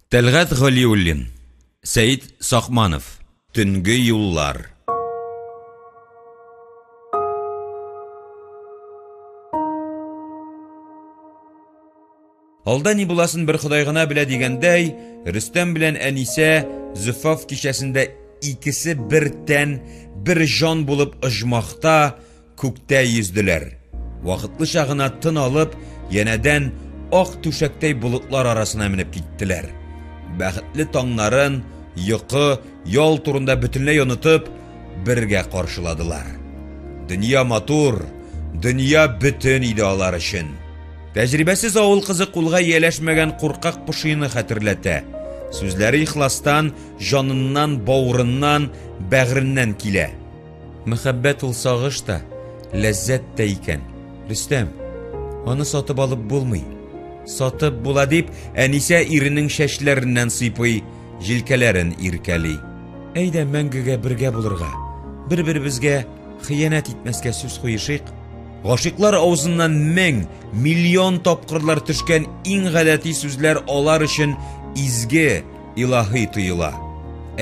Тәлгат Галиуллин, Сәйит Сақманов, Төнге юллар. Алда ни буласын бер Ходай гына белә дигәндәй, Рөстәм белән Әнисә Зөфаф кичәсендә икесе бер тән, бер жан булып оҗмахта күктә йөзделәр. Вакытлыча гына тын алып, янәдән ак түшәктәй болытлар арасына менеп киттеләр. Бәхетле таңнарын, йокы, ял турында бөтенләй онытып, бергә каршыладылар. Дөнья матур, дөнья бөтен иде алар өчен. Тәҗрибәсез авыл кызы кулга ияләшмәгән куркак пошыйны хәтерләтә. Сүзләре ихластан, жаныннан, бавырыннан, бәгыреннән килә. Мөхәббәт ул сагыш та, ләззәт тә икән. Рөстәм, аны сатып алып булмый. Сатып була дип, Әнисә иренең шәчләреннән сыйпый, җилкәләрен иркәли. Әйдә мәңгегә бергә булырга, бер-беребезгә хыянәт итмәскә сүз куешыйк. Гашиклар авызыннан мең, миллион тапкырлар төшкән иң гадәти сүзләр алар өчен изге, илаһи тоела.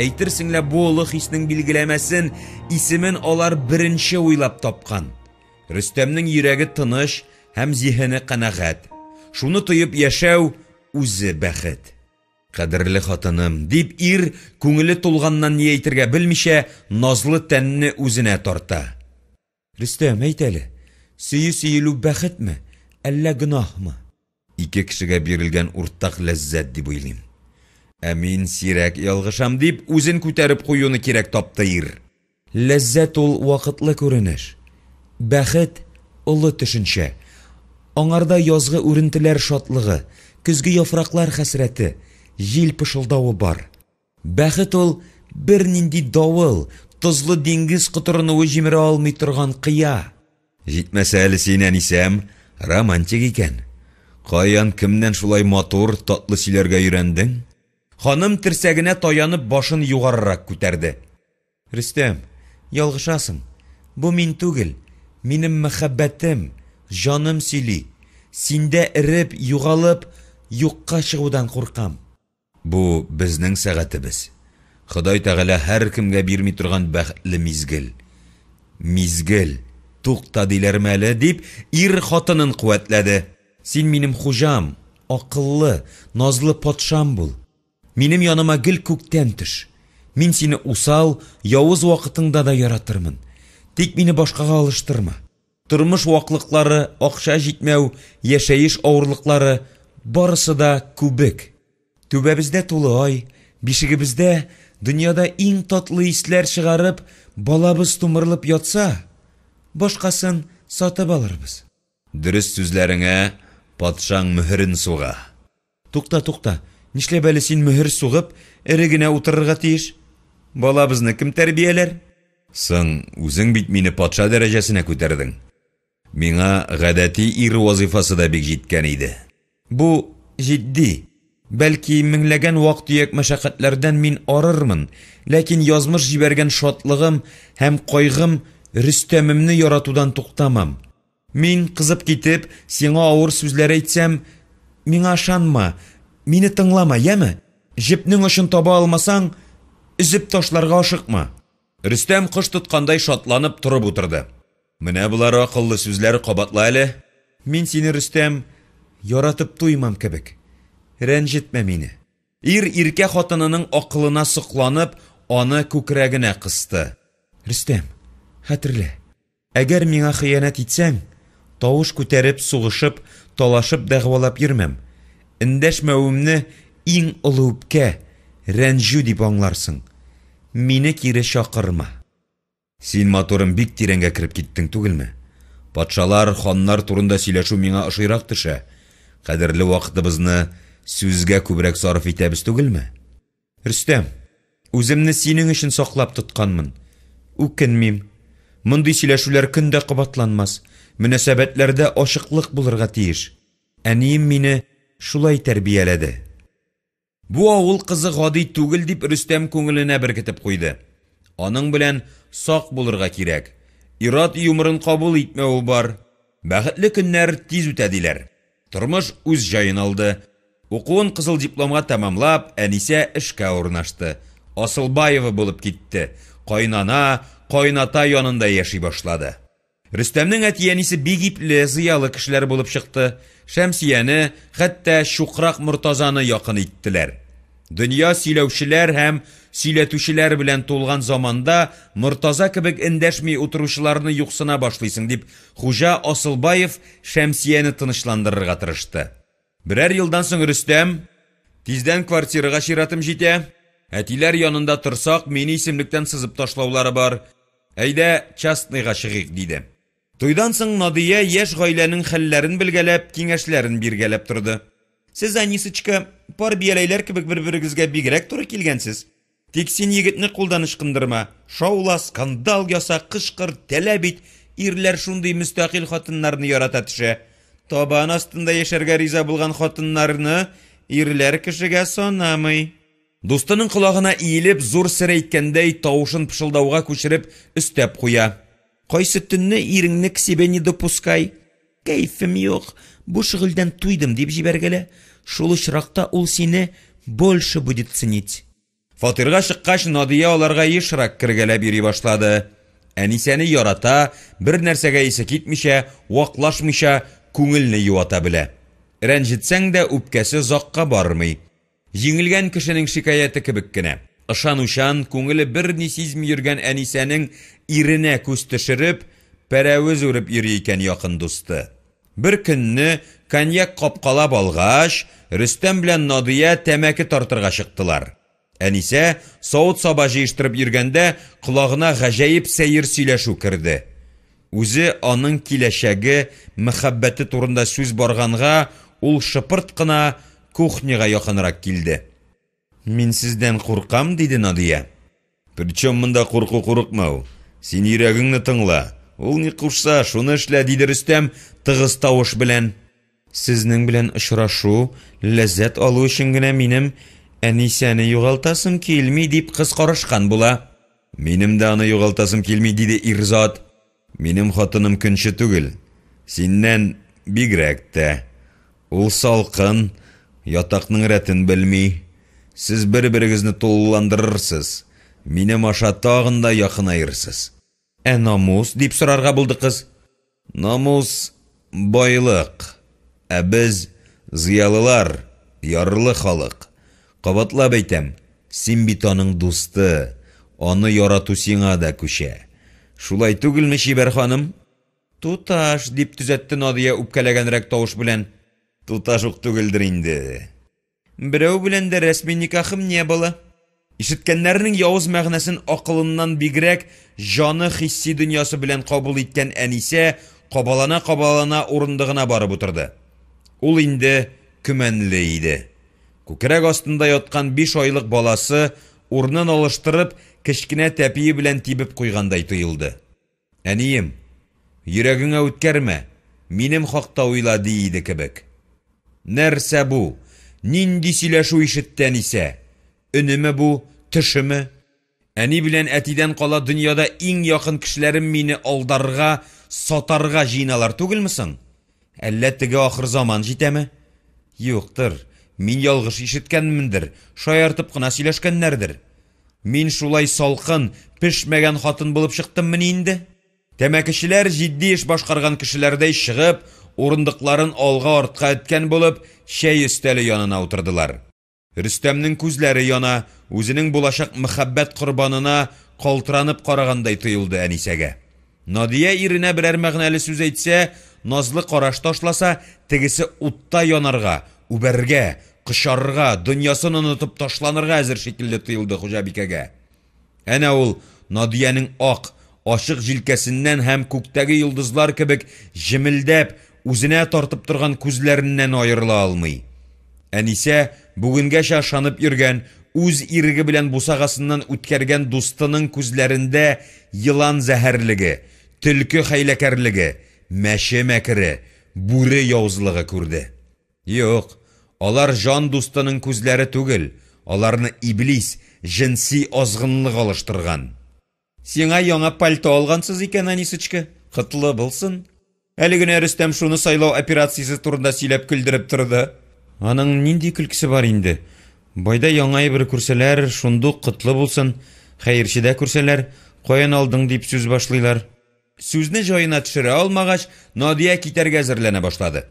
Әйтерсең лә бу олы хиснең билгеләмәсен, исемен алар беренче уйлап тапкан. Рөстәмнең йөрәге тыныч һәм зиһене канәгать. Шуны тоеп яшәү үзе бәхет. Кадерле хатыным, дип ир күңеле тулганнан ни әйтергә белмичә, назлы тәнне үзенә тарта. Рөстәм, әйт әле, сөю бәхетме, әллә гөнаһмы? Ике кешегә бирелгән уртак ләззәт дип уйлыйм. Ә мин сирәк ялгышам дип үзен күтәреп куюны кирәк тапты ир. Ләззәт ул вакытлы күренеш. Бәхет олы төшенчә. Аңарда язгы үрентеләр шатлыгы, көзге яфраклар хәсрәте, җил пышылдавы бар. Бәхет ул бер нинди давыл, тозлы диңгез кытырынуы җимерә алмый торган кыя. Җитмәсә әле син, Әнисәм, романтик икән. Каян кемнән шулай матур, татлы сөйләргә өйрәндең? Ханым терсәгенә таянып башын югарырак күтәрде. Рөстәм, ялгышасың. Бу мин түгел, минем мөхәббәтем, жаным сөйли. Синдә эреп, югалып, юкка чыгудан куркам. Бу безнең сәгатебез. Ходай Тәгалә һәр кемгә бирми торган бәхетле мизгел. Мизгел, тукта диләрме әле дип, ир хатынын куәтләде. Син минем хуҗам, акыллы, назлы патшам бул. Минем яныма гел күктән төш. Мин сине усал, явыз вакытыңда да яратырмын. Тик мине башкага алыштырма. Тормыш ваклыклары, акча җитмәү, яшәеш авырлыклары барысы да күбек. Түбәбездә тулы ай, бишегебездә дөньяда иң татлы исләр чыгарып, балабыз тумырылып ятса, башкасын сатып алырбыз. Дөрес сүзләреңә патшаң мөһерен суга. Тукта, нишләп әле син мөһер сугып, эре генә утырырга тиеш? Балабызны кем тәрбияләр? Соң, үзең бит мине патша дәрәҗәсенә күтәрдең. Миңа гадәти ир вазифасы да бик җиткән иде. Бу җитди. Бәлки меңләгән вак-төяк мәшәкатьләрдән мин арырмын, ләкин язмыш җибәргән шатлыгым һәм кайгым Рөстәмемне яратудан туктамам. Мин кызып китеп, сиңа авыр сүзләр әйтсәм, миңа ышанма, мине тыңлама, яме? Җепнең очын таба алмасаң, үзеп ташларга ашыкма. Рөстәм кыш тоткандай шатланып торып утырды. Менә булар акыллы сүзләр кабатла әле. Мин сине, Рөстәм, яратып туймам кебек. Рәнҗетмә мине. Ир иркә хатынының акылына сокланып, аны күкрәгенә кысты. Рөстәм, хәтерлә. Әгәр миңа хыянәт итсәң, тавыш күтәреп, сугышып, талашып дәгъвалап йөрмәм. Эндәшмәвемне иң олы үпкә, рәнҗү дип аңларсың. Мине кире чакырма. Син матурым бик тирәнгә кирип киттең түгелме? Патшалар, ханнар турында сөйләшү миңа ошыйрак төшә. Кадерле вакытыбызны сүзгә күбрәк сарыф итәбез түгелме? Рөстәм, үземне синең өчен саклап тотканмын. Үкенмим. Мондый сөйләшүләр көндә кабатланмас. Мөнәсәбәтләрдә ашыклык булырга тиеш. Әнием мине шулай тәрбияләде. Бу авыл кызы гади түгел дип Рөстәм күңеленә беркетеп куйды. Аның белән сак булырга кирәк. Ират юмырын кабул итмәү бар. Бәхетле көннәр тиз үтә диләр. Тормыш үз җаен алды. Укуын кызыл дипломга тамамлап, Әнисә эшкә урнашты. Асылбаева булып китте. Кайнана, кайната янында яши башлады. Рөстәмнең әти-әнисе бик ипле, зыялы кешеләр булып чыкты. Шәмсияне, хәтта Шукрак Мортазаны якын иттеләр. Дөнья сөйләүчеләр һәм сөйләтүчеләр белән тулган заманда Мортаза кебек эндәшми утыручыларны юксына башлыйсың дип, Хуҗа Асылбаев Шәмсияне тынычландырырга тырышты. Берәр елдан соң Рөстәм, тиздән квартирага чиратым җитә. Әтиләр янында торсак, мине исемлектән сызып ташлаулары бар. Әйдә, частныйга чыгыйк диде. Туйдан соң Надия яшь гаиләнең хәлләрен белгәләп, киңәшләрен биргәләп торды. Сез, Анисочка, пар бияләйләр кебек бер-берегезгә бигрәк туры килгәнсез. Тик син егетне кулдан ычкындырма. Шаула, скандал яса, кышкыр, тәлә бит. Ирләр шундый мөстәкыйль хатыннарны ярата төшә. Табан астында яшәргә риза булган хатыннарны ирләр кешегә санамый. Дустының колагына иелеп, зур сер әйткәндәй тавышын пышылдауга күчереп, өстәп куя. Кайсы төнне иреңне к себе не допускай. Кәйфем юк, бу шөгыльдән туйдым дип җибәргәлә. Шул очракта ул сине больше будет ценить. Фатирга чыккач, Надия аларга ешрак кергәләп йөри башлады. Әнисәне ярата, бер нәрсәгә исе китмичә, ваклашмыйча күңелне юата белә. Рәнҗетсәң дә үпкәсе закка бармый. Җиңелгән кешенең шикаяте кебек кенә. Ышанучан, күңеле берни сизми йөргән Әнисәнең иренә күз төшереп, пәрәвез үреп йөри икән якын дусты. Бер көнне коньяк капкалап алгач, Рөстәм белән Надия тәмәке тартырга чыктылар. Әнисә савыт-саба җыештырып йөргәндә колагына гаҗәеп сәер сөйләшү керде. Үзе аның киләчәге, мәхәббәте турында сүз барганга, ул шыпырт кына кухняга якынрак килде. Мин сездән куркам, диде Надия. Причем монда куркмау. Син йөрәгеңне тыңла. Ул ни кушса, шуны эшлә, диде Рөстәм тыгыз тавыш белән. Сезнең белән очрашу, ләззәт алу өчен генә минем Әнисәне югалтасым килми дип кыз карашкан була. Минем дә аны югалтасым килми, диде Ирзат. Минем хатыным көнче түгел. Синнән бигрәк тә. Ул салкын, ятакның рәтен белми. Сез бер-берегезне тулыландырырсыз. Минем аша тагын да якынайырсыз. Намус дип сорарга булды кыз. Намус байлык. Без зыялылар, ярлы халык. Кабатлап әйтәм, син бит аның дусты, аны ярату сиңа да күчә. Шулай түгелме, Шибәр ханым? Туташ, дип төзәтте Надия үпкәләгәнрәк тавыш белән. Туташ ук түгелдер инде. Берәү белән дә рәсми никахым не була. Ишеткәннәрнең явыз мәгънәсен акылыннан бигрәк җаны хисси дөньясы белән кабул иткән Әнисә кабалана урындыгына барып утырды. Ул инде көмәнле иде. Күкрәк астында яткан 5 айлык баласы урынын алыштырып, кечкенә тәпие белән тибеп куйгандай тоелды. Әнием, йөрәгеңә үткәрмә, минем хакта уйла, диде кебек. Нәрсә бу? Нинди сөйләшү ишетте Әнисә? Өнеме бу, төшеме? Әни белән әтидән кала дөньяда иң якын кешеләрем мине алдарга, сатарга җыйналар түгелме соң? Әллә теге ахыр заман җитәме? Юктыр. Мин ялгыш ишеткәнмендер, шаяртып кына сөйләшкәннәрдер. Мин шулай салкын, пешмәгән хатын булып чыктыммы инде? Тәмәкечеләр җитди эш башкарган кешеләрдәй чыгып, урындыкларын алга-артка әткән булып, чәй өстәле янына утырдылар. Рөстәмнең күзләре яна, үзенең булачак мәхәббәт корбанына калтыранып карагандай тоелды Әнисәгә. Надия иренә берәр мәгънәле сүз әйтсә, назлы караш ташласа, тегесе утта янарга, үбәргә, кышарга, дөньясын онытып ташланырга әзер шикелле тоелды Хуҗабикәгә. Әнә ул Надияның ак, ашык җилкәсеннән һәм күктәге йолдызлар кебек җемелдәп, үзенә тартып торган күзләреннән аерыла алмый. Әнисә бүгенгәчә ышанып йөргән, үз иреге белән бусагасыннан үткәргән дустының күзләрендә йылан зәһәрлеге, төлке хәйләкәрлеге, мәче мәкере, бүре яузлыгы күрде. Юк, алар жан дустының күзләре түгел, аларны иблис, җинси азгынлык алыштырган. Сиңа яңа пальто алгансыз икән, Анисочка, котлы булсын. Әле генә Рөстәм шуны сайлау операциясе турында сөйләп көлдереп торды. Аның нинди көлкесе бар инде? Байда яңай бер күрсәләр, шундук котлы булсын, хәерчедә күрсәләр, каян алдың дип сүз башлыйлар. Сүзне җаена төшерә алмагач, Надия китәргә әзерләнә башлады.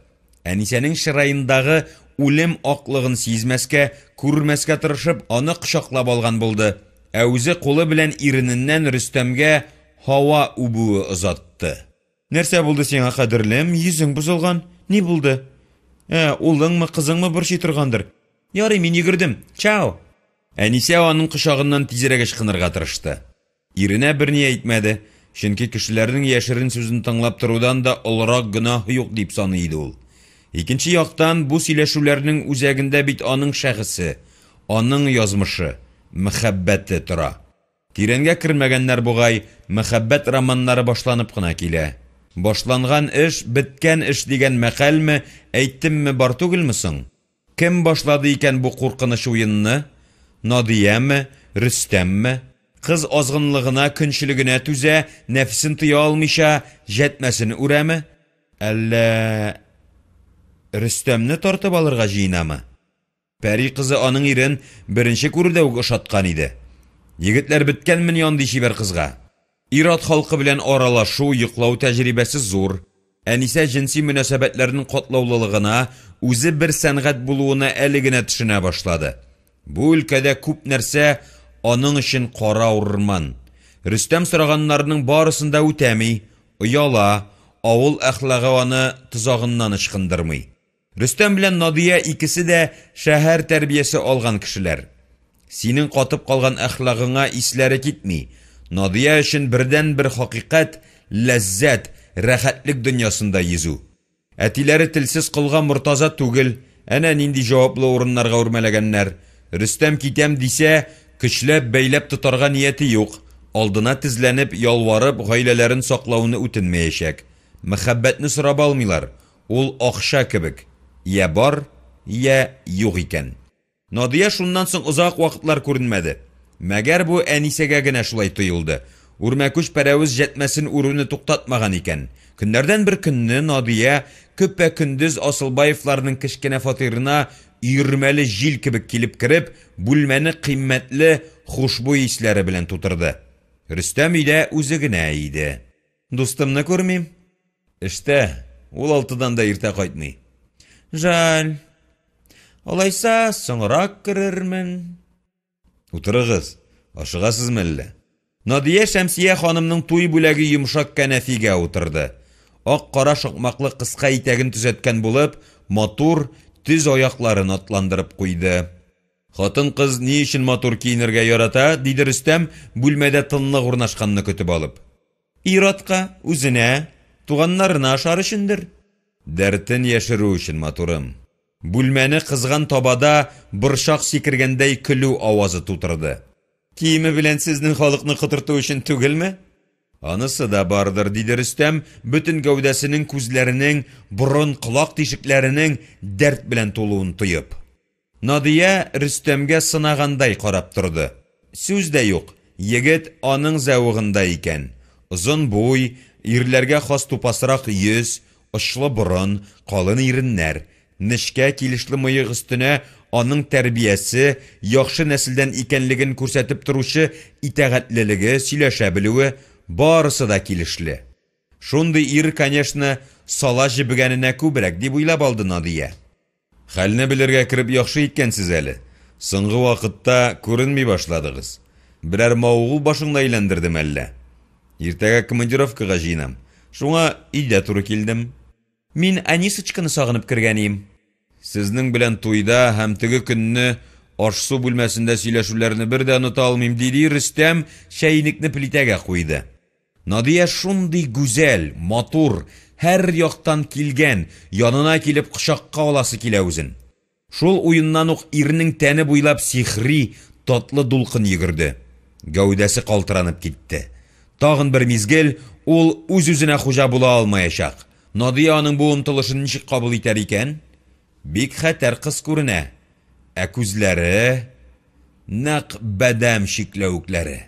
Әнисәнең чыраендагы үлем аклыгын сизмәскә, күрмәскә тырышып, аны кочаклап алган булды. Ә үзе кулы белән ирененнән Рөстәмгә һава үбүе озатты. Нәрсә булды сиңа, кадерлем? Йөзең бозылган. Ни булды? Улыңмы, кызыңмы борчый торгандыр? Ярый, мин йөгердем. Чао. Әнисә аның кочагыннан тизрәк ычкынырга тырышты. Иренә берни әйтмәде. Чөнки кешеләрнең яшерен сүзен тыңлап торудан да олырак гөнаһ юк дип саный иде ул. Икенче яктан, бу сөйләшүләрнең үзәгендә бит аның шәхесе, аның язмышы, мәхәббәте тора. Тирәнгә кермәгәннәр бугай, мәхәббәт романнары башланып кына килә. Башланган эш, беткән эш дигән мәкальме, әйттемме бар түгелме соң? Кем башлады икән бу куркыныч уенны? Надияме, Рөстәмме? Кыз азгынлыгына, көнчелегенә түзә, нәфсен тыя алмыйча, җәтмәсен үрәме? Әллә Рөстәмне тартып алырга җыенамы? Пәри кызы аның ирен беренче күрүдә үк ошаткан иде. Егетләр беткәнмен янды шибәр кызга. Ират халкы белән аралашу, йоклау тәҗрибәсе зур. Әнисә җинси мөнәсәбәтләрнең катлаулылыгына, үзе бер сәнгать булуына әле генә төшенә башлады. Бу өлкәдә күп нәрсә аның өчен кара урман. Рөстәм сораганнарның барысында үтәми, ояла, авыл әхлагы аны тозагыннан ычкындырмый. Рөстәм белән Надия икесе дә шәһәр тәрбиясе алган кешеләр. Синең катып калган әхлагыңа исләре китми. Надия өчен бердән бер хакыйкать, ләззәт, рәхәтлек дөньясында йөзү. Әтиләре телсез кылган Муртаза түгел, әнә нинди җаваплы урыннарга үрмәләгәннәр. Рөстәм китәм дисә, көчләп бәйләп тотарга нияте юк. Алдына тезләнеп, ялварып, гаиләләрен саклауны үтенмәячәк. Мәхәббәтне сорап алмыйлар. Ул акча кебек. Я бар, я юк икән. Надия шуннан соң озак вакытлар күренмәде. Мәгәр бу әнисәгә генә шулай тоелды. Үрмәкүч пәрәвез җәтмәсен үрүне туктатмаган икән. Көннәрдән бер көнне Надия көпә-көндез Асылбаевларның кечкенә фатирына өйрмәле җил кебек килеп кереп, бүлмәне кыйммәтле хушбуй исләре белән тутырды. Рөстәм өйдә үзе генә иде. Дустымны күрмим. Эштә, ул 6-дан да иртә кайтмый. Жаль. Алайса, соңрак керермен. Утырыгыз, ашыгасызмы әллә? Надия Шәмсия ханымның туй бүләге йомшак кәнәфигә утырды. Ак-кара шакмаклы кыска итәген төзәткән булып, матур төз аякларын атландырып куйды. Хатын-кыз ни өчен матур киенергә ярата, диде Рөстәм, бүлмәдә тынлык урнашканны көтеп алып. Иратка, үзенә, туганнарына ашар өчендер. Дәртен яшерү өчен, матурым. Бүлмәне кызган табада борчак сикергәндәй көлү авазы тутырды. Киеме белән сезнең халыкны кытырту өчен түгелме? Анысы да бардыр, диде Рөстәм, бүтән гәүдәсенең, күзләренең, бурын, колак тишекләренең дәрт белән тулуын тоеп. Надия Рөстәмгә сынагандай карап торды. Сүз дә юк, егет аның зәвыгында икән. Озын буй, ирләргә хас тупасрак йөз, очлы борын, калын иреннәр, нечкә килешле мыек өстенә аның тәрбиясе, яхшы нәселдән икәнлеген күрсәтеп торучы итәгатьлелеге, сөйләшә белүе барысы да килешле. Шундый ир, конечно, сала җибегәненә күбрәк дип уйлап алды Надия. Хәлне белергә кереп яхшы иткәнсез әле. Соңгы вакытта күренми башладыгыз. Берәр маугул башыңда әйләндердем әллә. Иртәгә командировкага җыенам. Шуңа өйдә туры килдем. Мин Анисочканы сагынып кергәнем. Сезнең белән туйда һәм теге көнне аш-су бүлмәсендә сөйләшүләрне бер дә оныта алмыйм, диде Рөстәм, чәйникне плитәгә куйды. Надия шундый гүзәл, матур, һәр яктан килгән, янына килеп кочакка аласы килә үзен. Шул уеннан ук ирнең тәне буйлап сихри, татлы дулкын йөгерде. Гәүдәсе калтыранып китте. Тагын бер мизгел ул үз-үзенә хуҗа була алмаячак. Надия аның бу омтылышын ничек кабул итәр икән? Бик хәтәр кыз күренә. Ә күзләре нәкъ бәдәм шикләвекләре.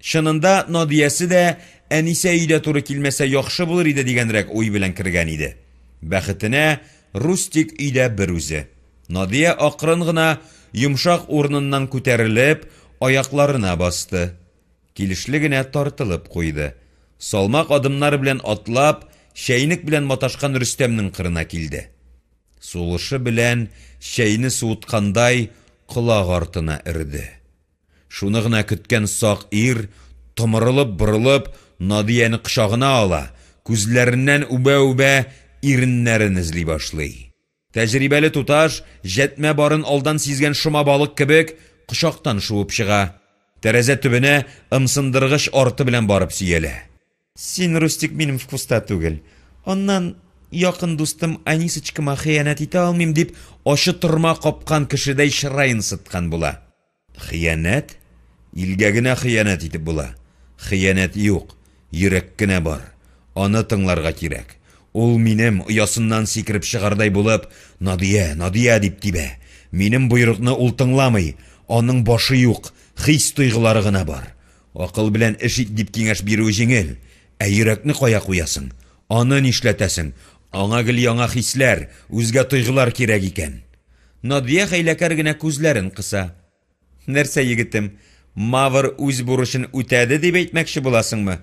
Шынында Надиясе дә әнисә өйдә туры килмәсә яхшы булыр иде дигәнрәк уй белән кергән иде. Бәхетенә Рустик өйдә бер үзе. Надия акрын гына йомшак урыныннан күтәрелеп, аякларына басты. Килешле генә тартылып куйды. Салмак адымнар белән атлап, чәйнек белән маташкан Рөстәмнең кырына килде. Сулышы белән чәйне суыткандай колагы артына ирде. Шуны гына көткән сак ир, томырылып-борылып, Надияны кочагына ала, күзләреннән үбә-үбә иреннәрен эзли башлый. Тәҗрибәле туташ, җәтмә барын алдан сизгән шома балык кебек, кочактан шуып чыга. Тәрәзә төбенә ымсындыргыч арты белән барып сөялә. Син, Рустик, минем вкуста түгел. Оннан якын дустым Анисочкама хыянәт итә алмыйм дип, ашы торма капкан кешедәй чырайын сыткан була. Хыянәт? Илгә генә хыянәт итеп була. Хыянәт юк, йөрәк кенә бар. Аны тыңларга кирәк. Ул минем оясыннан сикереп чыгардай булып, Надия, Надия дип тибә. Минем буйрыкны ул тыңламый. Аның башы юк, хис тойгылары гына бар. Акыл белән эш ит дип киңәш бирү җиңел. Йөрәкне кая куясың? Аны нишләтәсең? Аңа гел яңа хисләр, үзгә тойгылар кирәк икән. Надия хәйләкәр генә күзләрен кыса. Нәрсә, егетем, Мавр үз бурычын үтәде дип әйтмәкче буласыңмы?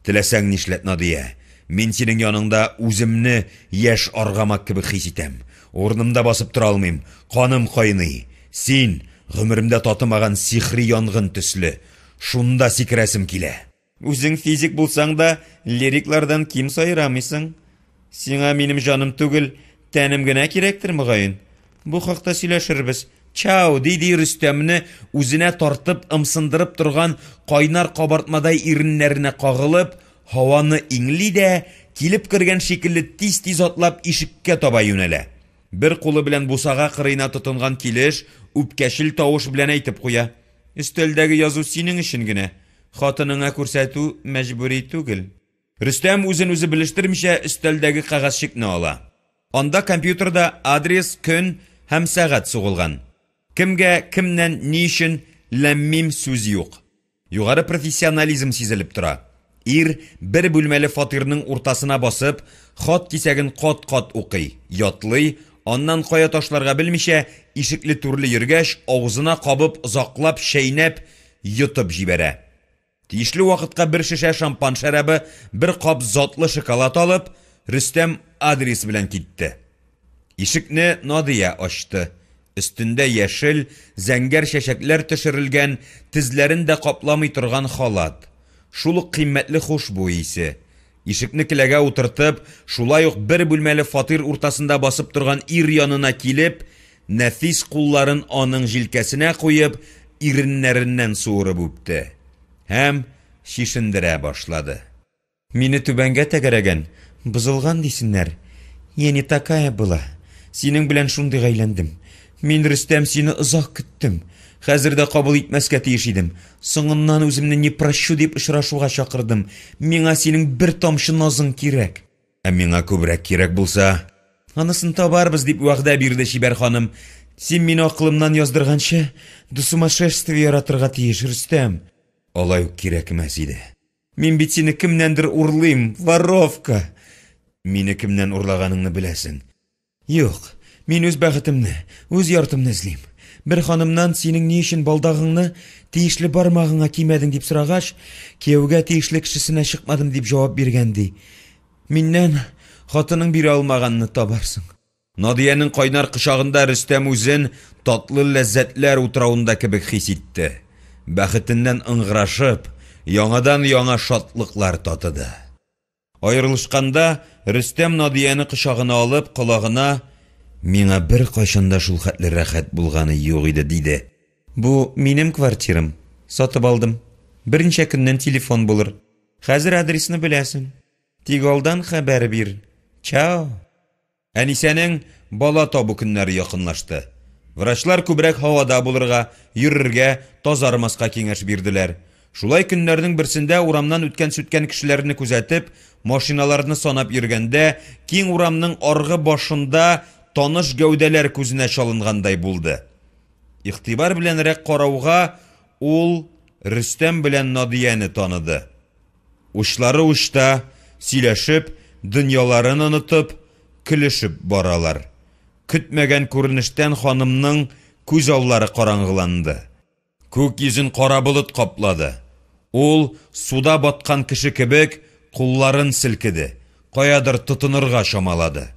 Теләсәң нишләт, Надия. Мин синең яныңда үземне яшь аргамак кебек хис итәм. Урнымда басып тора алмыйм, каным кайный. Син гомеремдә татымаган сихри янгын төсле. Шунда сикерәсем килә. Үзең физик булсаң да, лириклардан ким сайрамыйсың? Сиңа минем җаным түгел, тәнем генә кирәктер мөгаен. Бу хакта сөйләшербез. Чау, диде Рөстәмне үзенә тартып, ымсындырып торган кайнар кабартмадай иреннәренә кагылып, һаваны иңли дә, килеп кергән шикелле тиз-тиз атлап ишеккә таба юнәлә. Бер кулы белән бусага кырыена тотынган Килеш үпкәчел тавыш белән әйтеп куя. Өстәлдәге язу синең өчен генә. Хатыныңа күрсәтү мәҗбүри түгел. Рөстәм үзен үзе белештермичә өстәлдәге кәгазьчекне ала. Анда компьютерда адрес, көн һәм сәгать сугылган. Кемгә, кемнән, ни өчен ләммим сүз юк. Югары профессионализм сизелеп тора. Ир бер бүлмәле фатирның уртасына басып, хат кисәген кат-кат укый, ятлый, аннан кая ташларга белмичә, ишекле түрле йөргәч, авызына кабып, озаклап, шәйнәп, йотып җибәрә. Тиешле вакытка бер шешә шампан шәрабы, бер кап затлы шоколад алып, Рөстәм адрес белән китте. Ишекне Надия ачты. Өстендә яшел, зәңгәр чәчәкләр төшерелгән, тезләрен дә капламый торган халат. Шул ук кыйммәтле хушбуй исе. Ишекне келәгә утыртып, шулай ук бер бүлмәле фатир уртасында басып торган ир янына килеп, нәфис кулларын аның җилкәсенә куеп, иреннәреннән суырып үпте. Һәм шишендерә башлады. Мине түбәнгә тәгәрәгән, бузылган дисеннәр. Я не такая была. Синең белән шундый гайләндем. Мин, Рөстәм, сине озак көттем. Хәзер дә кабул итмәскә тиеш идем. Соңыннан үземне не прощу дип очрашуга чакырдым. Миңа синең бер тамчы назың кирәк. Миңа күбрәк кирәк булса, анысын табарбыз дип вәгъдә бирде Чибәр ханым. Син мине акылымнан яздырганчы, до сумасшествия яратырга тиеш, Рөстәм. Алай ук кирәкмәс иде. Мин бит сине кемнәндер урлыйм, воровка. Мине кемнән урлаганыңны беләсең. Юк, мин үз бәхетемне, үз яртымны эзлим. Бер ханымнан синең ни өчен балдагыңны тиешле бармагыңа кимәдең дип сорагач, кияүгә тиешле кешесенә чыкмадым дип җавап биргән ди. Миннән хатының бирә алмаганны табарсың. Надияның кайнар кочагында Рөстәм үзен татлы ләззәтләр утравында кебек хис итте. Бәхетеннән ыңгырашып, яңадан яңа шатлыклар татыды. Аерылышканда Рөстәм Надияны кочагына алып, колагына «Миңа бер кайчанда шул хәтле рәхәт булганы юк иде» диде. Бу минем квартирам. Сатып алдым. Берничә көннән телефон булыр. Хәзер адресны беләсең. Тик алдан хәбәр бир. Чао. Әнисәнең бала табу көннәре якынлашты. Врачлар күбрәк һавада булырга, йөрергә, тазармаска киңәш бирделәр. Шулай көннәрнең берсендә урамнан үткән-сүткән кешеләрне күзәтеп, машиналарны санап йөргәндә, киң урамның аргы башында таныш гәүдәләр күзенә чалынгандай булды. Игътибар беләнрәк карауга, ул Рөстәм белән Надияны таныды. Учлары учта, сөйләшеп, дөньяларын онытып, көлешеп баралар. Көтмәгән күренештән ханымның күз аллары караңгыланды. Күк йөзен кара болыт каплады. Ул суда баткан кеше кебек кулларын селкеде. Каядыр тотынырга шамалады.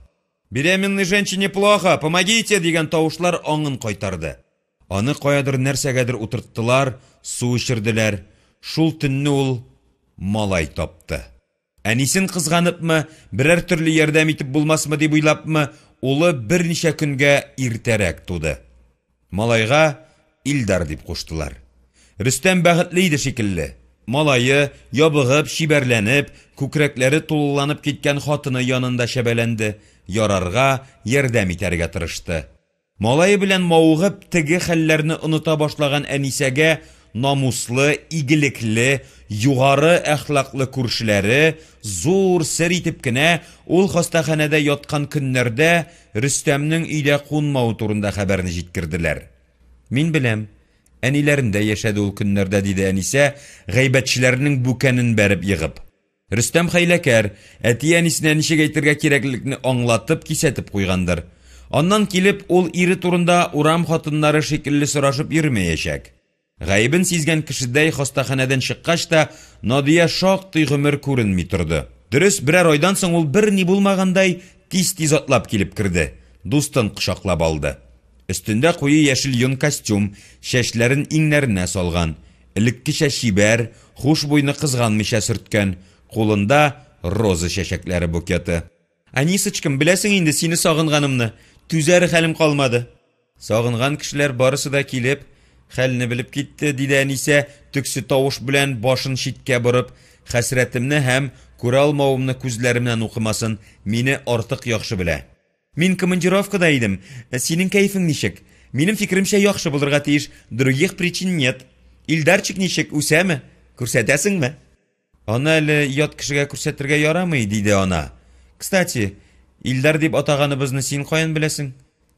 «Беременной женщине плохо, помогите!» дигән тавышлар аңын кайтарды. Аны каядыр нәрсәгәдер утырттылар, су эчерделәр. Шул төнне ул малай тапты. Әнисен кызганыпмы, берәр төрле ярдәм итеп булмасмы дип уйлапмы, улы берничә көнгә иртәрәк туды. Малайга Илдар дип куштылар. Рөстәм бәхетле иде шикелле. Малайы ябыгып, шибәрләнеп, күкрәкләре тулыланып киткән хатыны янында шәбәләнде, ярарга, ярдәм итәргә тырышты. Малайы белән маугып, теге хәлләрне оныта башлаган Әнисәгә намуслы, игелекле, югары әхлаклы күршеләре зур сер итеп кенә ул хастаханәдә яткан көннәрдә Рөстәмнең өйдә кунмау турында хәбәрне җиткерделәр. Мин беләм, әниләрендә яшәде ул көннәрдә, диде Әнисә, гайбәтчеләрнең бүкәнен бәреп егып. Рөстәм хәйләкәр, әти әнисенә ничек әйтергә кирәклекне аңлатып, кисәтеп куйгандыр. Аннан килеп, ул ире турында урам хатыннары шикелле сорашып йөрмәячәк. Гаибен сизгән кешедәй хастаханәдән чыккач та, Надия шактый гомер күренми торды. Дөрес, берәр айдан соң ул берни булмагандай тиз-тиз атлап килеп керде. Дустын кочаклап алды. Өстендә куе яшел йон костюм, шәчләрен иңнәренә салган. Элеккечә шибәр, хуш буйны кызганмыйча сөрткән, кулында роза чәчәкләре букеты. Әнисечкем, беләсең инде сине сагынганымны, түзәр хәлем калмады. Сагынган кешеләр барысы да килеп, хәлне белеп китте, диде Әнисә, төксе тавыш белән башын читкә борып, хәсрәтемне һәм күрә алмавымны күзләремнән укымасын, мине артык яхшы белә. Мин командировкада идем, синең кәефең ничек? Минем фикеремчә яхшы булырга тиеш, других причин нет. Илдарчик ничек, үсәме? Күрсәтәсеңме? Аны әле ят кешегә күрсәтергә ярамый, диде ана. Кстати, Илдар дип атаганыбызны син каян беләсең?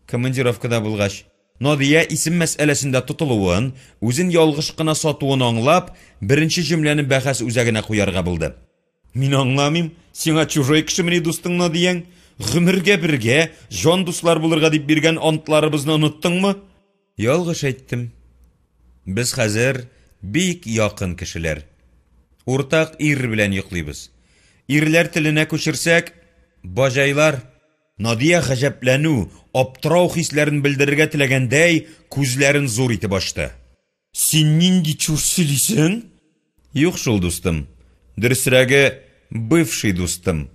Командировкада булгач. Надия исем мәсьәләсендә тотылуын, үзен ялгыш кына сатуын аңлап, беренче җөмләне бәхәс үзәгенә куярга булды. Мин аңламыйм, сиңа чужой кешемени дустың Надияң? Гомергә бергә, җан дуслар булырга дип биргән антларыбызны оныттыңмы? Ялгыш әйттем. Без хәзер бик якын кешеләр. Уртак ир белән йоклыйбыз. Ирләр теленә күчерсәк, бажайлар. Надия гаҗәпләнү, аптырау хисләрен белдерергә теләгәндәй, күзләрен зур итеп ачты. Син нинди чүрсилисең? Юк шул, дустым. Дөресрәге, бывший дустым.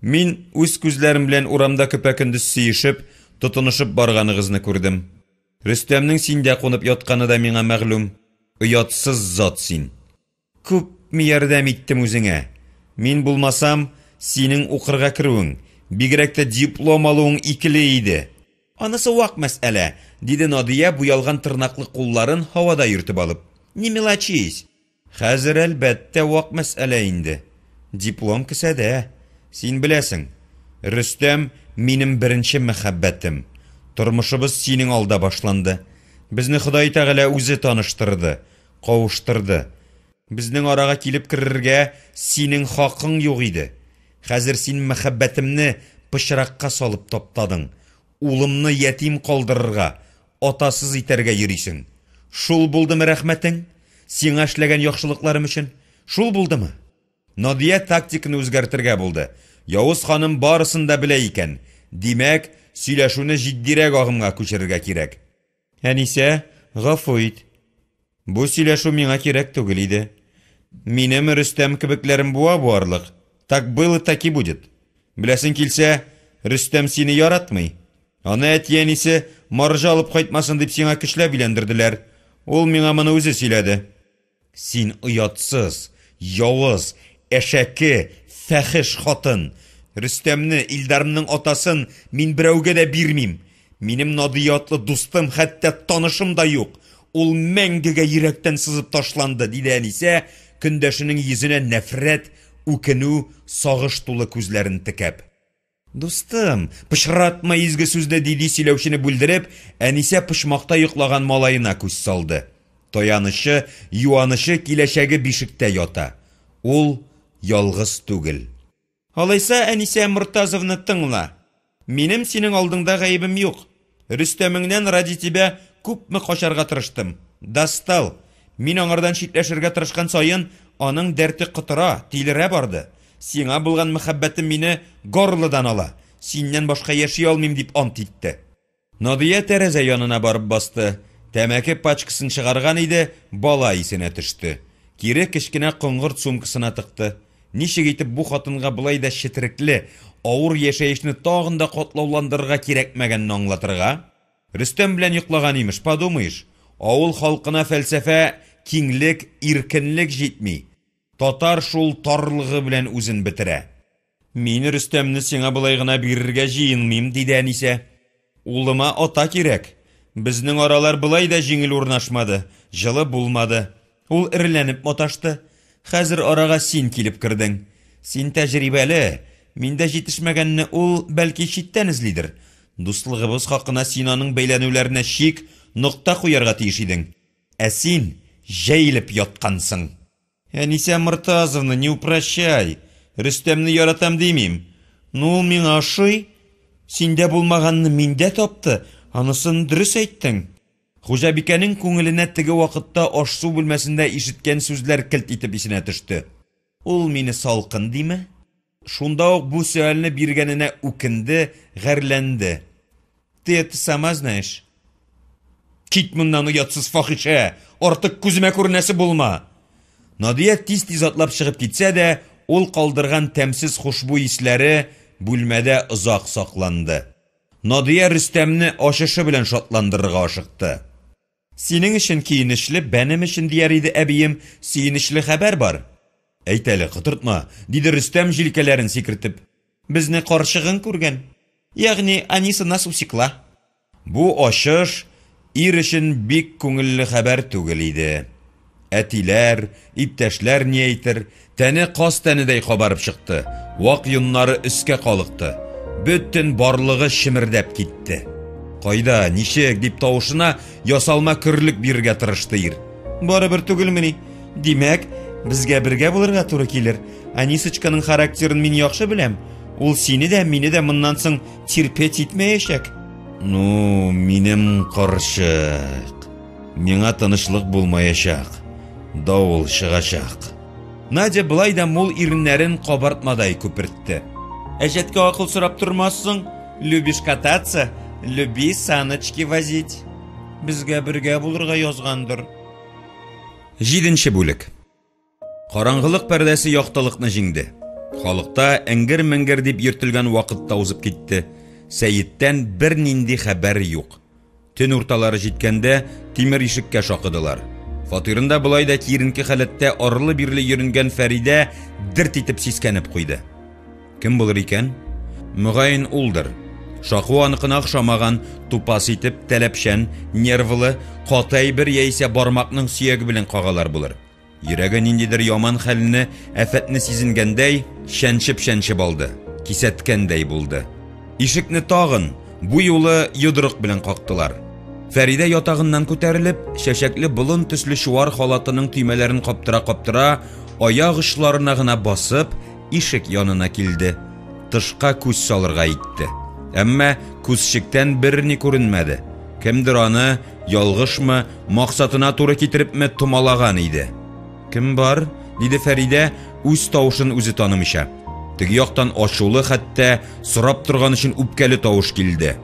Мин үз күзләрем белән урамда көпә-көндез сөешеп, тотынышып барганыгызны күрдем. Рөстәмнең синдә кунып ятканы да миңа мәгълүм. Оятсыз зат син. Күпме ярдәм иттем үзеңә. Мин булмасам, синең укырга керүең, бигрәк тә диплом алуың икеле иде. Анысы вак мәсьәлә, диде Надия буялган тырнаклы кулларын һавада йөртеп алып. Не мелочись. Хәзер әлбәттә вак мәсьәлә инде. Диплом кесәдә. Син беләсең, Рөстәм минем беренче мәхәббәтем. Тормышыбыз синең алда башланды. Безне Ходай Тәгалә үзе таныштырды, кавыштырды. Безнең арага килеп керергә синең хакың юк иде. Хәзер син мәхәббәтемне пычракка салып таптадың. Улымны ятим калдырырга, атасыз итәргә йөрисең. Шул булдымы рәхмәтең? Сиңа эшләгән яхшылыкларым өчен? Шул булдымы? Надия тактиканы үзгәртергә булды. Явыз ханым барысын да белә икән. Димәк, сөйләшүне җитдирәк агымга күчерергә кирәк. Әнисә, гафу ит. Бу сөйләшү миңа кирәк түгел иде. Минем Рөстәм кебекләрем буарлык. Так было, так и будет. Беләсең килсә, Рөстәм сине яратмый. Аны әти-әнисе марҗа алып кайтмасын дип сиңа көчләп биләндерделәр. Ул миңа моны үзе сөйләде. Син оятсыз, явыз, әшәке, фәхиш хатын. Рөстәмне, Илдарымның атасын мин берәүгә дә бирмим. Минем Надия атлы дустым, хәтта танышым да юк. Ул мәңгегә йөрәктән сызып ташланды, диде Әнисә, көндәшенең йөзенә нәфрәт, үкенү, сагыш тулы күзләрен текәп. Дустым, пычратма изге сүзне, диде сөйләүчене бүлдереп, Әнисә пычмакта йоклаган малаена күз салды. Тоянышы, юанышы киләчәге бишектә ята. Ул ялгыз түгел. Алайса, Әнисә Мортазовны тыңла. Минем синең алдыңда гаебем юк. Рөстәмеңнән ради тебя күпме качарга тырыштым. Дастал, мин аңардан читләшергә тырышкан саен, аның дәрте кытыра, тилерә барды. Сиңа булган мәхәббәтем мине горлыдан ала. Синнән башка яши алмыйм дип ант итте. Надия тәрәзә янына барып басты. Тәмәке пачкасын чыгарган иде, бала исенә төште. Кире кечкенә коңгырт сумкасына тыкты. Ничек итеп бу хатынга булай да четерекле, авыр яшәешне тагын да катлауландырырга кирәкмәгәнне аңлатырга? Рөстәм белән йоклаган имеш, подумаешь. Авыл халкына фәлсәфә, киңлек, иркенлек җитми. Татар шул тарлыгы белән үзен бетерә. Мин Рөстәмне сиңа булай гына бирергә җыенмыйм, диде әнисе. Улыма ата кирәк. Безнең аралар булай да җиңел урнашмады, җылы булмады. Ул ирләнеп маташты. Хәзер арага син килеп кирдең. Син тәҗрибәле, миндә җитешмәгәнне ул бәлки читтән излидер. Дуслыгыбыз хакына син аның бәйләнүләренә шик, нокта куярга тиеш идең. Ә син җәйлеп яткансың. Әнисе Мортазовна, не упрощай. Рөстәмне яратам димим. Ну, миңа ошый. Синдә булмаганны миндә тапты. Анысын дөрес әйттең. Хуҗабикәнең күңеленә теге вакытта аш-су бүлмәсендә ишеткән сүзләр килт итеп исенә төште. Ул мине салкын диме? Шунда ук бу сөальне биргәненә үкенде, гәрләнде. Ты это сама знаешь. Кит моннан, уятсыз фахиша, артык күземә күренәсе булма. Надия тиз-тиз атлап чыгып китсә дә, ул калдырган тәмсез хушбуй исләре бүлмәдә озак сакланды. Надия Рөстәмне ашышы белән шатландырырга ашыкты. Синең өчен киенешле, бәнем өчен дияр иде әбием, сөенечле хәбәр бар. Әйт әле, кытыртма, диде Рөстәм җилкәләрен сикертеп. Безне карчыгын күргән. Ягъни Аниса нас усекла. Бу ашыш ир өчен бик күңелле хәбәр түгел иде. Әтиләр, иптәшләр ни әйтер, тәне кас тәнедәй кабарып чыкты. Вак йоннары өскә калыкты. Бөтен барлыгы шимердәп китте. Кайда, ничек дип тавышына ясалма көрлек бирергә тырышты ир. Барыбер түгелмени? Димәк, безгә бергә булырга туры килер. Анисочканың характерын мин яхшы беләм. Ул сине дә, мине дә моннан соң терпеть итмәячәк. Ну, минем карчык. Миңа тынычлык булмаячак. Давыл чыгачак. Надя былай да мул иреннәрен кабартмадай күпертте. Әҗәткә акыл сорап тормассың? Любишь кататься, люби саночки возить. Безгә бергә булырга язгандыр. 7нче бүлек. Караңгылык пәрдәсе яктылыкны җиңде. Халыкта әңгер-мәңгер дип йөртелгән вакытта узып китте. Сәйиттән бер нинди хәбәр юк. Төн урталары җиткәндә тимер ишеккә шакыдылар. Фатирында булай да киренке хәләттә арлы-бирле йөрөнгән Фәридә дирт итеп сискәнеп куйды. Кем булыр икән? Мөгаен улдыр. Шаку аныкына охшамаган, тупас итеп, тәләпшән, нервлы, катай бер яисә бармакның сөяге белән кагалар булыр. Йөрәге ниндидер яман хәлне, афәтне сизенгәндәй, шәнчеп алды, кисәткәндәй булды. Ишекне тагын бу юлы йодрык белән кактылар. Фәридә ятагыннан күтәрелеп, шәшәкле болын төсле шуар халатының төймәләрен каптыра, аяк очларына гына басып, ишек янына килде. Тышка күз салырга итте. Әмма күзчектән берни күренмәде. Кемдер аны ялгышмы, максатына туры китерепме томалаган иде. Кем бар? Диде Фәридә, үз тавышын үзе танымыйча. Теге яктан ачулы, хәтта сорап торган өчен үпкәле тавыш килде.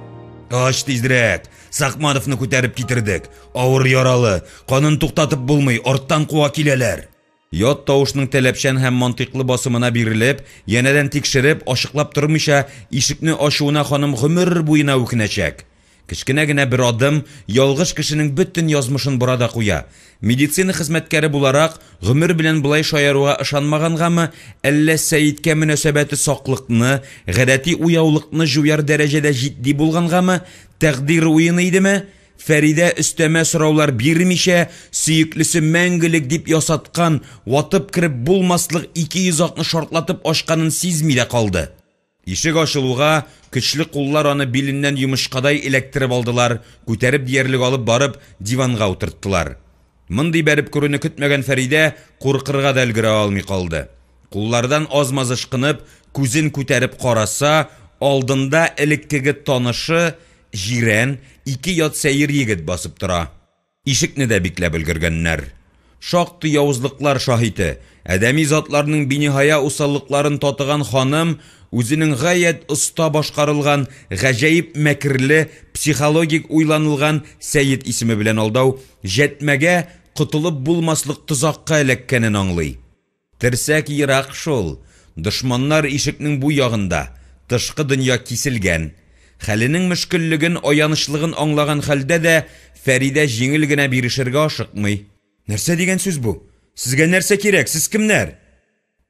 Аш тизрәк, Сахмановны күтәреп китердек. Авыр яралы, канын туктатып булмый, арттан куа киләләр. Ят тавышның тәләпшән һәм мантыклы басымына бирелеп, янәдән тикшереп, ашыклап тормыйча, ишекне ачуына ханым гомер буена үкенәчәк. Кечкенә генә бер адым ялгыш кешенең бөтен язмышын burada куя. Медицина хезмәткәре буларак, гомер белән булай шаяруга ышанмагангамы, әллә Сәйиткә мөнәсәбәте саклыкны, гадәти уяулыкны җуяр дәрәҗәдә җитди булгангамы, тәкъдир уены идеме? Фәридә өстәмә сораулар бирмичә, сөеклесе мәңгелек дип ясаткан, ватып кирип булмаслык 260 шартлатып ашканын сизми дә калды. Ишек ачылуга көчле куллар аны биленнән йомышкадай эләктереп алдылар, күтәреп диярлек алып барып диванга утырттылар. Мондый бәреп күрүне көтмәгән Фәридә куркырга да өлгерә алмый калды. Куллардан аз-маз ышкынып, күзен күтәреп караса, алдында элеккеге танышы Җирән, 2 ят сәер егет басып тора. Ишекне дә бикләп өлгергәннәр. Шактый явызлыклар шаһиты, адәми затларның биниһая усаллыкларын татыган ханым үзенең гаять оста башкарылган, гаҗәеп мәкерле, психологик уйланылган Сәйид исеме белән алдау җәтмәгә котылып булмаслык тузакка эләккәнен аңлый. Терсәк ерак шул. Дошманнар ишекнең бу ягында, тышкы дөнья киселгән. Хәленең мөшкиллеген, аянышлыгын аңлаган хәлдә дә Фәридә җиңел генә бирешергә ашыкмый. Нәрсә дигән сүз бу? Сезгә нәрсә кирәк? Сез кемнәр?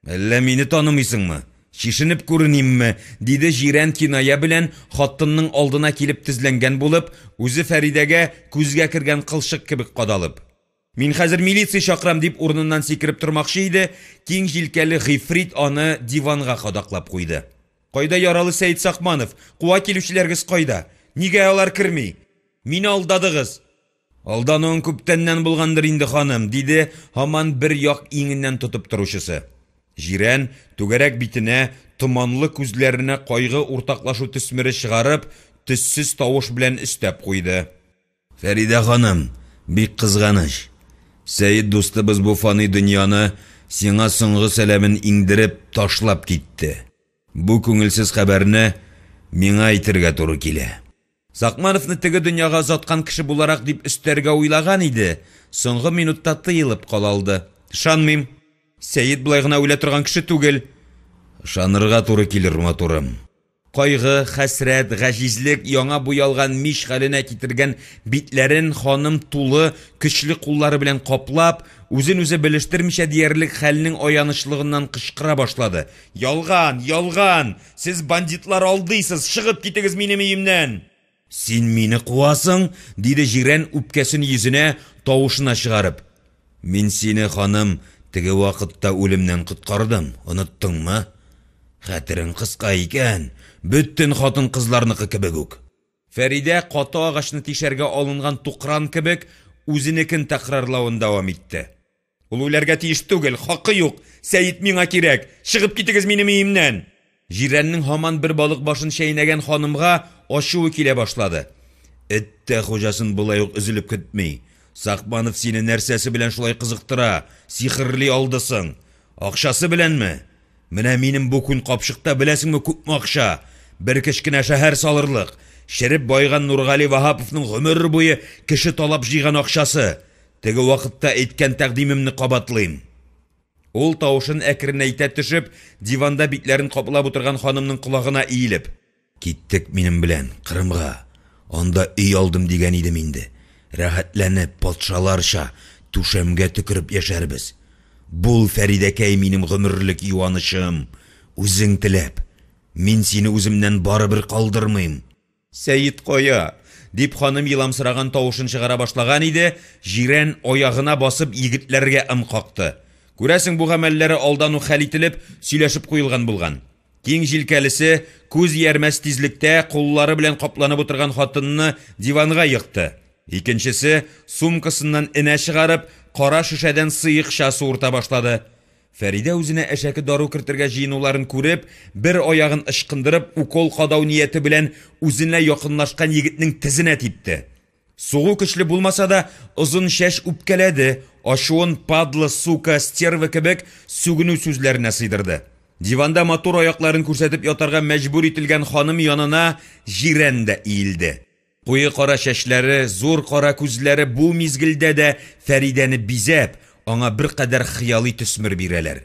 Әллә мине танымыйсыңмы? Шишенеп күренимме? Диде Җирән киная белән хатынның алдына килеп тезләнгән булып, үзе Фәридәгә күзгә кергән кылчык кебек кадалып. Мин хәзер милиция чакырам дип урыныннан сикереп тормакчы иде, киң җилкәле гыйфрит аны диванга кадаклап куйды. Кайда яралы Сәйид Сакманов? Куа килүчеләргез кайда? Нигә алар керми? Мине алдадыгыз. Алдануың күптәннән булгандыр инде, ханым, диде һаман бер як иңеннән тотып торучысы. Җирән түгәрәк битенә, томанлы күзләренә кайгы уртаклашу төсмере чыгарып, төссез тавыш белән өстәп куйды. Фәридә ханым, бик кызганыч. Сәйид дустыбыз бу фани дөньяны сиңа соңгы сәламен иңдереп ташлап китте. Бу күңелсез хәбәрне миңа әйтергә туры килә. Сакмановны теге дөньяга заткан кеше буларак дип өстәргә уйлаган иде. Соңгы минутта тыелып калалды. Ышанмыйм. Сәйид булай гына үлә торган кеше түгел. Ышанырга туры килер, матурым. Кайгы, хәсрәт, гаҗизлек яңа буялган миш хәленә китергән битләрен ханым тулы, көчле куллары белән каплап, үзен-үзе белештермичә диярлек хәлнең аянышлыгыннан кычкыра башлады. Ялган, ялган! Сез бандитлар алдыйсыз, чыгып китегез минем өемнән! Син мине куасың, диде Җирән үпкәсен йөзенә, тавышына чыгарып. Мин сине, ханым, теге вакытта үлемнән коткардым, оныттыңмы? Хәтерең кыска икән, бөтен хатын кызларныкы кебек үк. Фәридә каты агачны тишәргә алынган тукран кебек үзенекен тәкрарлавын дәвам итте. Ул үләргә тиеш түгел, хакы юк. Сәйид миңа кирәк. Чыгып китегез минем өемнән. Җирәннең һаман бер балык башын шәйнәгән ханымга ачуы килә башлады. Эттә хуҗасын булай ук өзелеп көтми. Сакманов сине нәрсәсе белән шулай кызыктыра? Сихерли алдысың. Акчасы беләнме? Менә минем бу күн капшыкта беләсеңме күпме акча? Бер кечкенә шәһәр салырлык. Шәреп байган Нургали Ваһаповның гомер буе кеше талап җыйган акчасы. Теге вакытта әйткән тәкъдимемне кабатлыйм. Ул тавышын әкренәйтә төшеп, диванда битләрен каплап утырган ханымның колагына иелеп. Киттек минем белән Кырымга. Анда өй алдым дигән идем инде. Рәхәтләнеп, патшаларча түшәмгә төкереп яшәрбез. Бул Фәридәкәй минем гомерлек юанышым. Үзең теләп. Мин сине үземнән барыбер калдырмыйм. Сәйид кая? Дип ханым еламсыраган тавышын чыгара башлаган иде, Җирән аягына басып егетләргә ым какты. Күрәсең бу гамәлләре алдану хәл ителеп, сөйләшеп куелган булган. Киң җилкәлесе күз ярмәс тизлектә куллары белән капланып утырган хатынны диванга йыкты. Икенчесе сумкасыннан энә чыгарып, кара шешәдән сыйыкча суырта башлады. Фәридә үзенә әшәке дару кертергә җыенуларын күреп, бер аягын ышкындырып, укол кадау нияте белән үзенә якынлашкан егетнең тезенә типте. Сугу көчле булмаса да, озын шәш үпкәләде, ачуын падлы, сука, стерва кебек сүгенү сүзләренә сыйдырды. Диванда матур аякларын күрсәтеп ятарга мәҗбүр ителгән ханым янына Җирән дә иелде. Куе кара шәшләре, зур кара күзләре бу мизгелдә дә Фәридәне бизәп, аңа бер кадәр хыялый төсмер бирәләр.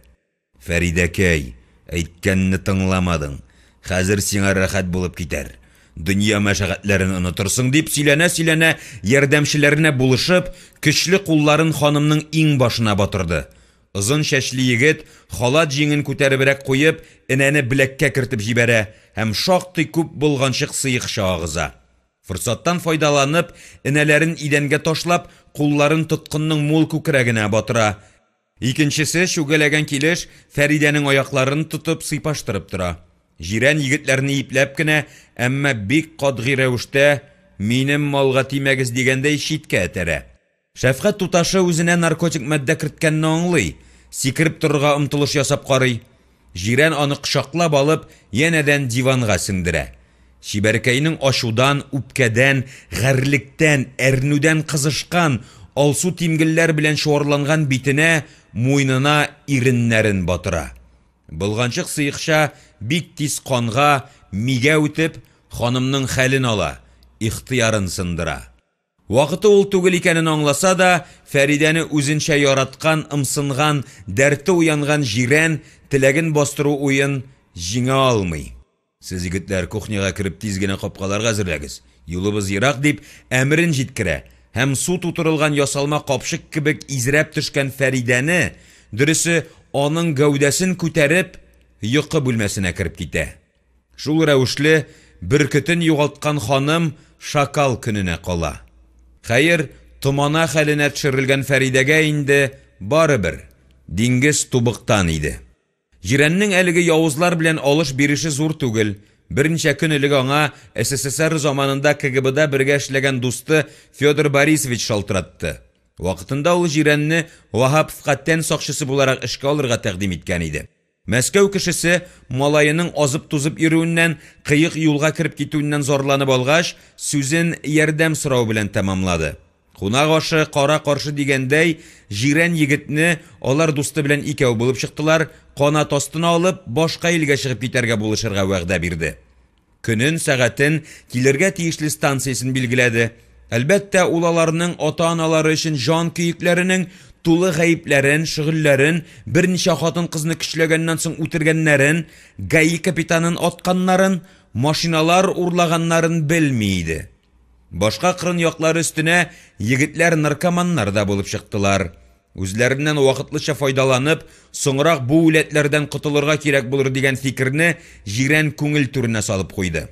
Фәридәкәй, әйткәнне тыңламадың. Хәзер сиңа рәхәт булып китәр. Дөнья мәшәгатьләрен онытырсың дип сөйләнә-сөйләнә, ярдәмчеләренә булышып, көчле кулларын ханымның иң башына батырды. Озын шәшле егет халат җиңен күтәребрәк куеп, энәне билеккә кертеп җибәрә һәм шактый күп булганчык сыйыкча агыза. Форсаттан файдаланып, энәләрен идәнгә ташлап, кулларын тоткынның мул күкрәгенә батыра. Икенчесе шүгәләгән килеш Фәридәнең аякларын тотып сыйпаштырып тора. Җирән егетләрне ипләп кенә, әмма бик катгый рәвештә минем малга тимәгез дигәндәй читкә этәрә. Шәфкать туташы үзенә наркотик матдә керткәнне аңлый, сикереп торырга омтылыш ясап карый. Җирән аны кочаклап алып, янәдән диванга сеңдерә. Чибәркәйнең ашудан, үпкәдән, гәрлектән, әрнүдән кызышкан, алсу тимгелләр белән шуарланган битенә, муйнына иреннәрен батыра. Булганчык сыйыкча бик тиз канга, мигә үтеп, ханымның хәлен ала, ихтыярын сындыра. Вакыты ул түгел икәнен аңласа да, Фәридәне үзенчә яраткан, ымсынган, дәрте уянган җирән теләген бастыру уен җиңә алмый. Сез егетләр кухняга кереп тиз генә капкаларга әзерләгез. Юлыбыз ерак дип әмрен җиткерә. Һәм су тутырылган ясалма капшык кебек изрәп төшкән Фәридәне, дөресе, аның гәүдәсен күтәреп, йокы бүлмәсенә кереп китә. Шул рәвешле бөркетен югалткан ханым шакал көненә кала. Хәер, томана хәленә төшерелгән Фәридәгә инде барыбер диңгез тубыктан иде. Җирәннең әлеге явызлар белән алыш бирише зур түгел. Берничә көн элек аңа СССР заманында КГБда бергә эшләгән дусты Федор Борисович шалтыратты. Вакытында ул Җирәнне Ваһаповка тән сакчысы буларак эшкә алырга тәкъдим иткән иде. Мәскәү кешесе малаеның азып-тузып йөрүеннән, кыек юлга кереп китүеннән зарланып алгач, сүзен ярдәм сорау белән тәмамлады. Кунак ашы, кара каршы дигәндәй, Җирән егетне алар дусты белән икәү булып чыктылар, канат астына алып, башка илгә чыгып китәргә булышырга вәгъдә бирде. Көнен, сәгатен, килергә тиешле станциясын билгеләде. Әлбәттә, ул аларның ата-аналары өчен җан көекләренең тулы гаипләрен, шөгыльләрен, берничә хатын-кызны көчләгәннән соң үтергәннәрен, ГАИ капитанын атканнарын, машиналар урлаганнарын белми иде. Башка кырын яклары өстенә егетләр наркоманнар да булып чыктылар. Үзләреннән вакытлыча файдаланып, соңрак бу үләтләрдән котылырга кирәк булыр дигән фикерне Җирән күңел түренә салып куйды.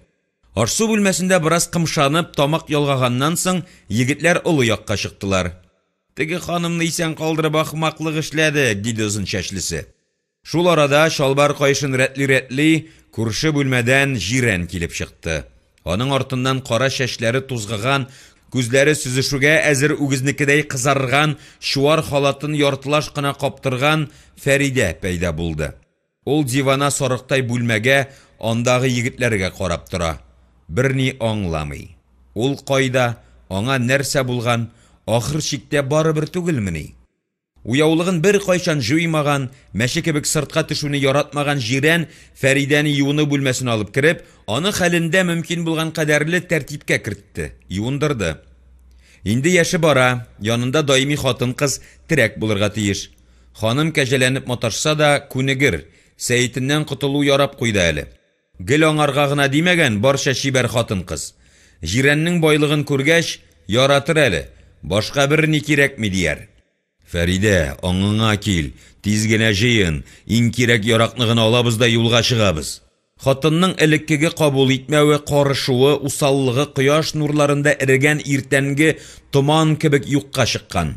Арсу бүлмәсендә бераз кымшанып, тамак ялгаганнан соң егетләр олы якка чыктылар. Теге ханымны исән калдырып ахмаклык эшләдек, диде озын чәчлесе. Шул арада шалбар кайшын рәтли-рәтли күрше бүлмәдән Җирән килеп чыкты. Аның артыннан кара чәчләре тузгыган, күзләре сүзешүгә әзер үгезнекедәй кызарган, шуар халатын яртылаш кына каптырган Фәридә пәйда булды. Ул дивана сарыктай бүлмәгә, андагы егетләргә карап тора. Берни аңламый. Ул кайда, аңа нәрсә булган, ахыр чиктә барыбер түгелмени? Уяулыгын бер кайчан җуймаган, мәче кебек сыртка төшүне яратмаган Җирән Фәридәне юыны бүлмәсенә алып кереп, аны хәлендә мөмкин булган кадәрле тәртипкә кертте, юындырды. Инде яше бара, янында даими хатын-кыз терәк булырга тиеш. Ханым кәҗәләнеп маташса да күнегер, сәйтеннән котылу ярап куйды әле. Гел аңарга гына димәгән барча чибәр хатын-кыз. Җирәннең байлыгын күргәч, яратыр әле, башка берни кирәкми дияр. Фәридә, аңыңа кил, тиз генә җыен, иң кирәк яракны алабыз да юлга чыгабыз. Хатынның элеккеге кабул итмәве, карышуы, усаллыгы кояш нурларында эрегән иртәнге томан кебек юкка чыккан.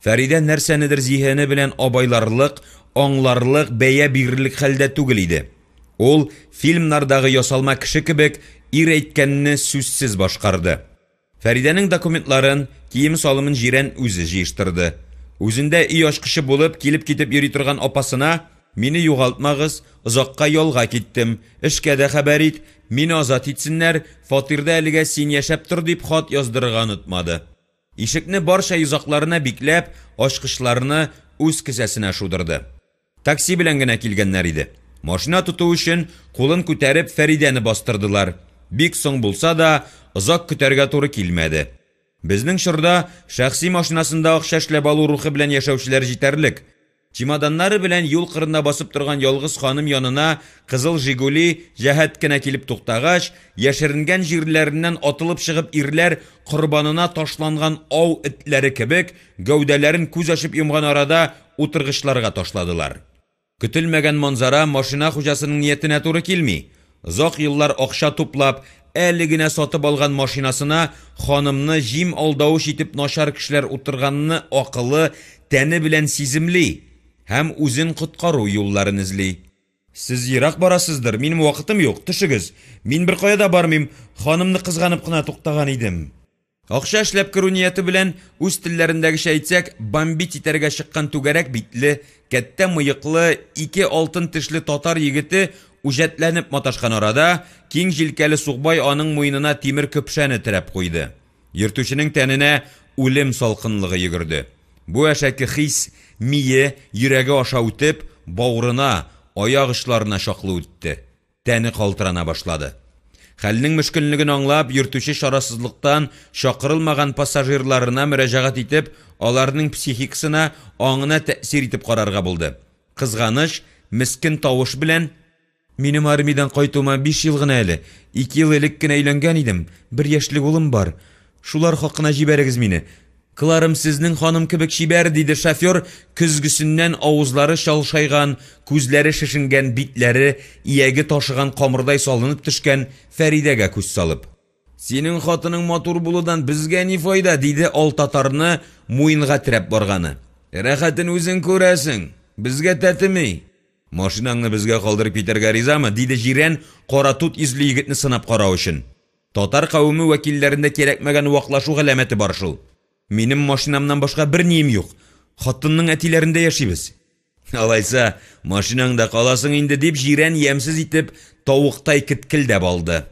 Фәридә нәрсәнедер зиһене белән абайларлык, аңларлык, бәя бирерлек хәлдә түгел иде. Ул фильмнардагы ясалма кеше кебек ир әйткәнне сүзсез башкарды. Фәридәнең документларын, кием салымын Җирән үзе җыештырды. Үзендә үй ашкышы булып, килеп китеп йөри торган апасына: "Мине югалтмагыз, озакка ялга киттем, эшкә дә хәбәр ит, мине азат итсеннәр, фатирда әлегә син яшәп тор" дип хат яздырырга онытмады. Ишекне барча йозакларына бикләп, ашкышларны үз кесәсенә шудырды. Такси белән генә килгәннәр иде. Машина тоту өчен кулын күтәреп Фәридәне бастырдылар. Бик соң булса да, озак көтәргә туры килмәде. Безнең чорда шәхси машинасында акча эшләп алу рухы белән яшәүчеләр җитәрлек. Чемоданнары белән юл кырында басып торган ялгыз ханым янына кызыл Жигули җәһәт кенә килеп туктагач, яшеренгән җирләреннән атылып чыгып ирләр корбанына ташланган ау этләре кебек гәүдәләрен күз ачып йомган арада утыргычларга ташладылар. Көтелмәгән манзара машина хуҗасының ниятенә туры килми. Озак еллар акча туплап, әле генә сатып алган машинасына ханымны җим алдавыч итеп начар кешеләр утырганны акылы, тәне белән сиземли һәм үзен коткару юлларын эзли. Сез ерак барасыздыр, минем вакытым юк, төшегез. Мин бер кая да бармыйм, ханымны кызганып кына туктаган идем. Акча эшләп керү нияте белән үз телләрендәгечә әйтсәк, бомбит итәргә чыккан түгәрәк битле, кәттә мыеклы, ике алтын тешле татар егете үҗәтләнеп маташкан арада, киң җилкәле сугбай аның муенына тимер көпшәне терәп куйды. Йөртүченең тәненә үлем салкынлыгы йөгерде. Бу әшәке хис мие, йөрәге аша үтеп, бавырына, аяк очларына чаклы үтте. Тәне калтырана башлады. Хәлнең мөшкеллеген аңлап, йөртүче шарасызлыктан чакырылмаган пассажирларына мөрәҗәгать итеп, аларның психикасына, аңына тәэсир итеп карарга булды. Кызганыч, мискин тавыш белән: "Минем армиядән кайтуыма 5 ел гына әле. 2 ел элек кенә өйләнгән идем. 1 яшьлек улым бар. Шулар хакына җибәрегез мине. Кыларым сезнең ханым кебек чибәр", диде шофер, күзгесеннән авызлары шалшайган, күзләре шешенгән, битләре ияге ташыган камырдай салынып төшкән Фәридәгә күз салып. "Синең хатының матур булудан безгә ни файда", диде ал татарны муенга терәп барганы. "Рәхәтен үзең күрәсең, безгә тәтеми. Машинаңны безгә калдырып китәргә ризамы", диде җирән кара тут изле егетне сынап карау өчен. Татар кавымы вәкилләрендә кирәкмәгән ваклашу галәмәте бар шул. "Минем машинамнан башка бер нием юк. Хатынның әтиләрендә яшибез." "Алайса, машинаңда каласың инде", дип җирән ямсыз итеп тавыктай киткелдәп алды.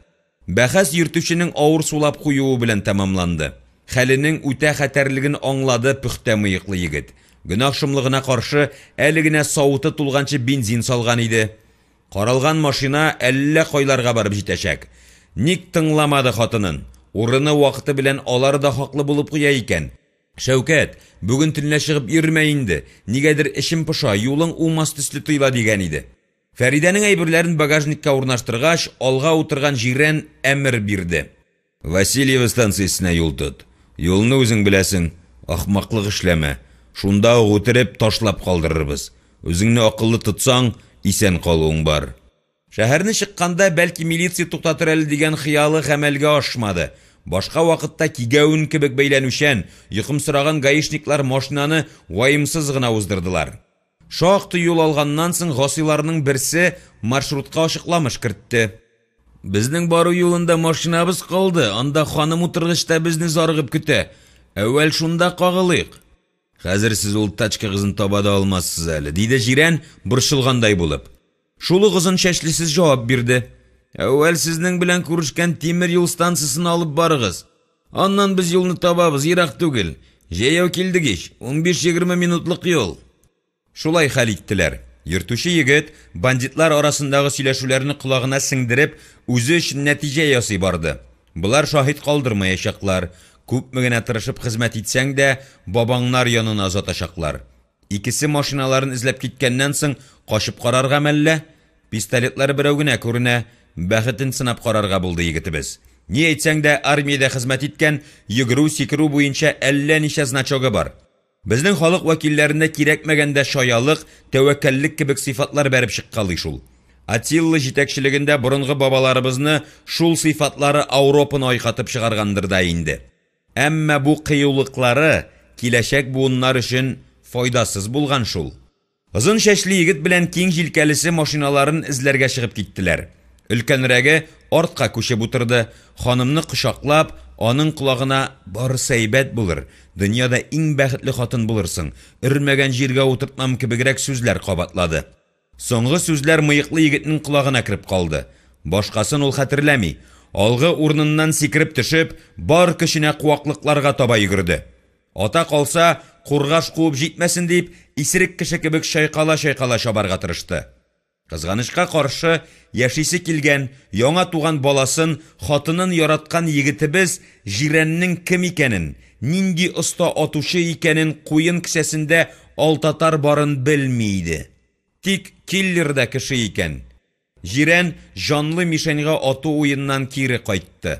Бәхәс йөртүченең авыр сулап куюы белән тәмамланды. Хәленең үтә хәтәрлеген аңлады пөхтә мыеклы егет. Гөнаһ шомлыгына каршы әле генә савыты тулганчы бензин салган иде. Каралган машина әллә кайларга барып җитәчәк. Ник тыңламады хатынын? Урыны вакыты белән алар да хаклы булып куя икән. "Шәүкәт, бүген төнлә чыгып йөрмә инде. Нигәдер эшем пыша, юлың уңмас төсле тоела", дигән иде. Фәридәнең әйберләрен багажникка урнаштыргач, алга утырган җирән әмер бирде. "Васильева станциясенә юл тот. Юлны үзең беләсең. Ахмаклык эшләмә. Шунда ук үтереп ташлап калдырырбыз. Үзеңне акыллы тотсаң, исән калуың бар." Шәһәрне чыкканда бәлки милиция туктатыр әле дигән хыялы гамәлгә ашмады. Башка вакытта кигәүн кебек бәйләнүчән, йокымсыраган гаишниклар машинаны ваимсыз гына уздырдылар. Шактый юл алганнан соң гасыйларның берсе маршрутка ачыкламыш кертте. "Безнең бару юлында машинабыз калды, анда ханым утыргычта безне зарыгып көтә. Әүвәл шунда кагылыйк. Хәзер сез ул тачка кызын таба да алмассыз әле", диде җирән борчылгандай булып. Шулы озын чәчлесез җавап бирде. "Әүвәл сезнең белән күрешкән тимер юл станциясына алып барыгыз. Аннан без юлны табабыз, ерак түгел. Җәяү килдек ич, 15-20 минутлык юл." Шулай хәл иттеләр. Йөртүче егет бандитлар арасындагы сөйләшүләрне колагына сеңдереп, үзе өчен нәтиҗә ясый барды. Булар шаһид калдырмаячаклар. Күпме генә тырышып хезмәт итсәң дә, бабаңнар янына озатачаклар. Икесе машиналарын эзләп киткәннән соң качып карарга мәллә? Пистолетлар берәү генә күренә. Бәхетен сынап карарга булды егетебез. Ни әйтсәң дә армиядә хезмәт иткән, йөгерү сикерү буенча әллә ничә значогы бар. Безнең халык вәкилләрендә кирәкмәгәндә шаялык, тәвәккәллек кебек сыйфатлар бәреп чыккалый шул. Атилла җитәкчелегендә борынгы бабаларыбызны шул сыйфатлары Ауропаны айкатып чыгаргандыр да инде. Әмма бу кыюлыклары киләчәк буыннар өчен файдасыз булган шул. Озын чәчле егет белән киң җилкәлесе машиналарын эзләргә чыгып киттеләр. Өлкәнрәге артка күчеп утырды, ханымны кочаклап, аның колагына "Барысы әйбәт булыр, дөньяда иң бәхетле хатын булырсың, өрмәгән җиргә утыртмам" кебегрәк сүзләр кабатлады. Соңгы сүзләр мыеклы егетнең колагына кирип калды. Башкасын ул хәтерләми. Алгы урыныннан сикереп төшеп, бар көченә куаклыкларга таба йөгерде. Ата калса, кургаш куып җитмәсен дип, исерек кеше кебек шайкала-шайкала чабарга тырышты. Кызганычка каршы, яшисе килгән, яңа туган баласын, хатынын яраткан егетебез җирәннең кем икәнен, нинди оста атучы икәнен куен кисәсендә алтатар барын белми иде. Тик киллер да кеше икән. Җирән җанлы мишәнгә ату уеннан кире кайтты.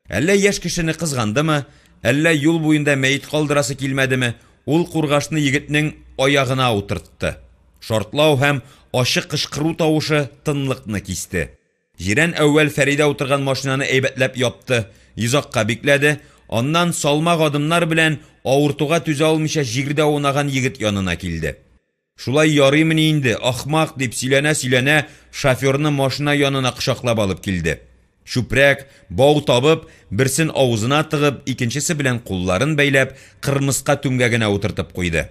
Әллә яшь кешене кызгандымы, әллә юл буенда мәйет калдырасы килмәдеме, ул кургашны егетнең аягына утыртты. Шартлау һәм ачык кычкыру тавышы тынлыкны кисте. Җирән әүвәл Фәридә утырган машинаны әйбәтләп япты, йозакка бикләде, аннан салмак адымнар белән авыртуга түзә алмыйча җирдә унаган егет янына килде. Шулай ярыймыни инде, ахмак дип сөйләнә-сөйләнә, шоферны машина янына кочаклап алып килде. Шүпрәк, бау табып, берсен авызына тыгып, икенчесе белән кулларын бәйләп, кырмыска түңгәгенә утыртып куйды.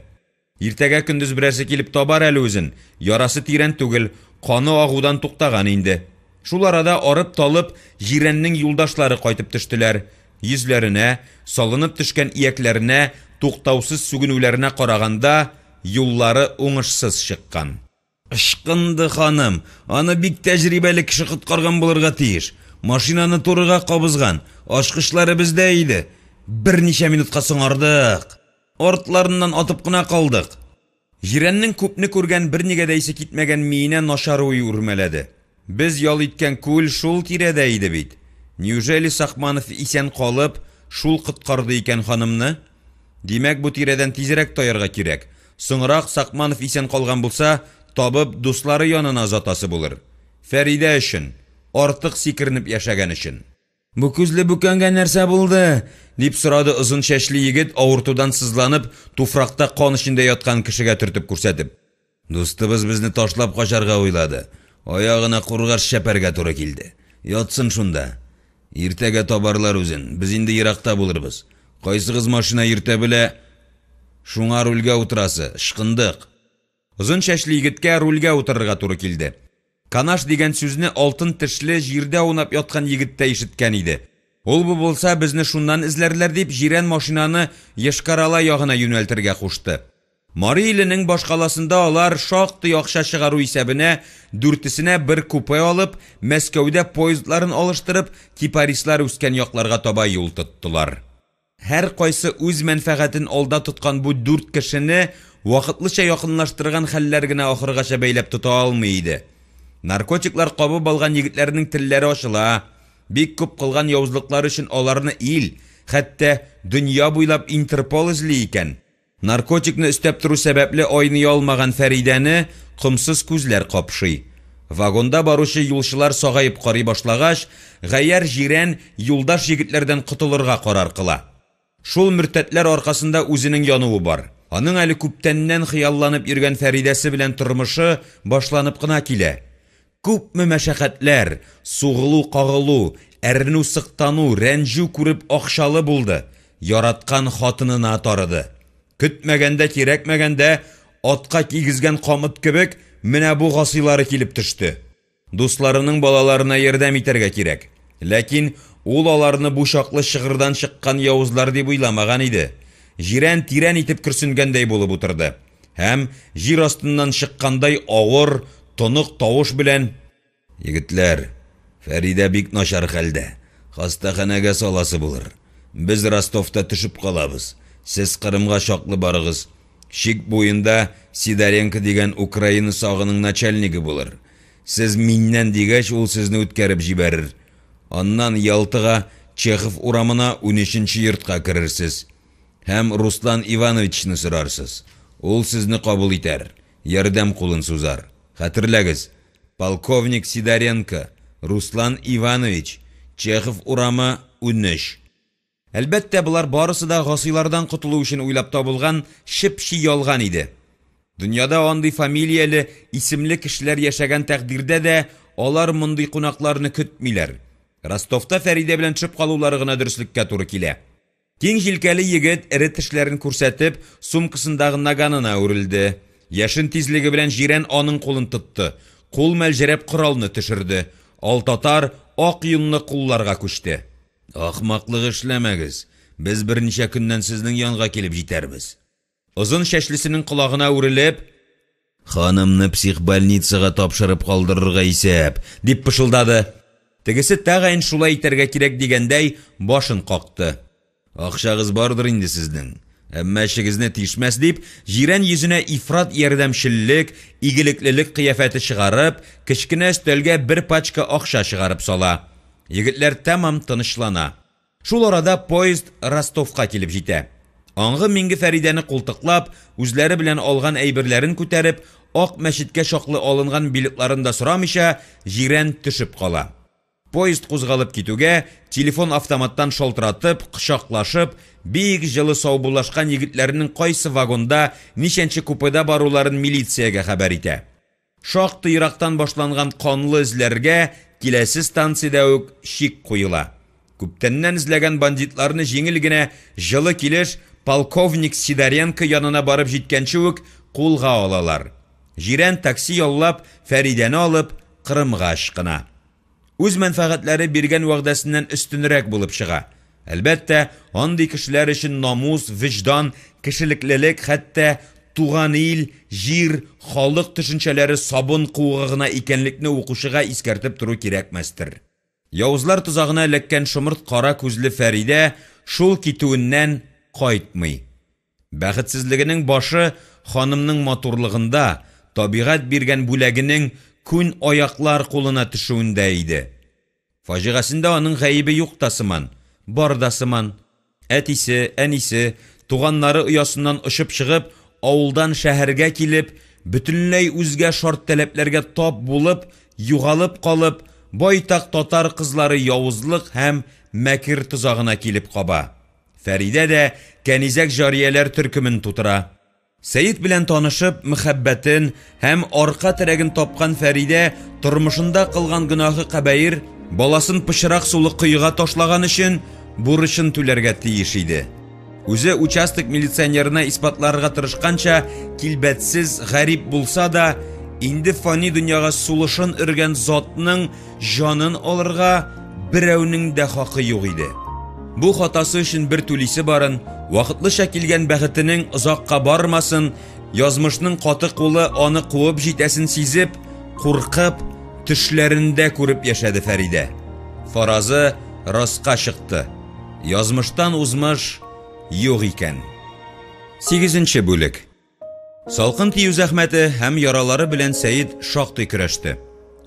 Иртәгә көндез берәрсе килеп табар әле үзен, ярасы тирән түгел, каны агудан туктаган инде. Шул арада арып талып, җирәннең юлдашлары кайтып төштеләр. Йөзләренә, салынып төшкән иякләренә, туктаусыз сүгенүләренә караганда, юллары уңышсыз чыккан. Ышкынды ханым, аны бик тәҗрибәле кеше коткарган булырга тиеш. Машинаны турыга кабызган, ачкычлары бездә иде. Берничә минутка соңардык. Артларыннан атып кына калдык. Җирәннең күпне күргән, бернигә дә исе китмәгән миенә начар уй үрмәләде. Без ял иткән күл шул тирәдә иде бит. Неужели Сахманов исән калып, шул коткарды икән ханымны? Димәк, бу тирәдән тизрәк таярга кирәк. Соңрак Сахманов исән калган булса, табып дуслары янына затасы булыр. Фәридә өчен, артык сикернеп яшәгән өчен. Бу күзле бүкәнгә нәрсә булды? Дип сорады озын чәчле егет, авыртудан сызланып, туфракта кан эчендә яткан кешегә төртеп күрсәтеп. Дустыбыз безне ташлап качарга уйлады. Аягына кургаш шәпәргә туры килде. Ятсын шунда. Иртәгә табарлар үзен. Без инде еракта булырбыз. Кайсыгыз машина иртә белә, шуңа рульгә утырасы, ышкындык. Озын чәчле егеткә рульгә утырырга туры килде. Канаш дигән сүзне алтын тешле җирдә унап яткан егеттә ишеткән иде. Ул бу булса безне шуннан эзләрләр дип җирән машинаны Ешкарала ягына юнәлтергә кушты. Мари иленең башкаласында алар шактый акча чыгару исәбенә дүртесенә бер купе алып, Мәскәүдә поездларын алыштырып, кипарислар үскән якларга таба юл тоттылар. Һәр кайсы үз мәнфәгатен алда тоткан бу дүрт кешене вакытлыча якынлаштырган хәлләр генә ахыргача бәйләп тота алмый иде. Наркотиклар кабып алган егетләрнең телләре ачыла. Бик күп кылган явызлыклар өчен аларны ил, хәтта дөнья буйлап Интерпол эзли икән. Наркотикны өстәп туру сәбәпле айный алмаган Фәридәне кымсыз күзләр капшый. Вагонда баручы юлчылар сагайып карый башлагач, Гаяр җирән юлдаш егетләрдән котылырга карар кыла. Шул мөртәтләр аркасында үзенең януы бар. Аның әле күптәннән хыялланып йөргән Фәридәсе белән тормышы башланып кына килә. Күпме мәшәкатьләр, сугылу, кагылу, әрнү, сыктану, рәнҗү күреп акчалы булды. Яраткан хатынына тарыды. Көтмәгәндә, кирәкмәгәндә, атка кигезгән камыт кебек, менә бу гасыйлары килеп төште. Дусларының балаларына ярдәм итәргә кирәк. Ләкин ул аларны бу чаклы шыгырдан чыккан явызлар дип уйламаган иде. Җирән тирән итеп көрсенгәндәй булып утырды. Һәм җир астыннан чыккандай авыр, тонык тавыш белән: "Егетләр, Фәридә бик начар хәлдә. Хастаханәгә саласы булыр. Без Ростовта төшеп калабыз. Сез Кырымга чаклы барыгыз. Шик буенда Сидоренко дигән Украина сагының начальнигы булыр. Сез миннән дигәч, ул сезне үткәреп җибәрер. Аннан Ялтыга, Чехов урамына 13нче йортка керерсез. Һәм Руслан Ивановичны сорарсыз. Ул сезне кабул итәр, ярдәм кулын сузар. Хәтерләгез, полковник Сидоренко, Руслан Иванович, Чехов урамы 13. Әлбәттә, булар барысы да гасыйлардан котылу өчен уйлап табылган шипши ялган иде. Дөньяда андый фамилияле, исемле кешеләр яшәгән тәкъдирдә дә алар мондый кунакларны көтмиләр. Ростовта Фәридә белән төшеп калулары гына дөреслеккә туры килә. Киң җилкәле егет эре тешләрен күрсәтеп, сумкасындагы наганына үрелде. Яшын тизлеге белән җирән аның кулын тотты. Кул мәлҗәрәп коралны төшерде. Алтатар ак юнны кулларга күчте. Ахмаклык эшләмәгез. Без берничә көннән сезнең янга килеп җитәрбез. Озын чәчлесенең колагына үрелеп: "Ханымны психбольницага тапшырып калдырырга исәп", дип пышылдады. Тегесе тагын шулай итәргә кирәк дигәндәй башын какты. "Акчагыз бардыр инде сезнең. Әмма эшегезне тишмәс", дип, җирән йөзенә ифрат ярдәмчеллек, игелеклелек кыяфәте чыгарып, кечкенә өстәлгә бер пачка акча чыгарып сала. Егетләр тәмам тынычлана. Шул арада поезд Ростовка килеп җитә. Аңгы минге Фәридәне култыклап, үзләре белән алган әйберләрен күтәреп, ак мәчеткә чаклы алынган билетларын да сорамыйча, җирән төшеп кала. Поезд кузгалып китүгә, телефон автоматтан шалтыратып, кычаклашып, бик җылы саубулашкан егетләрнең кайсы вагонда, ничәнче купеда баруларын милициягә хәбәр итә. Шактый ерактан башланган канлы эзләргә киләсе станцияда ук шик куела. Күптәннән эзләгән бандитларны җиңел генә җылы килеш полковник Сидоренко янына барып җиткәнче үк кулга алалар. Җирән такси яллап, Фәридәне алып, Кырымга ашкына. Үз мәнфәгатьләре биргән вәгъдәсеннән өстенрәк булып чыга. Әлбәттә, андый кешеләр өчен намус, виждан, кешелеклелек, хәтта туган ил, җир, халык төшенчәләре сабын куыгы гына икәнлекне укучыга искәртеп туру кирәкмәстер. Явызлар тузагына эләккән шомырт кара күзле Фәридә шул китүеннән кайтмый. Бәхетсезлегенең башы ханымның матурлыгында, табигать биргән бүләгенең күн аяклар кулына төшүендә иде. Фаҗигасында аның гаибе юк та сыман, бар да сыман. Әтисе, әнисе, туганнары оясыннан ышып чыгып, авылдан шәһәргә килеп, бөтенләй үзгә шарт таләпләргә тап булып, югалып калып, байтак татар кызлары явызлык һәм мәкер тузагына килеп каба. Фәридә дә кәнизәк җарияләр төркемен тутыра. Сәйид белән танышып, мөхәббәтен һәм арка терәген тапкан Фәридә тормышында кылган гынаһы кабаир, баласын пычрак сулы кыйга ташлаган өчен бурычын түләргә тиеш иде. Үзе участок милиционерына испатларга тырышканча, килбәтсез, гарип булса да, инде фани дөньяга сулышын өргән затның җанын алырга берәүнең дә хакы юк иде. Бу хатасы өчен бер түлисе барын, вакытлыча килгән бәхетенең озакка бармасын, язмышның каты кулы аны куып җитәсен сизеп, куркып, төшләрендә күреп яшәде Фәридә. Фаразы раска чыкты. Язмыштан узмыш юк икән. 8нче бүлек. Салкын тию зәхмәте һәм яралары белән Сәйид шактый көрәште.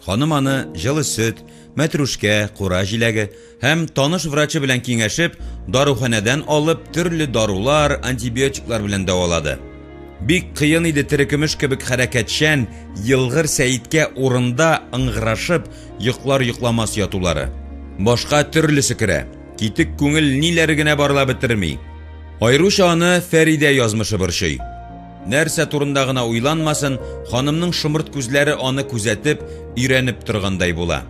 Ханым аны җылы сөт, мәтрүшкә, кура җиләге һәм таныш врачы белән киңәшеп, даруханәдән алып, төрле дарулар, антибиотиклар белән дәвалады. Бик кыен иде терекемеш кебек хәрәкәтчән, йылгыр Сәйидкә урында ыңгырашып, йоклар-йокламас ятулары. Башка төрлесе керә. Китек күңел ниләр генә барла бетерми. Айруча аны Фәридә язмышы борчый. Нәрсә турында гына уйланмасын, ханымның шомырт күзләре аны күзәтеп, өйрәнеп торгандай була.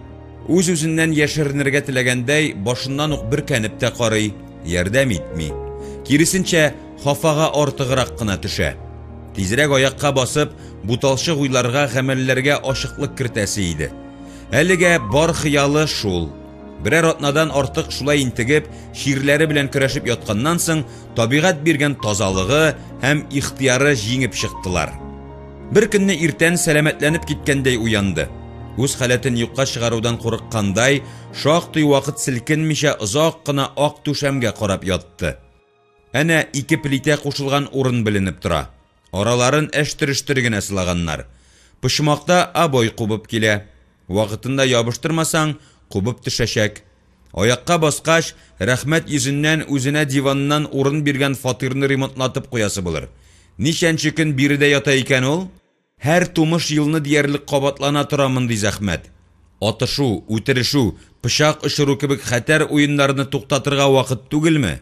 Үз-үзеннән яшеренергә теләгәндәй, башыннан ук бөркәнеп тә карый, ярдәм итми. Киресенчә, хафага артыграк кына төшә. Тизрәк аякка басып, буталчык уйларга, гамәлләргә ачыклык кертәсе иде. Әлегә бар хыялы шул. Берәр атнадан артык шулай интегеп, ширләре белән көрәшеп ятканнан соң, табигать биргән тазалыгы һәм ихтияры җиңеп чыктылар. Бер көнне иртән сәламәтләнеп киткәндәй уянды. Үз халәтен юкка чыгарудан курыккандай, шактый вакыт селкенмичә озак кына ак түшәмгә карап ятты. Әнә 2 плитә кушылган урын беленеп тора. Араларын әштер-эштер генә сылаганнар. Пышмакта абой кубып килә. Вакытында ябыштырмасаң, кубып төшәчәк. Аякка баскач, рәхмәт йөзеннән үзенә диваннан урын биргән фатирны ремонтлатып куясы булыр. Ничәнче көн биредә ята икән ул? Һәр тумыш елны диярлек кабатлана тора мондый зәхмәт. Атышу, үтерешу, пычак ышыру кебек хәтәр уеннарны туктатырга вакыт түгелме?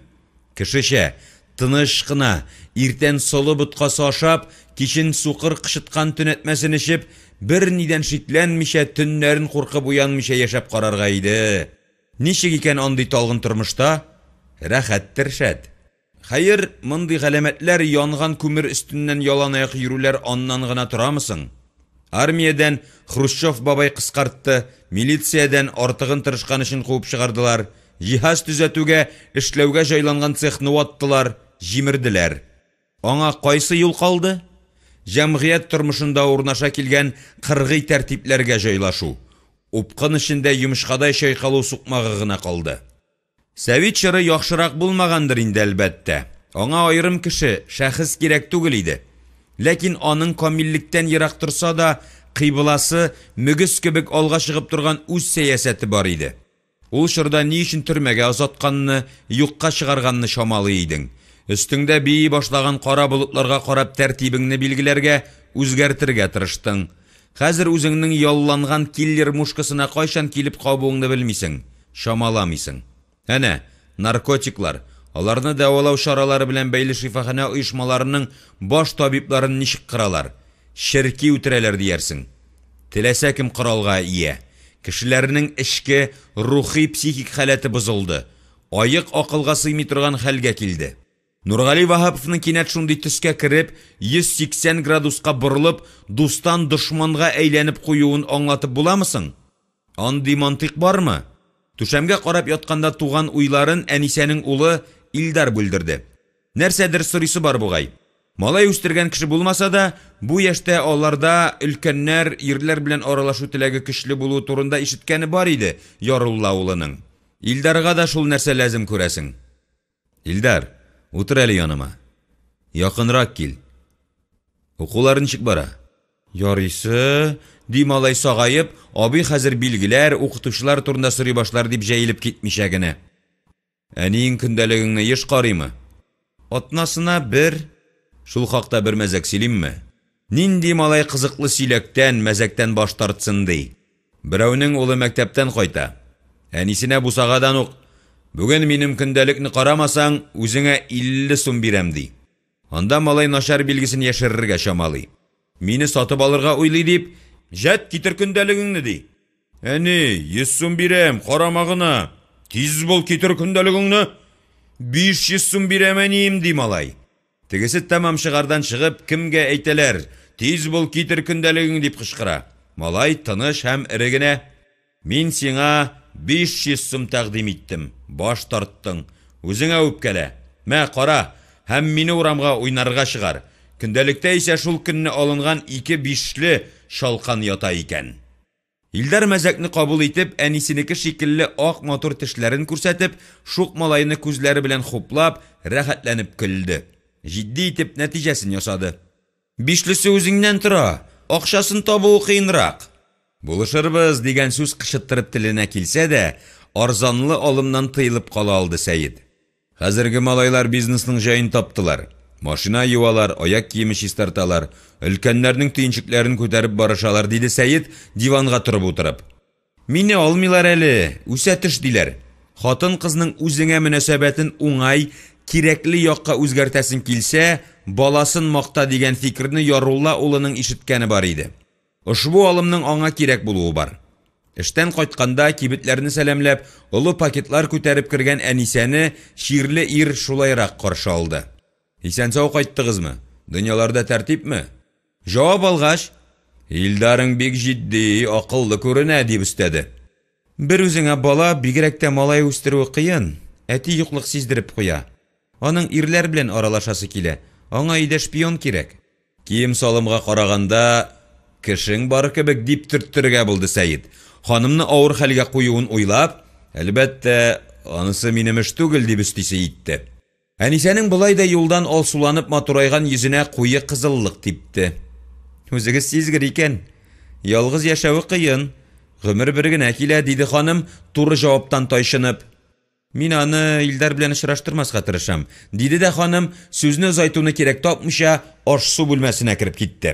Кешечә, тыныч кына, иртән солы буткасы ашап, кичен сукыр кышыткан төнәтмәсен ичеп, бер нидән шикләнмичә, төннәрен куркып уянмыйча яшәп карарга иде. Ничек икән андый талгын тормышта? Рәхәттер шәт. Хәер, мондый галәмәтләр янган күмер өстеннән ялан аяк йөрүләр аннан гына торамысың? Армиядән Хрущев бабай кыскартты, милициядән артыгын тырышкан өчен куып чыгардылар, җиһаз төзәтүгә, эшләүгә җайланган цехны ваттылар, җимерделәр. Аңа кайсы юл калды? Җәмгыять тормышында урнаша килгән кыргый тәртипләргә җайлашу. Упкын эчендә йомышкадай чайкалу сукмагы гына калды. Сәвит чоры яхшырак булмагандыр инде әлбәттә. Аңа аерым кеше, шәхес кирәк түгел иде. Ләкин аның камиллектән ерак торса да, кыйбласы мөгез кебек алга чыгып торган үз сәясәте бар иде. Ул чорда ни өчен төрмәгә азатканны, юкка чыгарганны шамалы идең. Өстеңдә бии башлаган кара болытларга карап тәртибеңне билгеләргә, үзгәртергә тырыштың. Хәзер үзеңнең ялланган киллер мушкасына кайчан килеп кабуыңны белмисең, шамаламыйсың. Әнә, наркотиклар, аларны дәвалау чаралары белән бәйле шифахана оешмаларының баш табибларын ничек кыралар, шәрки үтерәләр диярсең. Теләсә кем коралга ия. Кешеләрнең эчке, рухи, психик халаты бозылды. Айык акылга сыймый торган хәлгә килде. Нургали Ваһаповның кинәт шундый төскә кереп, 180 градуска борылып, дустан дошманга әйләнеп куюын аңлатып буламысың? Андый мантык бармы? Түшәмгә карап ятканда туган уйларын Әнисәнең улы Илдар бүлдерде. Нәрсәдер сорысы бар бугай. Малай үстергән кеше булмаса да, бу яшьтә аларда өлкәннәр, ирләр белән аралашу теләге көчле булу турында ишеткәне бар иде Ярулла улының. Илдарга да шул нәрсә лазым күрәсең. Илдар, утыр әле яныма. Якынрак кил. Укулар ничек бара? Ярыйсы, ди малай сагайып, абый хәзер билгеләр, укытучылар турында сорый башлар дип җәелеп китмичә генә. Әниең көндәлегеңне еш карыймы? Атнасына бер, шул хакта бер мәзәк сөйлимме? Нинди малай кызыклы сөйләктән, мәзәктән баш тартсын ди. Берәүнең улы мәктәптән кайта. Әнисенә бусагадан ук, бүген минем көндәлекне карамасаң, үзеңә 50 сум бирәм ди. Анда малай начар билгесен яшерергә чамалый. Мине сатып алырга уйлый дип, җәт китер көндәлегеңне ди. Әни, 100 сум бирәм, карамагына. Тиз бул китер көндәлегеңне. 500 сум бирәм әнием ди малай. Тегесе тамам шыгардан чыгып, кемгә әйтәләр? Тиз бул китер көндәлегең дип кычкыра. Малай тыныш һәм ирегенә, мин сиңа 500 сум тәкъдим иттем. Баш тарттың. Үзеңә үпкәлә. Мә кара, һәм мине урамга уйнарга чыгар. Көндәлектә исә шул көнне алынган 2 5ле шалкан ята икән. Илдар мәзәкне кабул итеп, әнисенеке шикелле ак матур тешләрен күрсәтеп, шук малайны күзләре белән хуплап, рәхәтләнеп көлде. Җитди итеп нәтиҗәсен ясады. 5лесе үзеңнән тора, акчасын табу кыенрак. Булышырбыз дигән сүз кычыттырып теленә килсә дә, арзанлы алымнан тыелып кала алды Сәйид. Хәзерге малайлар бизнесның җаен таптылар. Машина юалар, аяк киеме чистарталар, өлкәннәрнең тыйынчыкларын күтәреп барышалар, диде Сәйид диванга турып утырып. Мине алмыйлар әле, үсәтеш диләр. Хатын кызның үзеңә мөнәсәбәтен уңай, кирәкле якка үзгәртәсен килсә, баласын макта дигән фикерне Ярулла улының ишеткәне бар иде. Ошбу алымның аңа кирәк булуы бар. Эштән кайтканда кибетләрне сәламләп, олы пакетлар күтәреп кергән Әнисәне ширле ир шулайрак каршы алды. Исән-сау кайттыгызмы? Дөньяларда тәртипме? Җавап алгач, Илдарың бик җитди, акыллы күренә дип өстәде. Бер үзеңә бала бигрәк тә малай үстерү кыен, әти юклык сиздереп куя. Аның ирләр белән аралашасы килә. Аңа өйдә шпион кирәк. Кием салымга караганда кешең бар кебек дип төрттергә булды Сәйид. Ханымны авыр хәлгә куюын уйлап, әлбәттә, анысы минем эш түгел дип өстисе итте. Әнисәнең болай да юлдан алсуланып матурайган йөзенә куе кызыллык типте. Үзегез сизгер икән. Ялгыз яшәү кыен. Гомер бер генә килә, диде ханым, туры җаваптан тайшынып. Мин аны Илдар белән очраштырмаска тырышам, диде дә ханым, сүзне озайтуны кирәк тапмыйча, аш-су бүлмәсенә кереп китте.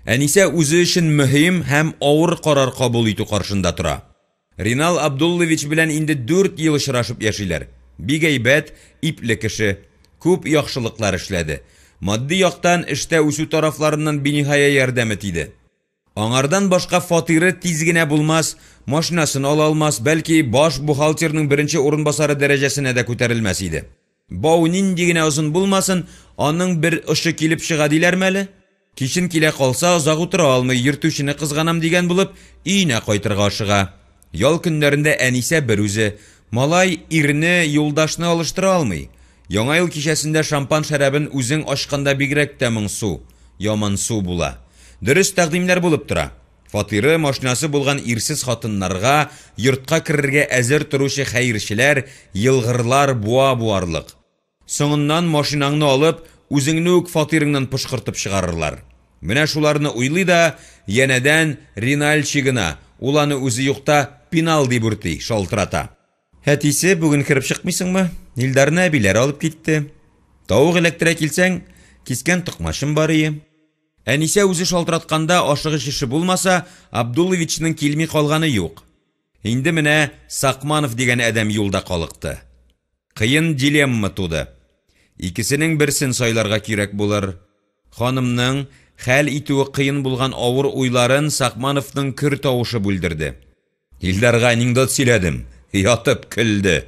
Әнисә үзе өчен мөһим һәм авыр карар кабул итү каршында тора. Ринал Абдуллович белән инде 4 ел очрашып яшиләр. Бик әйбәт, ипле кеше, күп яхшылыклар эшләде. Матди яктан эштә үсү тарафларыннан биниһая ярдәм итде. Аңардан башка фатиры тиз генә булмас, машинасын ала алмас, бәлки баш бухгалтерның беренче урынбасары дәрәҗәсенә дә күтәрелмәс иде. Бау нинди генә озын булмасын, аның бер ышы килеп чыга диләрме әле? Кичен килә калса, озак утыра алмый, йөртүчене кызганам дигән булып, өенә кайтырга ашыга. Ял көннәрендә Әнисә бер үзе, малай ирне, юлдашны алыштыра алмый. Яңа ел кичәсендә шампан шәрабын үзең ачканда бигрәк тә моңсу, яман су була. Дөрес тәкъдимнәр булып тора. Фатиры, машинасы булган ирсез хатыннарга, йортка керергә әзер торучы хәерчеләр, йылгырлар буа-буарлык. Соңыннан машинаңны алып, үзеңне үк фатирыңнан пышкыртып чыгарырлар. Менә шуларны уйлый да, янәдән Риналь чигына, ул аны үзе юкта пенал дип үрти, шалтырата. Әтисе бүген киреп чыкмыйсыңмы? Илдарны әбиләр алып китте. Тавык электерә килсәң, кискән токмашым бар ие. Әнисә үзе шалтыратканда ашыгыч эше булмаса, Абдулловичның килми калганы юк. Инде менә Сакманов дигән әдәм юлда калыкты. Кыен дилемма туды. Икесенең берсен сайларга кирәк булыр. Ханымның хәл итүе кыен булган авыр уйларын Сакмановның көр тавышы бүлдерде. Илдарга анекдот сөйләдем. Ятып көлде.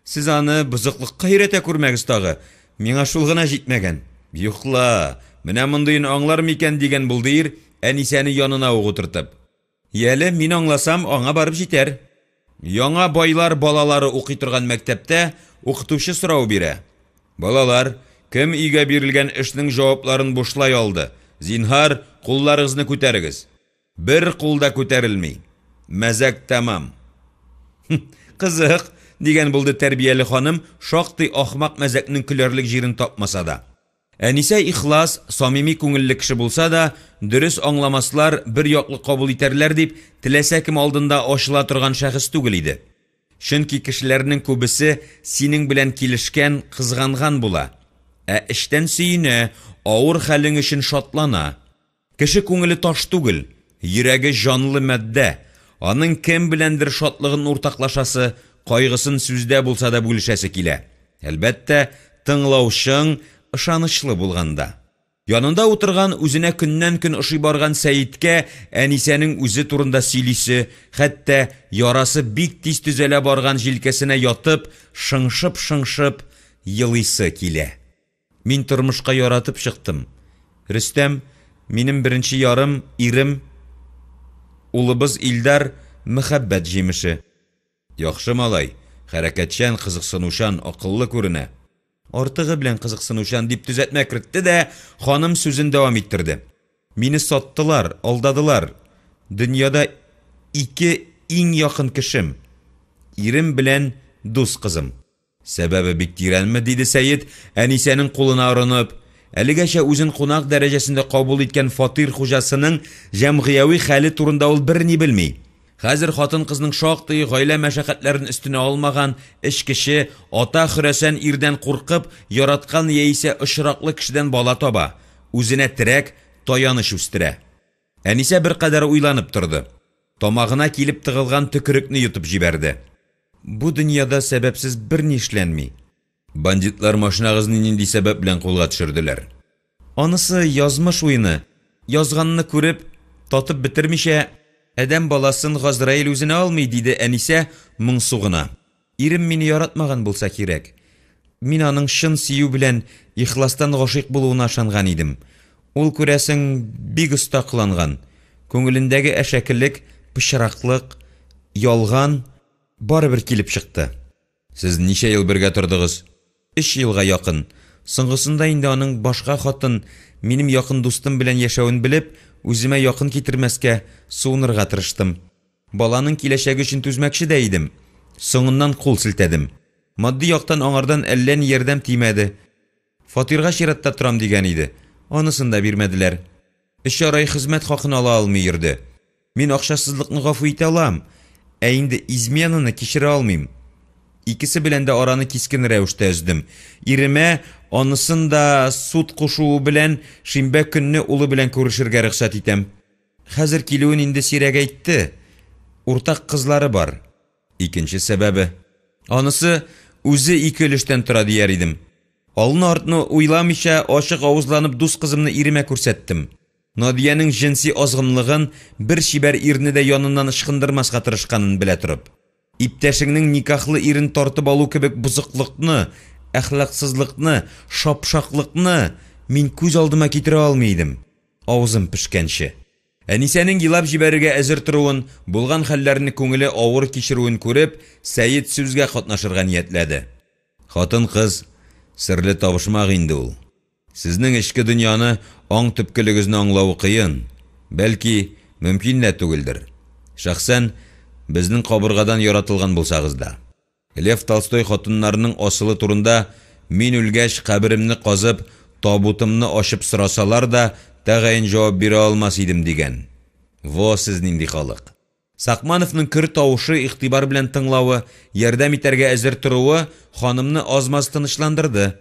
Сез аны бузыклыкка өйрәтә күрмәгез тагы. Миңа шул гына җитмәгән. Юкла, менә мондыйын аңлар микән дигән булдыр, Әнисәне янына ук утыртып. Яле мин аңласам, аңа барып җитәр. Яңа байлар балалары укый торган мәктәптә укытучы сорау бирә. Балалар, кем өйгә бирелгән эшнең җавапларын бушлай алды? Зинһар, кулларыгызны күтәрегез. Бер кул да күтәрелми. Мәзәк тамам. Кызык, дигән булды тәрбияле ханым, шактый ахмак мәзәкнең көләрлек җирен тапмаса да. Әнисә ихлас, самими күңелле кеше булса да, дөрес аңламаслар, бер яклы кабул итәрләр дип, теләсә кем алдында ачыла торган шәхес түгел иде. Чөнки кешеләрнең күбесе синең белән килешкән, кызганган була. Эштән сөенә, авыр хәлең өчен шатлана. Кеше күңеле таш түгел, йөрәге җанлы матдә. Аның кем беләндер шатлыгын уртаклашасы, кайгысын сүздә булса да бүлешәсе килә. Әлбәттә, тыңлаучың ышанычлы булганда. Янында утырган, үзенә көннән-көн ошый барган Сәйиткә Әнисәнең үзе турында сөйлисе, хәтта ярасы бик тиз төзәлә барган җилкәсенә ятып, шыңшып елыйсы килә. Мин тормышка яратып чыктым. Рөстәм, минем беренче ярым, ирем, улыбыз Илдар мәхәббәт җимеше. Яхшы малай, хәрәкәтчән, кызыксынучан, акыллы күренә. Артыгы белән кызыксынучан дип төзәтмә кертте дә, ханым сүзен дәвам иттерде. Мине саттылар, алдадылар. Дөньяда ике иң якын кешем. Ирем белән дус кызым. Сәбәбе бик тирәнме, диде Сәйит, Әнисәнең кулына урынып. Әлегәчә үзен кунак дәрәҗәсендә кабул иткән фатир хуҗасының җәмгыяви хәле турында ул берни белми. Хәзер хатын-кызның шактый гаилә мәшәкатьләрен өстенә алмаган эш кеше, ата хөрәсән ирдән куркып, яраткан яисә ошраклы кешедән бала таба, үзенә терәк, таяныш үстерә. Әнисә бер кадәр уйланып торды. Тамагына килеп тыгылган төкерекне йотып җибәрде. Бу дөньяда сәбәпсез берни эшләнми. Бандитлар машинагызны нинди сәбәп белән кулга төшерделәр? Анысы язмыш уйны. Язганны күреп, татып бетермичә, Әдәм баласын Газраил үзенә алмый, диде Әнисә моңсугына. Ирем мине яратмаган булса кирәк. Мин аның шын сөю белән ихластан гашыйк булуына ышанган идем. Ул күрәсең бик оста кыланган. Күңелендәге әшәкелек, пычраклык, ялган барыбер килеп чыкты. Сез ничә ел бергә тордыгыз? 3 елга якын. Соңгысында инде аның башка хатын, минем якын дустым белән яшәвен белеп, үземә якын китермәскә суынырга тырыштым. Баланың киләчәге өчен түзмәкче дә идем. Соңыннан кул селтәдем. Матди яктан аңардан әллә ни ярдәм тимәде. Фатирга чиратта торам дигән иде. Анысын да бирмәделәр. 3 ай хезмәт хакын ала алмый йөрде. Мин акчасызлыкны гафу итә алам, ә инде изменаны кичерә алмыйм. Икесе белән дә араны кискен рәвештә үздем. Иремә анысын да суд кушуы белән шимбә көнне улы белән күрешергә рөхсәт итәм. Хәзер килүен инде сирәк әйтте. Уртак кызлары бар. Икенче сәбәбе. Анысы үзе ике өлештән тора дияр идем. Алны-артны уйламыйча ачык авызланып дус кызымны иремә күрсәттем. Надиянең җинси азгынлыгын бер шибәр ирне дә яныннан ышкындырмаска тырышканын белә торып. Иптәшеңнең никахлы ирен тартып алу кебек бузыклыкны, әхлаксызлыкны, шапшаклыкны мин күз алдыма китерә алмыйдым. Авызым пешкәнче. Әнисәнең елап җибәрергә әзер торуын, булган хәлләрне күңеле авыр кичерүен күреп, Сәйит сүзгә катнашырга ниятләде. Хатын-кыз, серле табышмак инде ул. Сезнең эчке дөньяны, аң төпкелегезне аңлау кыен, бәлки мөмкин дә түгелдер. Шәхсән безнең кабыргадан яратылган булсагыз да. Лев Толстой хатыннарының асылы турында мин үлгәч каберемне казып, табутымны ачып сорасалар да, тәгаен җавап бирә алмас идем дигән. Во сез нинди халык. Сакмановның көр тавышы игътибар белән тыңлавы, ярдәм итәргә әзер торуы ханымны азмаз тынычландырды.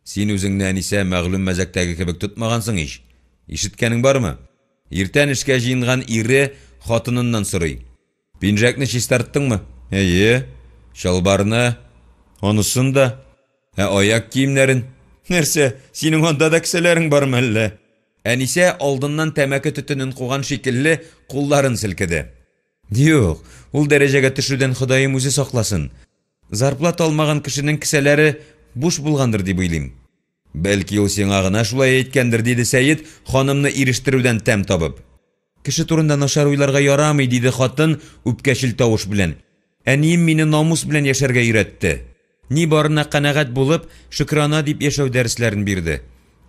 Син үзеңне Әнисә мәгълүм мәзәктәге кебек тотмагансың ич. Ишеткәнең бармы? Иртән эшкә җыенган ире хатыныннан сорый. Пинжакны чистарттыңмы? Әйе. Шалбарны, анысын да. Аяк киемнәрен? Нәрсә, синең анда да кесәләрең бармы әллә? Әнисә алдыннан тәмәке төтенен куган шикелле кулларын селкеде. Юк, ул дәрәҗәгә төшүдән Ходаем үзе сакласын. Зарплата алмаган кешенең кесәләре буш булгандыр дип уйлыйм. Бәлки ул сиңа гына шулай әйткәндер, диде Сәйид, ханымны ирештерүдән тәм табып. Кеше турында начар уйларга ярамый, диде хатын үпкәчел тавыш белән. Әнием мине намус белән яшәргә өйрәтте. Ни барына канәгать булып, шөкрана дип яшәү дәресләрен бирде.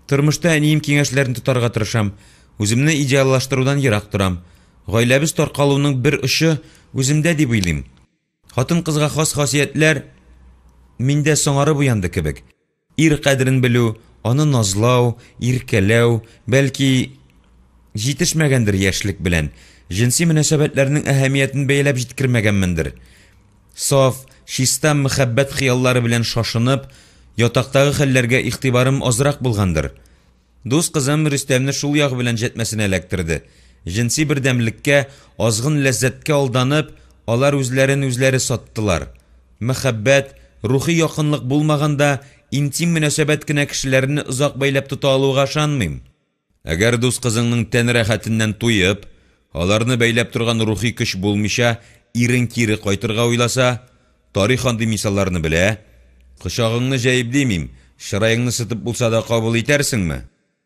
Тормышта әнием киңәшләрен тотарга тырышам. Үземне идеаллаштырудан ерак торам. Гаиләбез таркалуның бер очы үземдә дип уйлыйм. Хатын кызга хас хасиятләр миндә соңарып уянды кебек. Ир кадерен белү, аны назлау, иркәләү, бәлки җитешмәгәндер яшьлек белән, җинси мөнәсәбәтләрнең әһәмиятен бәйләп җиткермәгәнмендер. Саф, чиста мәхәббәт хыяллары белән шашынып, ятактагы хәлләргә игътибарым азрак булгандыр. Дус кызым Рөстәмне шул ягы белән җәтмәсенә эләктерде. Җинси бердәмлеккә, азгын ләззәткә алданып, алар үзләрен үзләре саттылар. Мәхәббәт, рухи якынлык булмаганда, интим мөнәсәбәт кенә кешеләрне озак бәйләп тота алуга ышанмыйм. Әгәр дус кызыңның тән рәхәтеннән туеп, аларны бәйләп торган рухи көч булмыйча, ирен кире кайтырга уйласа, тарих андый мисалларны белә. Кочагыңны җәйеп димим, чырайыңны сытып булса да кабул итәрсеңме?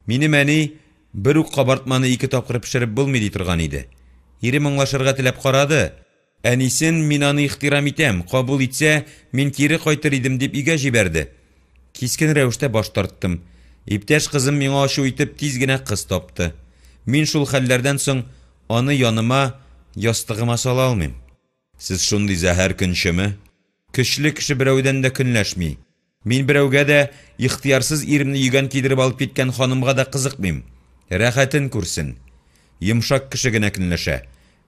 Минем әни бер үк кабартманы 2 тапкыр пешереп булмый ди торган иде. Ирем аңлашырга теләп карады. Әнисен мин аны ихтирам итәм, кабул итсә, мин кире кайтыр идем дип игә җибәрде. Кискен рәвештә баш тарттым. Иптәш кызым миңа ачу итеп тиз генә кыз тапты. Мин шул хәлләрдән соң аны яныма, ястыгыма сала алмыйм. Сез шундый зәһәр көнчеме? Көчле кеше берәүдән дә көнләшми. Мин берәүгә дә ихтиярсыз иремне йөгән кидереп алып киткән ханымга да кызыкмыйм. Рәхәтен күрсен. Йомшак кеше генә көнләшә.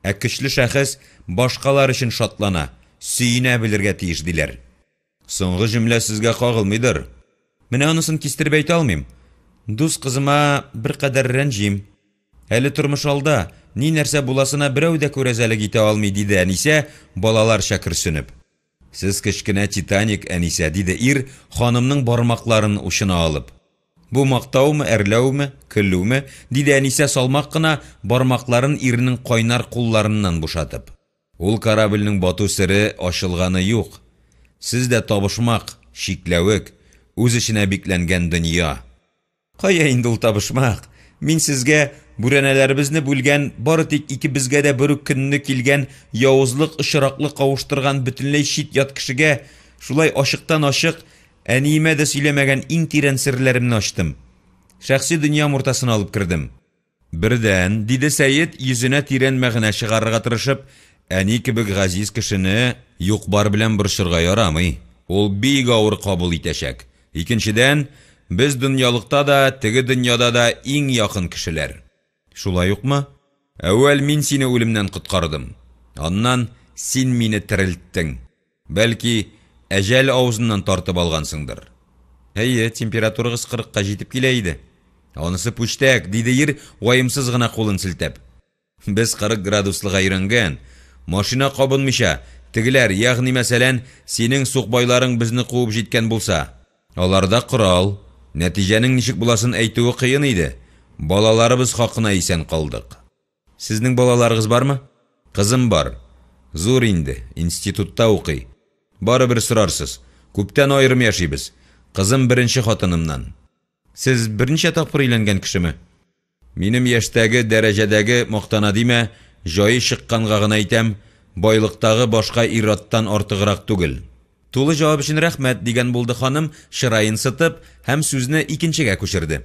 Ә көчле шәхес башкалар өчен шатлана, сөенә белергә тиеш диләр. Соңгы җөмлә сезгә кагылмыйдыр. Менә анысын кистереп әйтә алмыйм. Дус кызыма бер кадәр рәнҗим. Әле тормыш алда, ни нәрсә буласына берәү дә күрәзәлек итә алмый, диде Әнисә, балаларча көрсенеп. Сез кечкенә Титаник, Әнисә, диде ир, ханымның бармакларын ушына алып. Бу мактаумы, әрләүме, көллүме, диде Әнисә салмак кына бармакларын ирнең кайнар кулларыннан бушатып. Ул корабльнең бату сере ачылганы юк. Сез дә табышмак, шикләвек, үз эченә бикләнгән дөнья. Кая инде ул табышмак? Мин сезгә бүрәнәләребезне бүлгән, бары тик икебезгә дә бер үк көнне килгән, явызлык очраклы кавыштырган бөтенләй чит ят кешегә, шулай ашыктан ашык, әниемә дә сөйләмәгән иң тирән серләремне ачтым. Шәхси дөнья муртасына алып кердем. Бердән, диде Сәйид, йөзенә тирән мәгънә чыгарырга тырышып, әни кебек газиз кешене юк-бар белән борчырга ярамый. Ул бик авыр кабул итәчәк. Икенчедән, без дөньялыкта да, теге дөньяда да иң якын кешеләр. Шулай юкмы? Әүвәл мин сине үлемнән коткардым. Аннан син мине терелттең. Бәлки, әҗәл авызыннан тартып алгансыңдыр. Әйе, температурагыз 40-ка җитеп килә иде. Анысы пүчтәк, диде ир, ваемсыз гына кулын селтәп. Без 40 градуслыга өйрәнгән. Машина кабынмыйча, тегеләр, ягъни мәсәлән, синең сукбайларың безне куып җиткән булса, аларда корал, нәтиҗәнең ничек буласын әйтүе кыен иде. Балаларыбыз хакына исән калдык. Сезнең балаларыгыз бармы? Кызым бар. Зур инде, институтта укый. Барыбер сорарсыз. Күптән аерым яшибез. Кызым беренче хатынымнан. Сез берничә тапкыр өйләнгән кешеме? Минем яшьтәге дәрәҗәдәге мактана димә, җае чыкканга гына әйтәм, байлыктагы башка ираттан артыграк түгел. Тулы җавап өчен рәхмәт, дигән булды ханым, чырайын сытып, һәм сүзне икенчегә күчерде.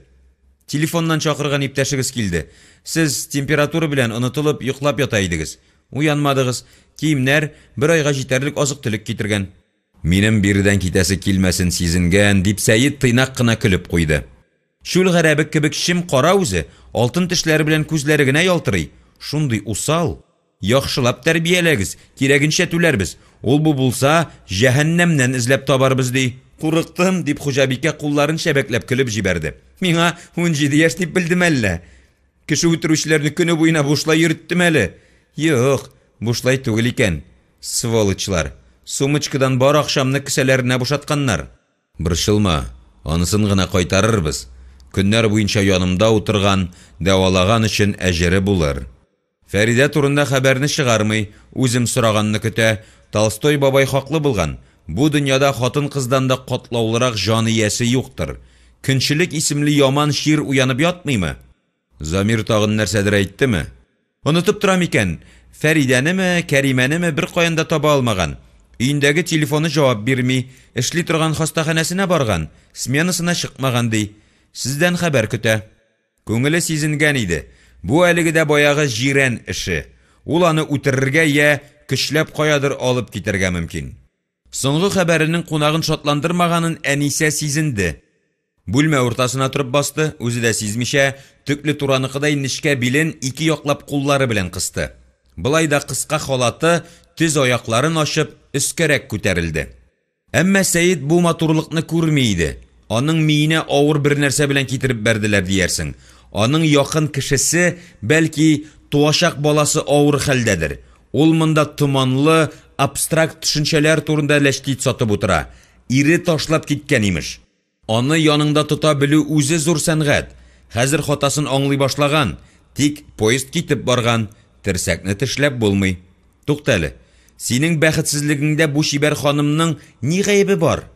Телефоннан чакырган иптәшегез килде. Сез температура белән онытылып йоклап ята идегез. Уянмадыгыз. Киемнәр бер айга җитәрлек азык-төлек китергән. Минем бирдән китәсе килмәсен сизенгән, дип Сәйид тыйнак кына көлеп куйды. Шул гәрәбек кебек шим кара үзе, алтын тешләре белән күзләре генә ялтырый. Шундый усал. Яхшылап тәрбияләгез, кирәгенчә түләрбез. Ул бу булса, җәһәннәмнән эзләп табарбыз, ди. Курыктым, дип Хуҗабикә кулларын шәбәкләп көлеп җибәрде. Миңа 17 яшь дип белдем әллә. Кеше үтерүчеләрне көне буена бушлай йөрттем әле. Юк, бушлай түгел икән. Сволочлар. Сумочкадан бар акчамны кесәләренә бушатканнар. Борчылма, анысын гына кайтарырбыз. Көннәр буенча янымда утырган, дәвалаган өчен әҗере булыр. Фәридә турында хәбәрне чыгармый, үзем сораганны көтә. Толстой бабай хаклы булган. Бу дөньяда хатын-кыздан да катлаулырак җан иясе юктыр. Көнчелек исемле яман шир уянып ятмыймы? Замир тагын нәрсәдер әйттеме? Онытып торам икән. Фәридәнеме, Кәримәнеме бер каенда таба алмаган. Өендәге телефоны җавап бирми, эшли торган хастаханәсенә барган, сменасына чыкмаган ди. Сездән хәбәр көтә. Күңеле сизенгән иде. Бу әлеге дә баягы җирән эше. Ул аны үтерергә я көчләп каядыр алып китәргә мөмкин. Соңгы хәбәренең кунагын шатландырмаганын Әнисә сизенде. Бүлмә уртасына турып басты, үзе дә сизмичә, төкле тураныкыдай нечкә билен ике яклап куллары белән кысты. Былай да кыска халаты тез аякларын ачып, өскәрәк күтәрелде. Әмма Сәйид бу матурлыкны күрми иде. Аның миенә авыр бер нәрсә белән китереп бәрделәр диярсең. Аның якын кешесе, бәлки, туачак баласы авыр хәлдәдер. Ул монда томанлы, абстракт төшенчәләр турында ләштит сатып утыра. Ире ташлап киткән имеш. Аны яныңда тота белү үзе зур сәнгать. Хәзер хатасын аңлый башлаган, тик поезд китеп барган, терсәкне тешләп булмый. Туктале, синең бәхетсезлегеңдә бу шибәр ханымның ни гаебе бар?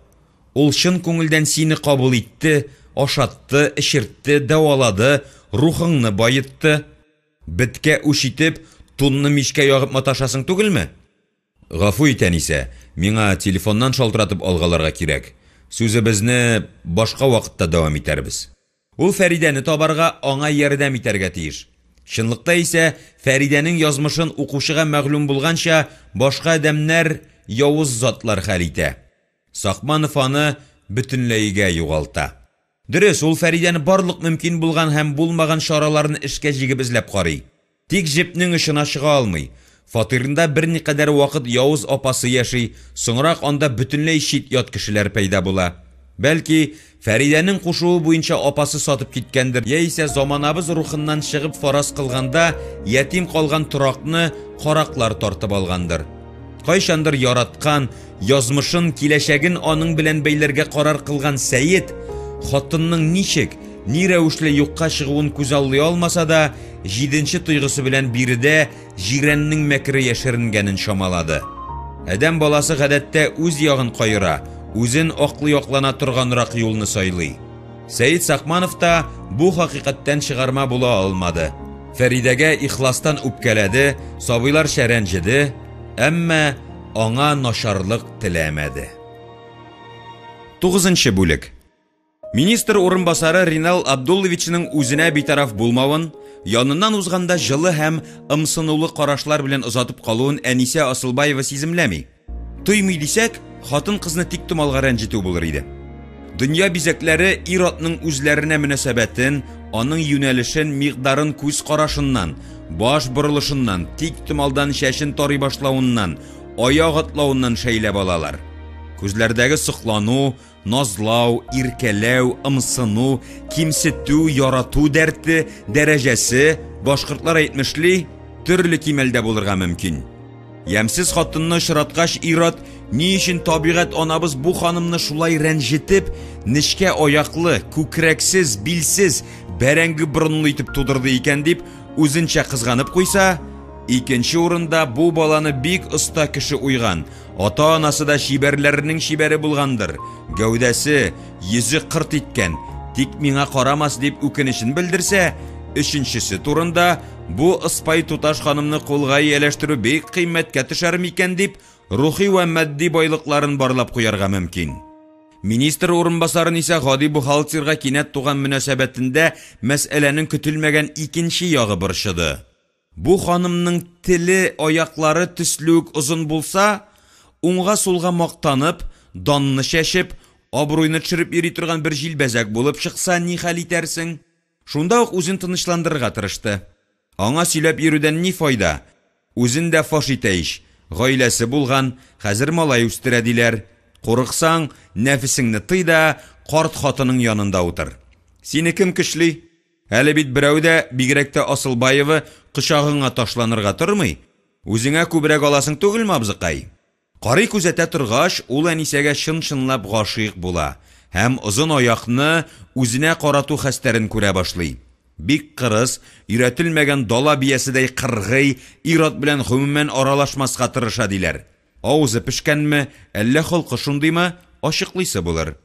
Ул шын күңелдән сине кабул итте, ашатты, эшертте, дәвалады, рухыңны байытты. Биткә үш итеп, тунны мишкә ягып маташасың түгелме? Гафу ит, Әнисә, миңа телефоннан шалтыратып алгаларга кирәк. Сүзебезне башка вакытта дәвам итәрбез. Ул Фәридәне табарга аңа ярдәм итәргә тиеш. Шынлыкта исә Фәридәнең язмышын укучыга мәгълүм булганча, башка адәмнәр явыз затлар хәл итә. Сакманов аны бөтенләйгә югалта. Дөрес, ул Фәридәне барлык мөмкин булган һәм булмаган чараларны эшкә җигеп эзләп карый. Тик җепнең ишына чыга алмый. Фатирында берникадәр вакыт явыз апасы яши, соңрак анда бөтенләй чит ят кешеләр пәйда була. Бәлки, Фәридәнең кушуы буенча апасы сатып киткәндер, яисә заманабыз рухыннан чыгып фараз кылганда, ятим калган торакны караклар тартып алгандыр. Кайчандыр яраткан, язмышын, киләчәген аның белән бәйләргә карар кылган Сәйид, хатынның ничек, ни рәвешле юкка чыгуын күз аллый алмаса да, 7нче тойгысы белән биредә җирәннең мәкре яшеренгәнен шамалады. Адәм баласы гадәттә үз ягын кайыра, үзен аклы яклана торганрак юлны сайлый. Сәйид Сакманов та бу хакыйкатьтән чыгарма була алмады. Фәридәгә ихластан үпкәләде, сабыйлар шәрәнҗеде, әмма аңа начарлык теләмәде. 9нчы бүлек. Министр урынбасары Ринал Абдулловичның үзенә битараф булмавын, яныннан узганда жылы һәм ымсынулы карашлар белән озатып калуын Әнисә Асылбаева сиземләми. Туймый дисәк, хатын-кызны тик томалга рәнҗетү булыр иде. Дөнья бизәкләре ир-атның үзләренә мөнәсәбәтен, аның юнәлешен, мигдарын күз карашыннан, баш борылышыннан, тик томалдан шәшен тарый башлавыннан, аяк атлавыннан шәйләп алалар. Күзләрдәге сыклану, назлау, иркәләү, ымсыну, кимсетү, ярату дәрте, дәрәҗәсе, башкортлар әйтмешли, төрле кимәлдә булырга мөмкин. Ямсыз хатынны очраткач ир-ат, ни өчен табигать анабыз бу ханымны шулай рәнҗетеп, нечкә аяклы, күкрәксез, билсез, бәрәңге борынлы итеп тудырды икән дип, үзенчә кызганып куйса, икенче урында бу баланы бик оста кеше уйган, ата-анасы да шибәрләрнең шибәре булгандыр, гәүдәсе, йөзе кырт иткән, тик миңа карамас дип үкенечен белдерсә, өченчесе турында бу ыспай туташ ханымны кулга ияләштерү бик кыйммәткә төшәр микән дип, рухи ва матди байлыкларын барлап куярга мөмкин. Министр урынбасарын исә гади бухгалтерга кинәт туган мөнәсәбәтендә мәсьәләнең көтелмәгән икенче ягы борчыды. Бу ханымның теле, аяклары төслүк озын булса, уңга сулга мактанып, данны шәшеп, абруйны төшереп йөри торган бер җилбәзәк булып чыкса, ни хәл итәрсең? Шунда ук үзен тынычландырырга тырышты. Аңа сөйләп йөрүдән ни файда? Үзен дә фаш итә ич. Гаиләсе булган, хәзер малай үстерә диләр. Курыксаң, нәфисеңне тый да, карт хатының янында утыр. Сине кем көчли? Әле бит берәү дә, бигрәк тә Асылбаева, кычагыңа ташланырга тормый. Үзеңә күбрәк аласың түгелме, абзыкай? Карый күзәтә торгач, ул Әнисәгә чын-чынлап гашыйк була һәм озын аякны үзенә карату хәстәрен күрә башлый. Бик кырыс, өйрәтелмәгән дала бияседәй кыргый, ират белән гомумән аралашмаска тырыша диләр. Авызы пешкәнме, әллә халкы шундыймы, ачыклыйсы булыр.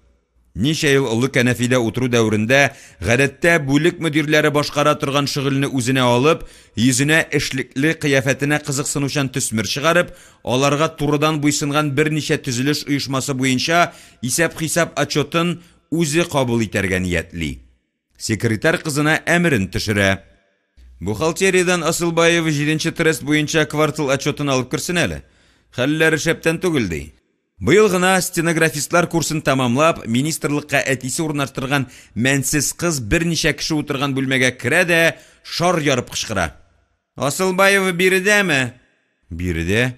Ничә ел олы кәнәфидә утыру дәврендә гадәттә бүлек мөдирләре башкара торган шөгыльне үзенә алып, йөзенә эшлекле кыяфәтенә кызыксынучан төсмер чыгарып, аларга турыдан буйсынган берничә төзелеш оешмасы буенча исәп-хисап отчетын үзе кабул итәргә ниятли. Секретарь кызына әмерен төшерә. Бухгалтериядан Асылбаев 7-нче трест буенча квартал отчетын алып керсен әле. Хәлләре шәптән түгел ди. Быел гына стенографистлар курсын тамамлап, министрлыкка әтисе урнаштырган мәнсез кыз берничә кеше утырган бүлмәгә керә дә шар ярып кычкыра. Асылбаев биредәме? Биредә.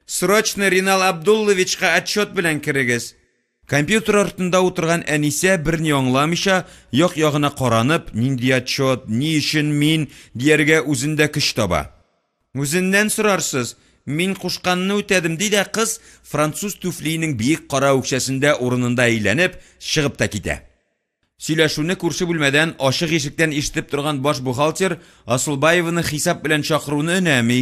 Срочно Ринал Абдулловичка отчет белән керегез. Компьютер артында утырган Әнисә берни аңламыйча, як-ягына каранып, нинди отчет, ни өчен мин дияргә үзендә көч таба. Үзеннән сорарсыз. Мин кушканны үтәдем диде кыз француз туфлиенең биек кара үкчәсендә урынында әйләнеп чыгып та китә. Сөйләшүне күрше бүлмәдән ачык ишектән ишетеп торган баш бухгалтер Асылбаевны хисап белән чакыруны өнәми,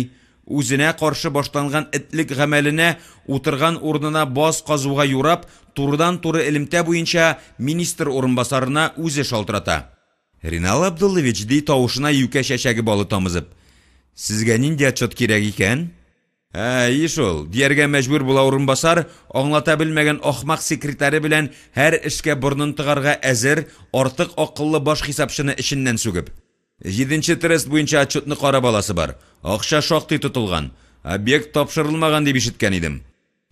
үзенә каршы башланган этлек гамәленә утырган урынына баз казуга юрап, турыдан-туры элемтә буенча министр урынбасарына үзе шалтырата. Ринал Абдуллович ди тавышына юкә чәчәге балы тамызып. Сезгә нинди отчет кирәк икән? Ишул, дияргә мәҗбүр була урынбасар, аңлата белмәгән ахмак секретаре белән һәр эшкә борнын тыгарга әзер, артык акыллы баш хисапчыны эшеннән сүгеп. 7-нче трест буенча отчетны карап аласы бар. Акча шактый тотылган. Объект тапшырылмаган дип ишеткән идем.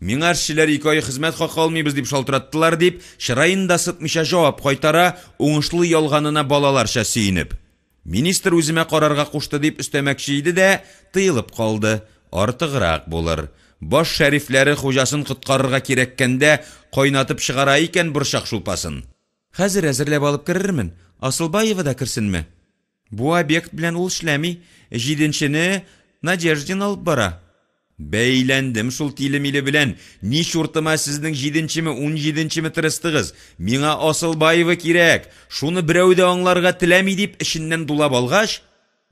Миңа эшчеләр 2 ай хезмәт хакы алмыйбыз дип шалтыраттылар дип, чыраенда сытмыйча җавап кайтара, уңышлы ялганына балаларча сөенеп. Министр үземә карарга кушты дип өстәмәкче иде дә, тыелып калды. Артыграк булыр. Баш шәрифләре хуҗасын коткарырга кирәккәндә кайнатып чыгара икән борчак шулпасын. Хәзер әзерләп алып керермен. Асылбаева да керсенме? Бу объект белән ул эшләми, 7-нчене Надеждин алып бара. Бәйләндем шул тиле-миле белән. Ни шуртыма сезнең 7-нчеме, 17-нчеме трыстыгыз? Миңа Асылбаева кирәк. Шуны берәү дә аңларга теләми дип эшеннән дулап алгач,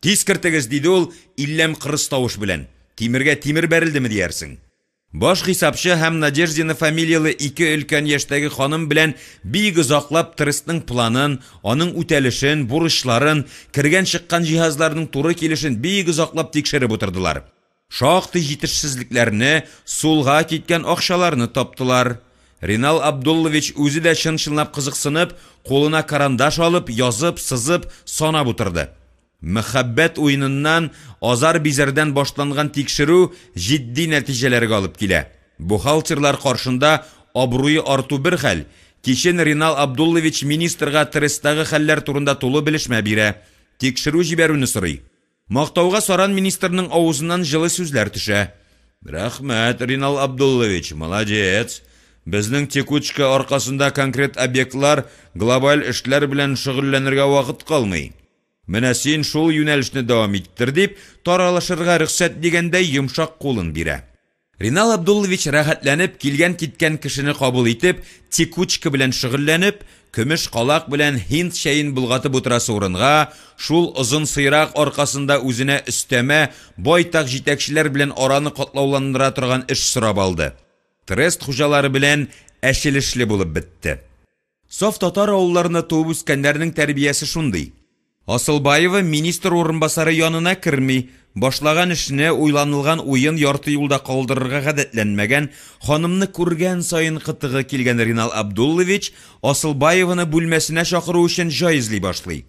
тиз кертегез диде ул илләм кырыс тавыш белән. Тимергә тимер бәрелдеме диярсең. Баш хисапчы һәм Надеждина фамилиялы 2 өлкән яшьтәге ханым белән бик озаклап трестның планын, аның үтәлешен, бурычларын, кергән-чыккан җиһазларның туры килешен бик озаклап тикшереп утырдылар. Шактый җитешсезлекләрне, сулга киткән акчаларны таптылар. Ринал Абдуллович үзе дә чын-чынлап кызыксынып, кулына карандаш алып, язып, сызып, санап утырды. Мәхәббәт уйныннан азар бизәрдән башланган тикшерү җитди нәтиҗәләргә алып килә. Бухгалтерлар каршында абруй арту бер хәл. Кичен Ринал Абдуллович министрга трестагы хәлләр турында тулы белешмә бирә. Тикшерү җибәрүне сорый. Мактауга саран министрның авызыннан җылы сүзләр төшә. Рәхмәт, Ринал Абдуллович, молодец. Безнең текучка аркасында конкрет объектлар, глобаль эшләр белән шөгыльләнергә вакыт калмый. Менә син шул юнәлешне дәвам иттер дип, таралышырга рөхсәт дигәндә йомшак кулын бирә. Ринал Абдуллович рәхәтләнеп, килгән-киткән кешене кабул итеп, текучка белән шөгыльләнеп, көмеш калак белән һинд чәен булгатып утырасы урынга, шул озын сыйрак аркасында үзенә өстәмә, байтак җитәкчеләр белән араны катлауландыра торган эш сорап алды. Трест хуҗалары белән әшелешле булып бетте. Саф татар авылларында туып үскәннәрнең тәрбиясе шундый. Асылбаева министр урынбасары янына керми, башлаган эшне уйланылган уен ярты юлда калдырырга гадәтләнмәгән, ханымны күргән саен кытыгы килгән Ринал Абдуллович Асылбаеваны бүлмәсенә чакыру өчен җайзлый башлый.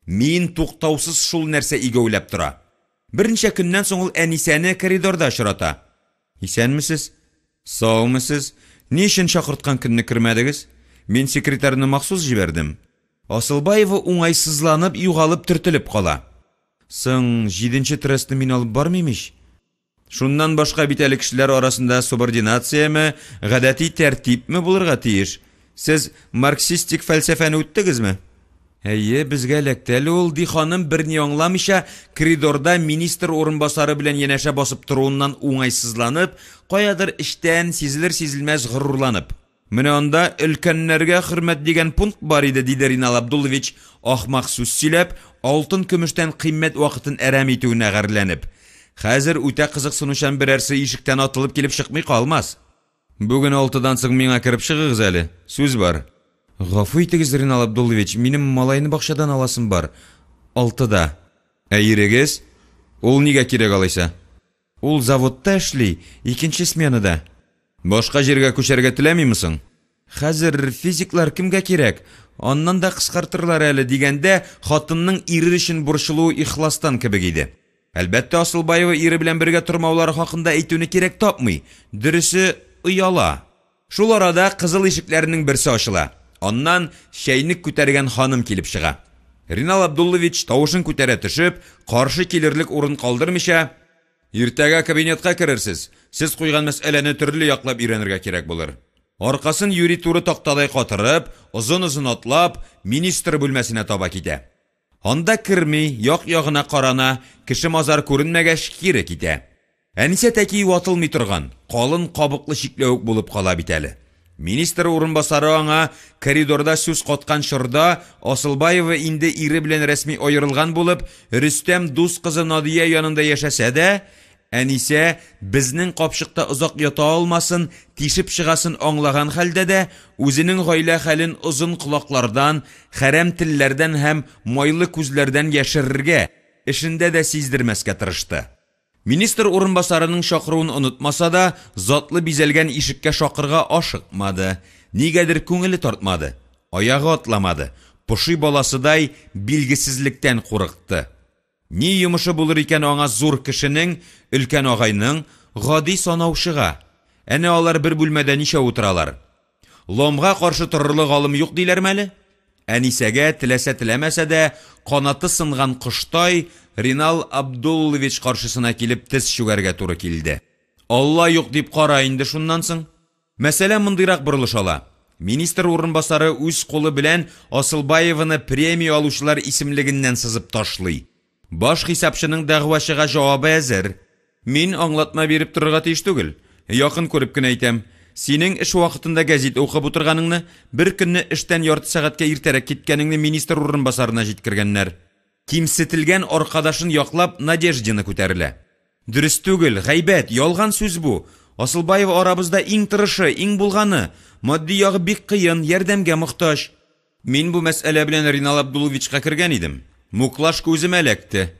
Мин туктаусыз шул нәрсә игәүләп тора. Берничә көннән соң ул Әнисәне коридорда очрата. Исәнмесез? Саумысыз? Ни өчен чакырткан көнне кермәдегез? Мин секретарьны махсус җибәрдем. Асылбаева уңайсызланып, югалып төртелеп кала. Соң 7-нче трестны мин алып бармыймыш? Шуннан башка бит әле кешеләр арасында субординациямы, гадәти тәртипме булырга тиеш? Сез марксистик фәлсәфәне үттегезме? Әйе, безгә эләктеле ул ди ханым берни аңламыйча коридорда министр урынбасары белән янәшә басып торуыннан уңайсызланып, каядыр эштән сизелер-сизелмәс горурланып. Менә анда өлкәннәргә хөрмәт дигән пункт бар иде, диде Ринал Абдуллович, ахмак сүз сөйләп, алтын көмештән кыйммәт вакытын әрәм итүенә гәрләнеп. Хәзер үтә кызыксынучан берәрсе ишектән атылып килеп чыкмый калмас. Бүген 6-дан соң миңа кирип чыгыгыз әле. Сүз бар. Гафу итегез, Ринал Абдуллович, минем малайны бакчадан аласым бар. 6-да. Ирегез? Ул нигә кирәк алайса? Ул заводта эшли, икенче сменада. Башка җиргә күчәргә теләмимисең? Хәзер физиклар кемгә кирәк? Аннан да кыскартырлар әле дигәндә, хатынның ире өчен бурчылуы ихластан кебек иде. Әлбәттә, Асылбаева ире белән бергә тормаулары хакында әйтүне кирәк тапмый. Дөресе, уяла. Шул арада кызыл ишекләрнең берсе ачыла. Аннан чәйнек күтәргән ханым килеп чыга. Ринал Абдуллович тавышын күтәрә төшеп, каршы килерлек урын калдырмыйча, «Иртәгә кабинетка керерсез. Сез куйган мәсьәләне төрле яклап өйрәнергә кирәк булыр». Аркасын юри туры тактадай катырып, озын-озын атлап, министр бүлмәсенә таба китә. Анда керми, як-ягына карана, кеше мазар күренмәгәч кире китә. Әнисе тәки ватылмый торган, калын кабыклы чикләвек булып кала бит әле. Министр урынбасары аңа коридорда сүз каткан чорда Асылбаева инде ире белән рәсми аерылган булып, Рөстәм дус кызы Надия янында яшәсә дә, әнисе безнең капчыкта озак ята алмасын, тишеп чыгасын аңлаган хәлдә дә, үзенең гаилә хәлен озын колаклардан, хәрәм телләрдән һәм майлы күзләрдән яшерергә, эшендә дә сиздермәскә тырышты. Министр урынбасарының шакыруын онытмаса да, затлы бизәлгән ишеккә шакырга ашыкмады. Нигәдер күңеле тартмады, аягы атламады. Пошый баласыдай билгесезлектән курыкты. Ни йомышы булыр икән аңа зур кешенең, өлкән агайның, гади санаучыга. Әнә алар бер бүлмәдә ничә утыралар. Ломга каршы торырлык алым юк диләрме әле? Әнисәгә теләсә теләмәсә дә, канаты сынган коштай Ринал Абдуллович каршысына килеп тез чүгәргә туры килде. Алла юк дип кара инде шуннан соң. Мәсәлә мондыйрак борылыш ала. Министр урынбасары үз кулы белән Асылбаеваны премия алучылар исемлегеннән сызып ташлый. Баш хисапчының дәгъвачыга җавабы әзер. Мин аңлатма биреп торырга тиеш түгел. Якын күреп кенә әйтәм. Синең эш вакытында гәзит укып утырганыңны, бер көнне эштән ярты сәгатькә иртәрәк киткәнеңне министр урынбасарына җиткергәннәр. Кимсетелгән аркадашын яклап Надеждины күтәрелә. Дөрес түгел, гайбәт, ялган сүз бу. Асылбаева арабызда иң тырышы, иң булганы, матди ягы бик кыен, ярдәмгә мохтаҗ. Мин бу мәсьәлә белән Ринал Абдулловичка кергән идем. Муклаш күзем эләкте.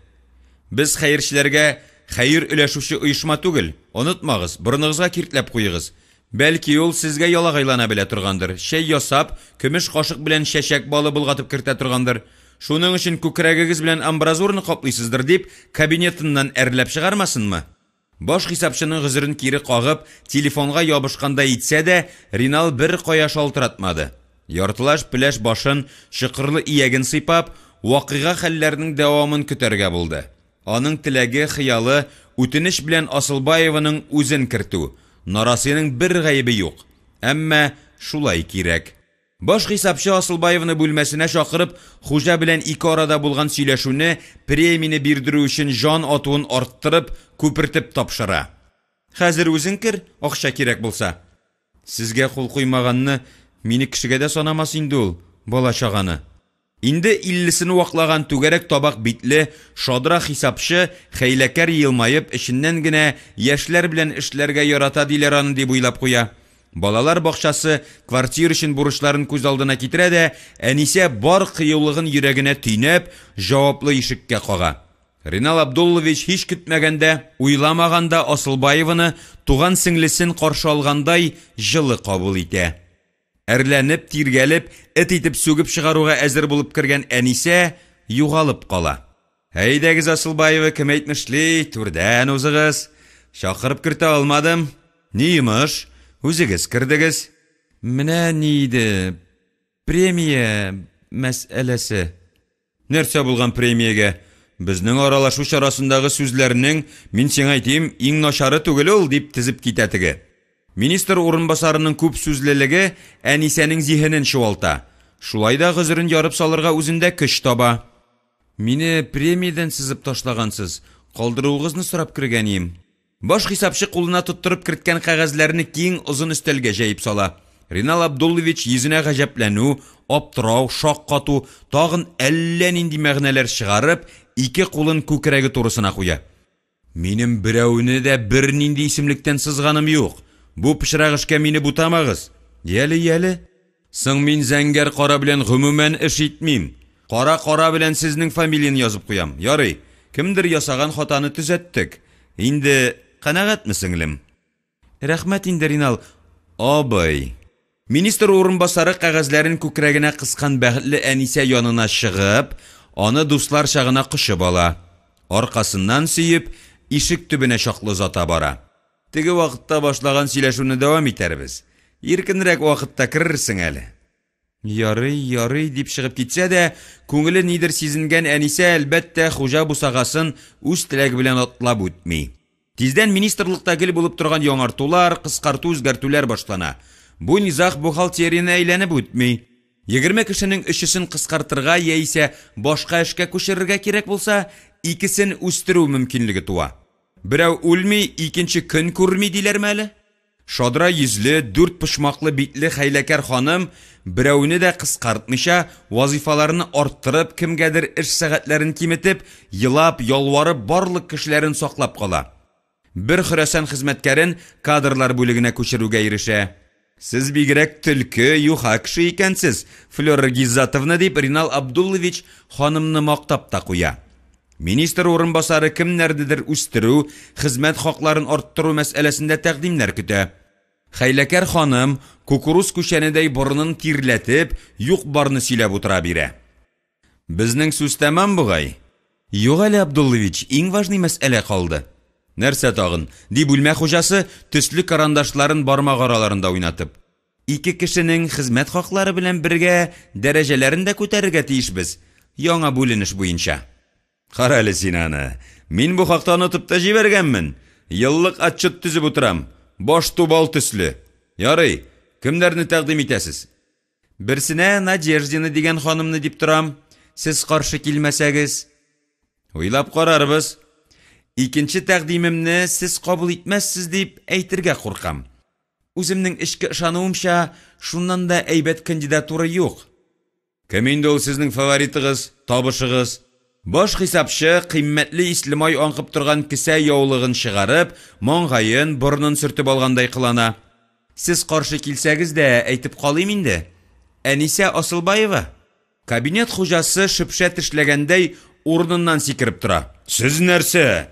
Без хәерчеләргә хәер өләшүче оешма түгел. Онытмагыз, борыныгызга киртләп куегыз. Бәлки ул сезгә ялагайлана белә торгандыр. Шәй ясап, көмеш кашык белән чәчәк балы булгатып кертә торгандыр. Шуның өчен күкрәгегез белән амбразурны каплыйсыздыр дип, кабинетыннан әрләп чыгармасынмы? Баш хисапчының гызырын кире кагып, телефонга ябышканда итсә дә, Ринал бер кая шалтыратмады. Яртылаш пеләш башын, чыкырлы ияген сыйпап, вакыйга хәлләрнең дәвамын көтәргә булды. Аның теләге, хыялы, үтенеш белән Асылбаеваның үзен кертү. Нарасының бер гаебе юк. Әмма шулай кирәк. Баш хисапчы Асылбаевны бүлмәсенә шакырып, хуҗа белән ике арада булган сөйләшүне, премияне бирдерү өчен жан атуын арттырып, күпертеп тапшыра. Хәзер үзең кер, акча кирәк булса. Сезгә кул куймаганны мине кешегә дә санамас инде ул, бала чаганы. Инде 50-сен ваклаган түгәрәк табак битле, шадра хисапчы, хәйләкәр елмаеп, эшеннән генә яшьләр белән эшләргә ярата диләр аны дип уйлап куя. Балалар бакчасы квартира өчен бурычларын күз алдына китерә дә, әнисе бар кыюлыгын йөрәгенә төйнәп, җаваплы ишеккә кага. Ринал Абдуллович һич көтмәгәндә, уйламаганда Асылбаеваны туган сеңлесен каршы алгандай җылы кабул итә. Әрләнеп, тиргәлеп, эт итеп сүгеп чыгаруга әзер булып кергән әнисе югалып кала. Әйдәгез Асылбаева, кем әйтмешли, түрдән узыгыз. Шакырып кертә алмадым. Ни йомыш? Үзегез кирдегез. Менә ни иде? Премия мәсьәләсе. Нәрсә булган премиягә? Безнең аралашу чарасындагы сүзләрнең, мин сиңа әйтим, иң начары түгел ул дип тизеп китә теге. Министр урынбасарының күп сүзлелеге әнисәнең зиһенен чуалта. Шулай да гызырын ярып салырга үзендә көч таба. Мине премиядан сызып ташлагансыз, калдыруыгызны сорап кергән идем. Баш хисапчы кулына тоттырып керткән кәгазьләрне киң озын өстәлгә җәеп сала. Ринал Абдуллович йөзенә гаҗәпләнү, аптырау, шаккату, тагын әллә нинди мәгънәләр чыгарып, ике кулын күкрәге турысына куя. Минем берәүне дә бер нинди исемлектән сызганым юк. Бу пычрак эшкә мине бутамагыз. Яле. Соң мин зәңгәр кара белән гомумән эш итмим. Кара белән сезнең фамилияны язып куям. Ярый. Кемдер ясаган хатаны төзәттек. Инде канәгатьме сеңлем? Рәхмәт инде Ринал абый. Министр урынбасары кәгазьләрен күкрәгенә кыскан бәхетле Әнисә янына чыгып, аны дуслар чагына кышып ала. Аркасыннан сөеп, ишек төбенә чаклы зата бара. Теге вакытта башлаган сөйләшүне дәвам итәрбез. Иркенрәк вакытта керерсең әле. Ярый дип чыгып китсә дә, күңеле нидер сизенгән Әнисә әлбәттә хуҗа бусагасын үз теләге белән атлап үтми. Тиздән министрлыкта гел булып торган яңартулар, кыскарту үзгәртүләр башлана. Бу низах бухгалтерияне әйләнеп үтми. 20 кешенең өчесен кыскартырга яисә башка эшкә күчерергә кирәк булса, икесен үстерү мөмкинлеге туа. Берәү үлми, икенче көн күрми диләрме әле? Шадра йөзле, 4 пышмаклы битле хәйләкәр ханым берәүне дә кыскартмыйча, вазифаларны арттырып, кемгәдер эш сәгатьләрен киметеп, елап, ялварып барлык кешеләрен саклап кала. Бер Хөрәсән хезмәткәрен кадрлар бүлегенә күчерүгә ирешә. Сез бигрәк төлке, юха кеше икәнсез, Флора Гиззатовна дип Ринал Абдуллович ханымны мактап та куя. Министр урынбасары кемнәрдедер үстерү, хезмәт хакларын арттыру мәсьәләсендә тәкъдимнәр көтә. Хәйләкәр ханым кукуруз күчәнедәй борынын тирләтеп, юк-барны сөйләп утыра бирә. Безнең сүз тәмам бугай. Юк әле Абдуллович, иң важный мәсьәлә калды. Нәрсә тагын? Ди бүлмә хуҗасы төсле карандашларын бармак араларында уйнатып. Ике кешенең хезмәт хаклары белән бергә дәрәҗәләрен дә күтәрергә тиешбез. Яңа бүленеш буенча. Кара әле син аны. Мин бу хакта онытып та җибәргәнмен. Еллык отчет төзеп утырам. Баш тубал төсле. Ярый, кемнәрне тәкъдим итәсез? Берсенә Надеждина дигән ханымны дип торам. Сез каршы килмәсәгез, уйлап карарбыз. Икенче тәкъдимемне сез кабул итмәссез дип әйтергә куркам. Үземнең эшкә ышануымча, шуннан да әйбәт кандидатура юк. Кем инде ул сезнең фаворитыгыз, табышыгыз? Баш хисапчы кыйммәтле ислемай аңкып торган кесә яулыгын чыгарып, маңгайын, борнын сөртеп алгандай кылана. Сез каршы килсәгез дә әйтеп калыйм инде. Әнисә Асылбаева. Кабинет хуҗасы шөпшә тешләгәндәй урыныннан сикереп тора. Сез нәрсә?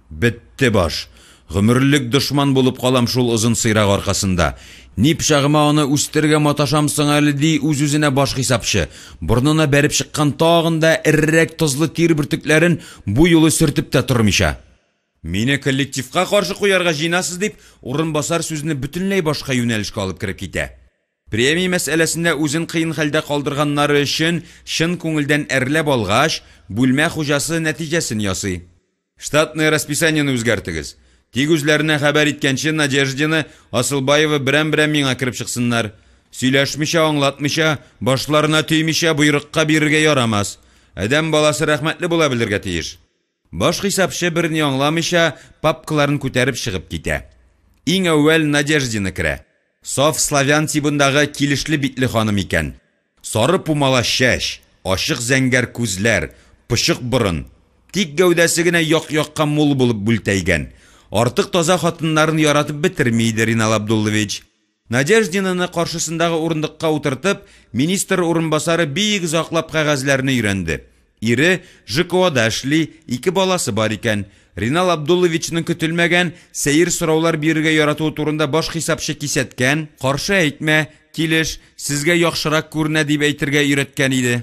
Бетте баш. Гомерлек дошман булып калам шул озын сыйрак аркасында. Ни пычагыма аны үстергә маташамсың әле ди үз-үзенә баш хисапчы. Борнына бәреп чыккан тагында эррәк тозлы тир бөртекләрен бу юлы сөртеп тә тормыйча. Мине коллективка каршы куярга җыйнасыз дип, урынбасар сүзне бөтенләй башка юнәлешкә алып кирип китә. Премия мәсьәләсендә үзен кыен хәлдә калдырганнары өчен чын күңелдән әрләп алгач, бүлмә хуҗасы нәтиҗәсен ясый. Штатный расписаниены үзгәртегез. Тик үзләренә хәбәр иткәнче Надеждина Асылбаева берәм-берәм миңа кирип чыксыннар. Сөйләшмичә, аңлатмыйча, башларына төймичә буйрыкка бирергә ярамас. Адәм баласы рәхмәтле була белергә тиеш. Баш хисапчы берни аңламыйча, папкаларын күтәреп чыгып китә. Иң әүвәл Надеждина керә. Саф славян тибындагы килешле битле ханым икән. Сары пумала чәч, ашык зәңгәр күзләр, пышык борын. Тик гәүдәсе генә як-якка мул булып бүлтәйгән. Артык таза хатыннарын яратып бетермейді Ринал Абдуллович. Надеждинаны каршысындагы урындыкка утыртып, министр урынбасары бик заклап кәгазьләрне өйрәнде. Ире ЖКОда эшли, 2 баласы бар икән. Ринал Абдулловичның көтелмәгән сәер сораулар бирергә яратуы турында баш хисапчы кисәткән, каршы әйтмә, килеш, сезгә яхшырак күренә дип әйтергә өйрәткән иде.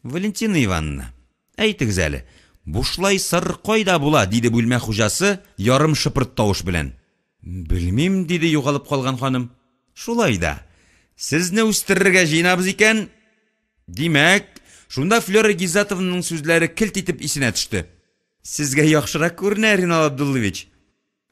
Валентина Ивановна, әйтегез әле. Бушлай сыр кайда була, диде бүлмә хуҗасы ярым шыпырт тавыш белән. Белмим, диде югалып калган ханым. Шулай да. Сезне үстерергә җыйнабыз икән. Димәк, шунда Флора Гиззатовнаның сүзләре килт итеп исенә төште. Сезгә яхшырак күренә, Ринал Абдуллович.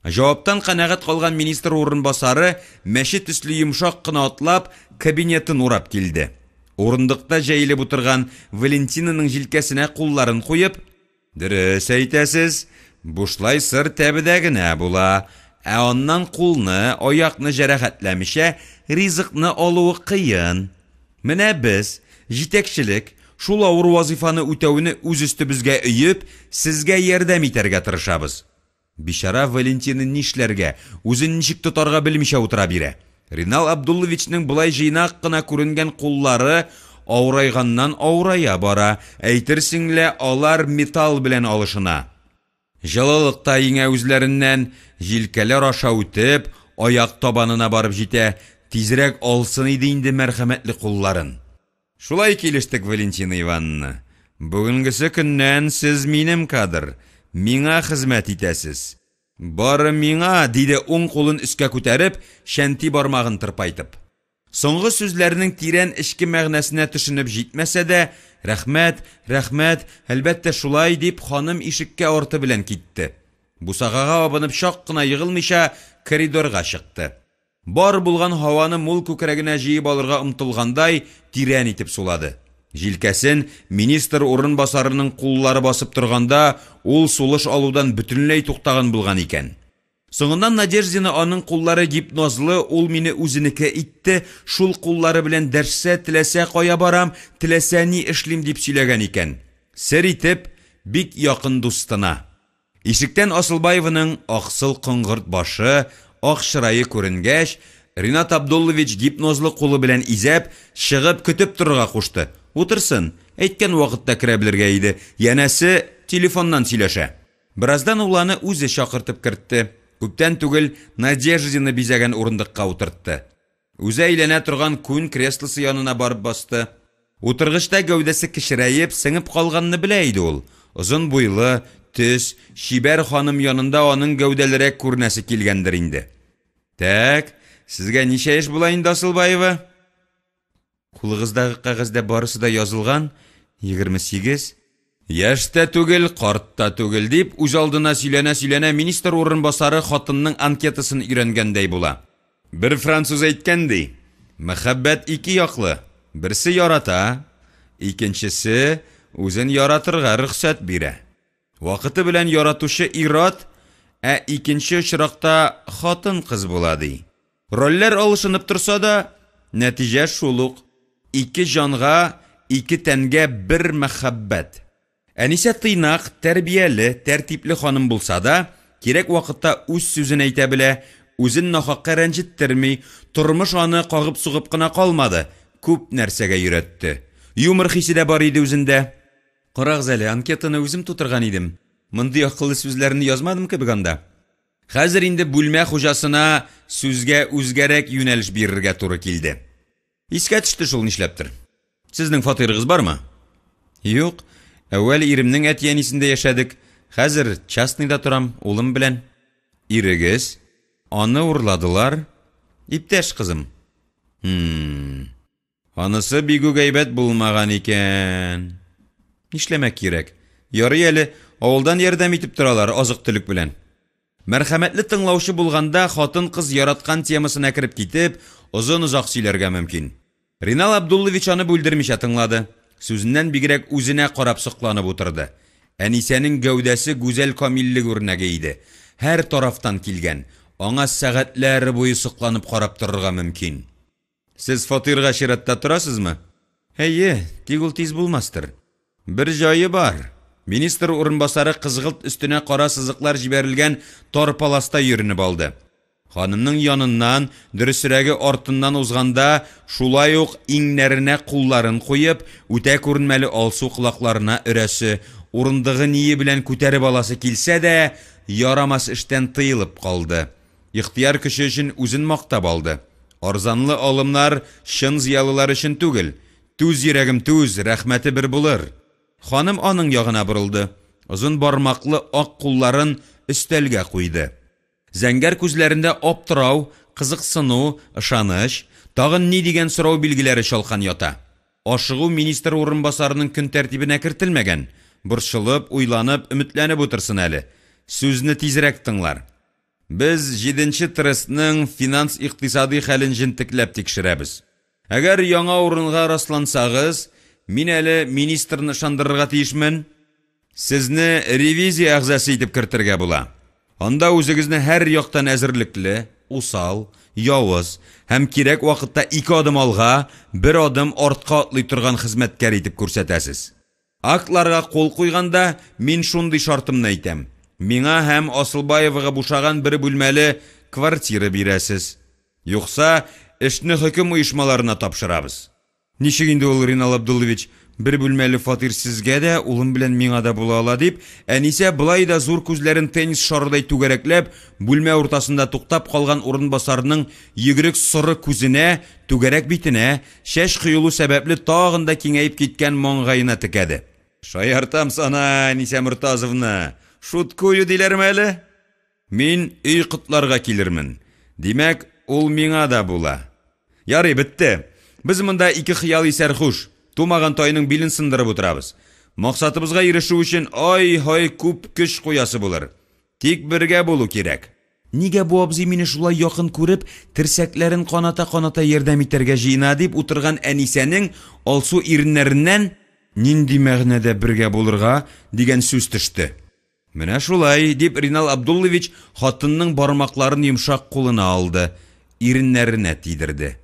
Җаваптан канәгать калган министр урынбасары мәче төсле йомшак кына атлап кабинетын урап килде. Урындыкта җәелеп утырган Валентинаның җилкәсенә кулларын куеп, «Дөрес әйтәсез, бушлай сыр тәбедә генә була. Ondan kulni, oyaqni jarahətləmişə, rizqni alığı qıyın. Менә biz, җитәкчелек, шул авыр вазифаны үтәүне үз өстебезгә өйеп, сезгә ярдәм итәргә тырышабыз. Бишара Валентина нишләргә, үзен ничек тотарга белмичә утыра бирә. Ринал Абдулловичның булай җыйнак кына күренгән куллары аурайганнан аурая бара, әйтерсеңлә алар металл белән алышына. Җылылыкта иңә үзләреннән җилкәләр аша үтеп, аяк табанына барып җитә, тизрәк алсын иде инде мәрхәмәтле кулларын. Шулай килештек, Валентина Ивановна. Бүгенгесе көннән сез минем кадр, миңа хезмәт итәсез. Бары миңа, диде уң кулын өскә күтәреп, шәнти бармагын тырпайтып. Соңгы сүзләрнең тирән эчке мәгънәсенә төшенеп җитмәсә дә, рәхмәт, рәхмәт, әлбәттә шулай дип ханым ишеккә арты белән китте. Бусагага абынып шак кына егылмыйча коридорга чыкты. Бар булган һаваны мул күкрәгенә җыеп алырга омтылгандай тирән итеп сулады. Җилкәсен министр урынбасарының куллары басып торганда, ул сулыш алудан бөтенләй туктаган булган икән. Соңыннан Надеждина аның куллары гипнозлы, ул мине үзенеке итте, шул куллары белән дәрсә теләсә кая барам, теләсә ни эшлим дип сөйләгән икән. Сер итеп, бик якын дустына. Ишектән Асылбаеваның аксыл кыңгырт башы, ак чырае күренгәч, Ринат Абдуллович гипнозлы кулы белән изәп, чыгып көтеп торырга кушты. Утырсын, әйткән вакытта керә белергә иде, янәсе телефоннан сөйләшә. Бираздан уланы үзе чакыртып кертте. Күптән түгел Надеждина бизәгән урындыкка утыртты. Үзе әйләнә торган күн креслосы янына барып басты. Утыргычта гәүдәсе кичерәеп, сеңеп калганны белә иде ул. Озын буйлы, төс, шибәр ханым янында аның гәүдәлерәк күрнәсе килгәндер инде. Так, сезгә ничә яшь була инде, Асылбаева? Кулыгыздагы кәгазьдә барысы да язылган, 28. Яшьтә түгел, картта түгел дип, үз алдына сөйләнә министр урынбасары хатынның анкетасын өйрәнгәндәй була. Бер француз әйткәндәй, мәхәббәт ике яклы. Берсе ярата, икенчесе үзен яратырга рөхсәт бирә. Вакыты белән яратучы ират, икенче очракта хатын кыз була ди. Рольләр алышынып торса да, нәтиҗә шул ук. Ике җанга, ике тәнгә бер мәхәббәт. Әнисә тыйнак, тәрбияле, тәртипле ханым булса да, кирәк вакытта үз сүзен әйтә белә, үзен нахакка рәнҗеттерми, тормыш аны кагып-сугып кына калмады, күп нәрсәгә өйрәтте. Юмор хисе дә бар иде үзендә. Карагыз әле, анкетаны үзем тутырган идем. Мондый акыллы сүзләрне язмадым кебек анда. Хәзер инде бүлмә хуҗасына сүзгә үзгәрәк юнәлеш бирергә туры килде. Искә төште шул нишләптер. Сезнең фатирыгыз бармы? Юк. Әүвәл иремнең әтиәнисендә яшәдек. Хәзер частныйда торам, улым белән. Ирегез, аны урладылар. Иптәш кызым. Анысы бик гайбәт булмаган икән. Нишләмәк кирәк? Ярый әле, авылдан ярдәм итеп торалар азык-төлек белән. Мәрхәмәтле тыңлаучы булганда хатын-кыз яраткан темасына кирип китеп, озын-озак сөйләргә мөмкин. Ринал Абдуллович аны бүлдермичә тыңлады. Сүзеннән бигрәк үзенә карап сокланып утырды. Әнисәнең гәүдәсе гүзәл камиллек үрнәге иде. Һәр тарафтан килгән. Аңа сәгатьләр буе сокланып карап торырга мөмкин. Сез фатирга чиратта торасызмы? Әйе, тик ул тиз булмастыр. Бер җайы бар. Министр урынбасары кызгылт өстенә кара сызыклар җибәрелгән тар паласта йөренеп алды. Ханымның яныннан, дөресрәге артыннан узганда, шулай ук иңнәренә кулларын куеп, үтә күренмәле алсу кулакларына өрәсе, урындыгы ние белән күтәреп аласы килсә дә, ярамас эштән тыелып калды. Ихтияр кеше өчен үзен мактап алды. Арзанлы алымнар шын зиялылар өчен түгел. Түз йөрәгем түз, рәхмәте бер булыр. Ханым аның ягына борылды. Озын бармаклы ак кулларын өстәлгә куйды. Зәңгәр күзләрендә аптырау, кызыксыну, ышаныч, тагын ни дигән сорау билгеләре шалкан ята. Ашыгу министр урынбасарының көн тәртибенә кертелмәгән. Борчылып, уйланып, өметләнеп утырсын әле. Сүзне тизрәк тыңлар. Без 7-нче трестның финанс-икътисади хәлен җентекләп тикшерәбез. Әгәр яңа урынга раслансагыз, мин әле министрны ышандырырга тиешмен. Сезне ревизия әгъзасы итеп кертергә була. Анда үзегезне һәр яктан әзерлекле, усал, явыз һәм кирәк вакытта 2 адым алга, 1 адым артка атлый торган хезмәткәр итеп күрсәтәсез. Актларга кол куйганда мин шундый шартымны әйтәм. Миңа һәм Асылбаевага бушаган бер бүлмәле квартира бирәсез. Юкса, эшне хөкем оешмаларына тапшырабыз. Ничек инде ул Ринал Абдуллович, бер бүлмәле фатир сезгә дә, улым белән миңа да була ала дип, әнисә булай да зур күзләрен теннис шарыдай түгәрәкләп, бүлмә уртасында туктап калган урынбасарның йөгрек соры күзенә, түгәрәк битенә, шәш кыюлу сәбәпле тагын да киңәеп киткән маңгаена текәде. Шаяртам сана, Әнисә Мортазовна, шуткую диләрме әле? Мин өй кытларга килермен. Димәк, ул миңа да була. Ярый, бетте. Без монда 2 хыяли сәрхуш, тумаган тайның билен сындырып утырабыз. Максатыбызга ирешү өчен ай-һай күп көч куясы булыр. Тик бергә булу кирәк. Нигә бу абзый мине шулай якын күреп, терсәкләрен каната-каната ярдәм итәргә җыена дип утырган Әнисәнең алсу иреннәреннән нинди мәгънәдә бергә булырга дигән сүз төште. Менә шулай дип Ринал Абдуллович хатынның бармакларын йомшак кулына алды, иреннәренә тидерде.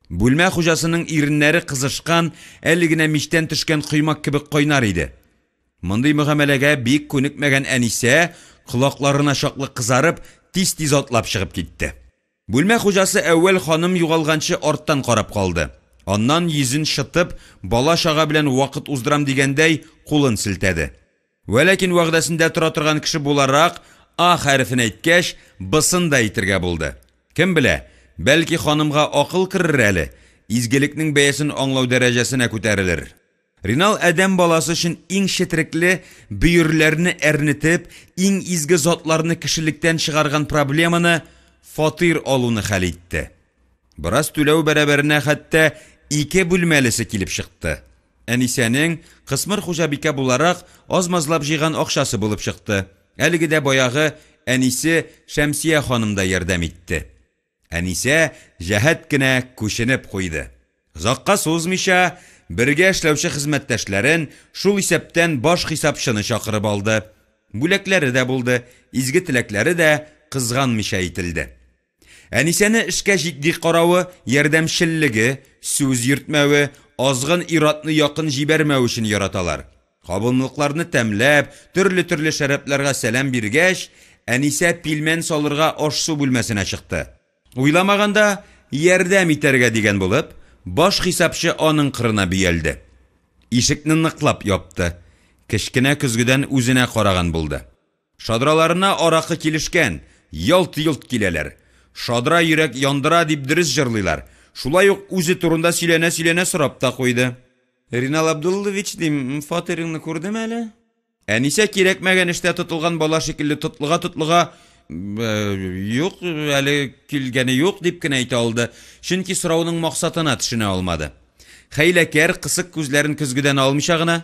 Бүлмә хуҗасының иреннәре кызышкан, әле генә мичтән төшкән коймак кебек кайнар иде. Мондый мөгамәләгә бик күнекмәгән Әнисә колакларына чаклы кызарып, тиз-тиз атлап чыгып китте. Бүлмә хуҗасы әүвәл ханым югалганчы арттан карап калды. Аннан йөзен шытып, бала чага белән вакыт уздырам дигәндәй кулын селтәде. Вәләкин вәгъдәсендә тора торган кеше буларак, А хәрефен әйткәч, Б-сын да әйтергә булды. Кем белә, бәлки ханымга акыл кирер әле, изгелекнең бәясен аңлау дәрәҗәсенә күтәрелер. Ринал әдәм баласы өчен иң шетрекле бөйрләрне әрнетеп, иң изге затларны кешелектән чыгарган проблеманы фатир алуны хәл итте. Бераз түләү бәрабәренә хәтта 2 бүлмәлесе килеп чыкты. Әнисәнең кысмыр хуҗабикә буларак аз-мазлап җыйган акчасы булып чыкты. Әлеге дә баягы әнисе Шәмсия ханым да ярдәм итте. Әнисә җәһәт кенә күченеп куйды. Озакка сузмыйча, бергә эшләүче хезмәттәшләрен шул исәптән баш хисапчыны чакырып алды. Бүләкләре дә булды, изге теләкләре дә кызганмыйча әйтелде. Әнисәне эшкә җитди каравы, ярдәмчеллеге, сүз йөртмәве, азгын иратны якын җибәрмәү өчен яраталар. Кабынлыкларны тәмләп, төрле шәрәпләргә сәлам биргәч, Әнисә пилмән салырга аш-су бүлмәсенә чыкты. Уйламаганда ярдәм итәргә дигән булып, баш хисапчы аның кырына биялде. Ишекне ныклап япты. Кечкенә көзгедән үзенә караган булды. Шадраларына аракы килешкән, ялт-йолт киләләр. Шадра йөрәк яндыра дип дөрес җырлыйлар. Шулай ук үзе турында сөйләнә сорап та куйды. Ринал Абдуллович, дим, фатирыңны күрдем әле? Әнисә кирәкмәгән эштә тотылган бала шикелле тотлыга, юк, әле килгәне юк дип кенә әйтә алды. Чөнки сорауның максатына төшенә алмады. Хәйләкәр кысык күзләрен көзгедән алмыйча гына,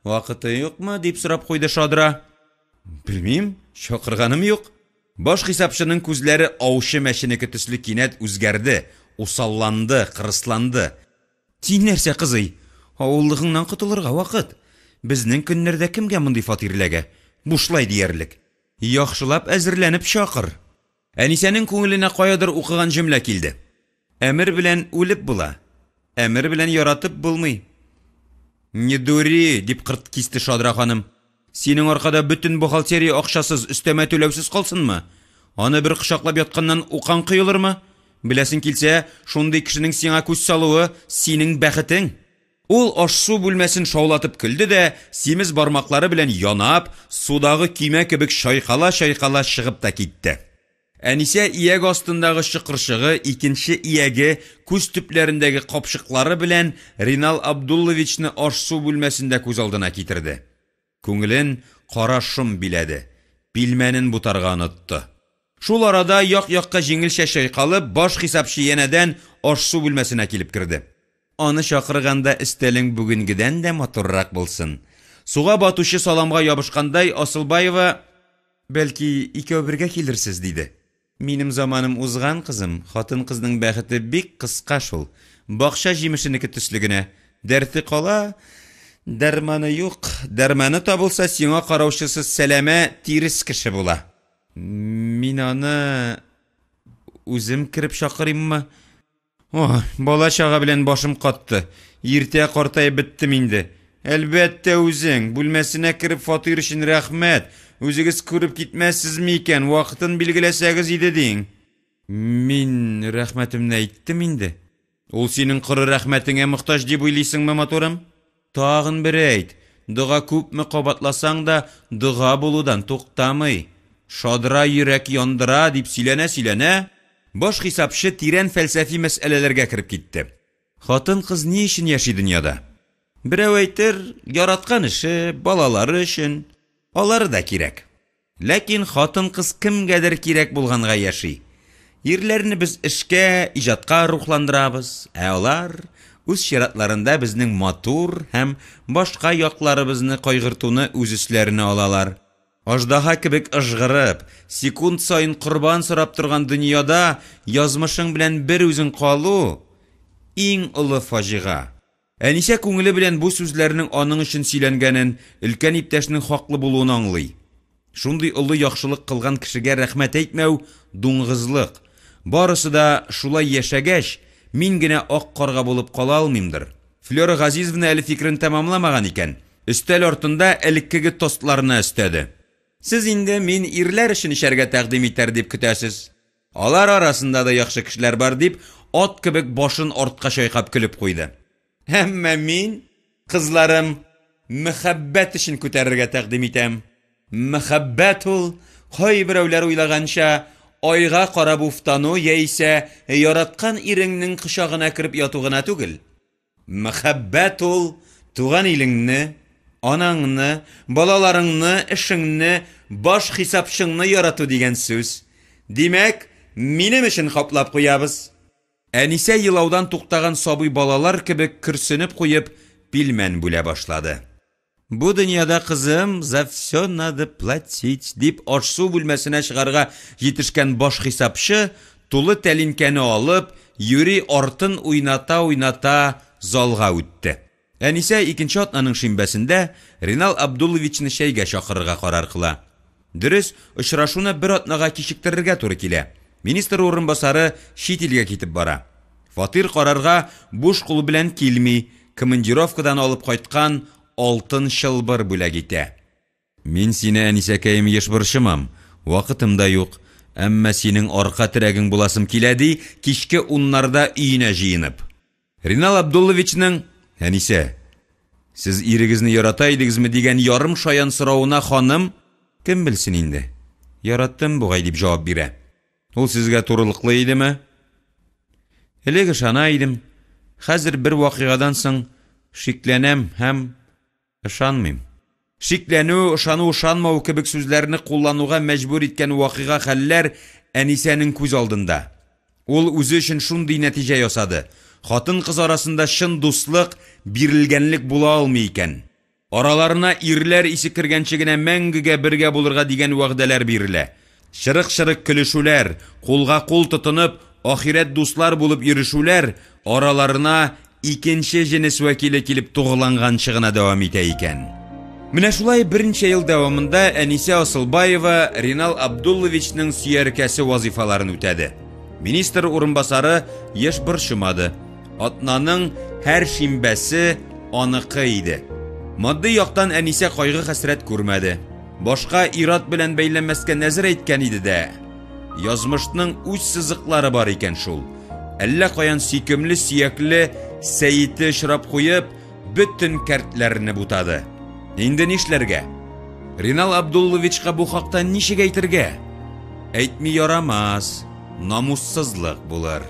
вакыты юкмы дип сорап куйды Шадра. Белмим, чакырганым юк. Баш хисапчының күзләре аучы мәченеке төсле кинәт үзгәрде, усалланды, кырысланды. Син нәрсә, кызый? Авыллыгыңнан кытылырга вакыт. Безнең көннәрдә кемгә мондый фатирләгә? Бушлай диярлек. Яхшылап әзерләнеп чакыр. Әнисәнең күңеленә каядыр укыган җөмлә килде. Әмер белән үлеп була. Әмер белән яратып булмый. Не дури, дип кырт кисте Шадра ханым. Синең аркада бөтен бухгалтерия акчасыз, өстәмә түләүсез калсынмы? Аны бер кочаклап ятканнан укан кыйлырмы? Беләсең килсә, шундый кешенең сиңа күз салуы синең бәхетең. Ул аш-су бүлмәсен шаулатып көлде дә, симез бармаклары белән янап, судагы көймә кебек шайкала чыгып та китте. Әнисә иәг астындагы чыкырчыгы, икенче иәге күз төпләрендәге капчыклары белән Ринал Абдулловичны аш-су бүлмәсендә күз алдына китерде. Күңелен кара шом биләде. Пилмәнен бутарга онытты. Шул арада як-якка җиңелчә чайкалып, баш хисапчы янәдән аш-су бүлмәсенә килеп керде. Аны чакырганда өстәлең бүгенгедән дә матуррак булсын. Суга батучы саламга ябышкандай Асылбаева, бәлки икәү бергә килерсез диде. Минем заманым узган, кызым, хатын кызның бәхете бик кыска шул. Бакча җимешенеке төсле генә. Дәрте кала, дәрманы юк. Дәрманы табылса, сиңа караучысыз сәләмә тирис кеше була. Мин аны үзем кирип чакырыйммы? Ой, бала чага белән башым катты. Иртә картайып биттем инде. Әлбәттә үзең, бүлмәсенә кирип фатир өчен рәхмәт. Үзегез күреп китмәссезме икән, вакытын билгеләсәгез иде дин. Мин рәхмәтемне әйттем инде. Ул синең кыры рәхмәтеңә мохтаҗ дип уйлыйсыңмы, матурым? Тагын бер әйт. Дуга күпме кабатласаң да, дуга булудан туктамый. Шадра йөрәк яндыра дип сөйләнә, баш хисапчы тирән фәлсәфи мәсьәләләргә кирип китте. Хатын-кыз ни өчен яши дөньяда? Берәү әйтер, яраткан эше, балалары өчен. Алары да кирәк. Ләкин хатын-кыз кемгәдер кирәк булганга яши. Ирләрне без эшкә, иҗатка рухландырабыз, алар үз чиратларында безнең матур һәм башка якларыбызны кайгыртуны үз өсләренә алалар. Аждаһа кебек ыжгырып, секунд сайын корбан сорап торган дөньяда язмышың белән бер үзең калу иң олы фаҗига. Әнисә күңеле белән бу сүзләрнең аның өчен сөйләнгәнен, өлкән иптәшнең хаклы булуын аңлый. Шундый олы яхшылык кылган кешегә рәхмәт әйтмәү дуңгызлык. Барысы да шулай яшәгәч, мин генә ак карга булып кала алмыймдыр. Флора Газизовна әле фикрен тәмамламаган икән. Өстәл артында элеккеге тостларны өстәде. Сез инде мин ирләр өчен эшәргә тәкъдим итәр дип көтәсез. Алар арасында да яхшы кешеләр бар дип, ат кебек башын артка чайкап көлеп куйды. Әмма мин, кызларым, мәхәббәт өчен күтәрергә тәкъдим итәм. Мәхәббәт ул, кайберәүләр уйлаганча, айга карап уфтану яисә яраткан иреңнең кочагына кирип яту гына түгел. Мәхәббәт ул, туган илеңне, анаңны, балаларыңны, эшеңне, баш хисапчыңны ярату дигән сүз. Димәк, минем өчен хаплап куябыз. Әнисә елаудан туктаган сабый балалар кебек көрсенеп куеп, пилмән бүлә башлады. Бу дөньяда кызым, за всё надо платить, дип аш-су бүлмәсенә чыгарга җитешкән баш хисапчы тулы тәлинкәне алып, юри артын уйната залга үтте. Әнисә икенче атнаның шимбәсендә Ринал Абдулловичны чәйгә чакырырга карар кыла. Дөрес, очрашуны бер атнага кичектерергә туры килә. Министр урынбасары чит илгә китеп бара. Фатир карарга буш кул белән килми, командировкадан алып кайткан алтын чылбыр бүләк итә. Мин сине, әнисәкәем, еш борчымам. Вакытым да юк. Әмма синең арка терәгең буласым килә ди, кичке 10:00 өенә җыенып. Ринал Абдулловичның: "Әнисә, сез ирегезне ярата идегезме?" дигән ярым шаян соравына ханым: "Кем белсен инде? Яраттым бугай", дип җавап бирә. Ул сезгә турылыклы идеме? Элек ышана идем. Хәзер бер вакыйгадан соң шикләнәм һәм ышанмыйм. Шикләнү, ышану, ышанмау кебек сүзләрне куллануга мәҗбүр иткән вакыйга хәлләр әнисәнең күз алдында. Ул үзе өчен шундый нәтиҗә ясады. Хатын-кыз арасында шын дуслык, бирелгәнлек була алмый икән. Араларына ирләр исе кергәнче генә мәңгегә бергә булырга дигән вәгъдәләр бирелә. Шырык-шырык көлешүләр, кулга-кул тотынып, ахирәт дуслар булып йөришүләр араларына икенче җенес вәкиле килеп тугыланганчы гына дәвам итә икән. Менә шулай берничә ел дәвамында Әнисә Асылбаева Ринал Абдулловичның сөяркәсе вазифаларын үтәде. Министр урынбасары еш борчымады. Атнаның һәр шимбәсе аныкы иде. Матди яктан Әнисә кайгы хәсрәт күрмәде. Башка ират белән бәйләнмәскә нәзер әйткән иде дә. Язмышның үз сызыклары бар икән шул. Әллә каян сөйкемле сөякле сәйите шырап куеп, бөтен кәртләрне бутады. Инде нишләргә? Ринал Абдулловичка бу хакта ничек әйтергә? Әйтми ярамас, намуссызлык булыр.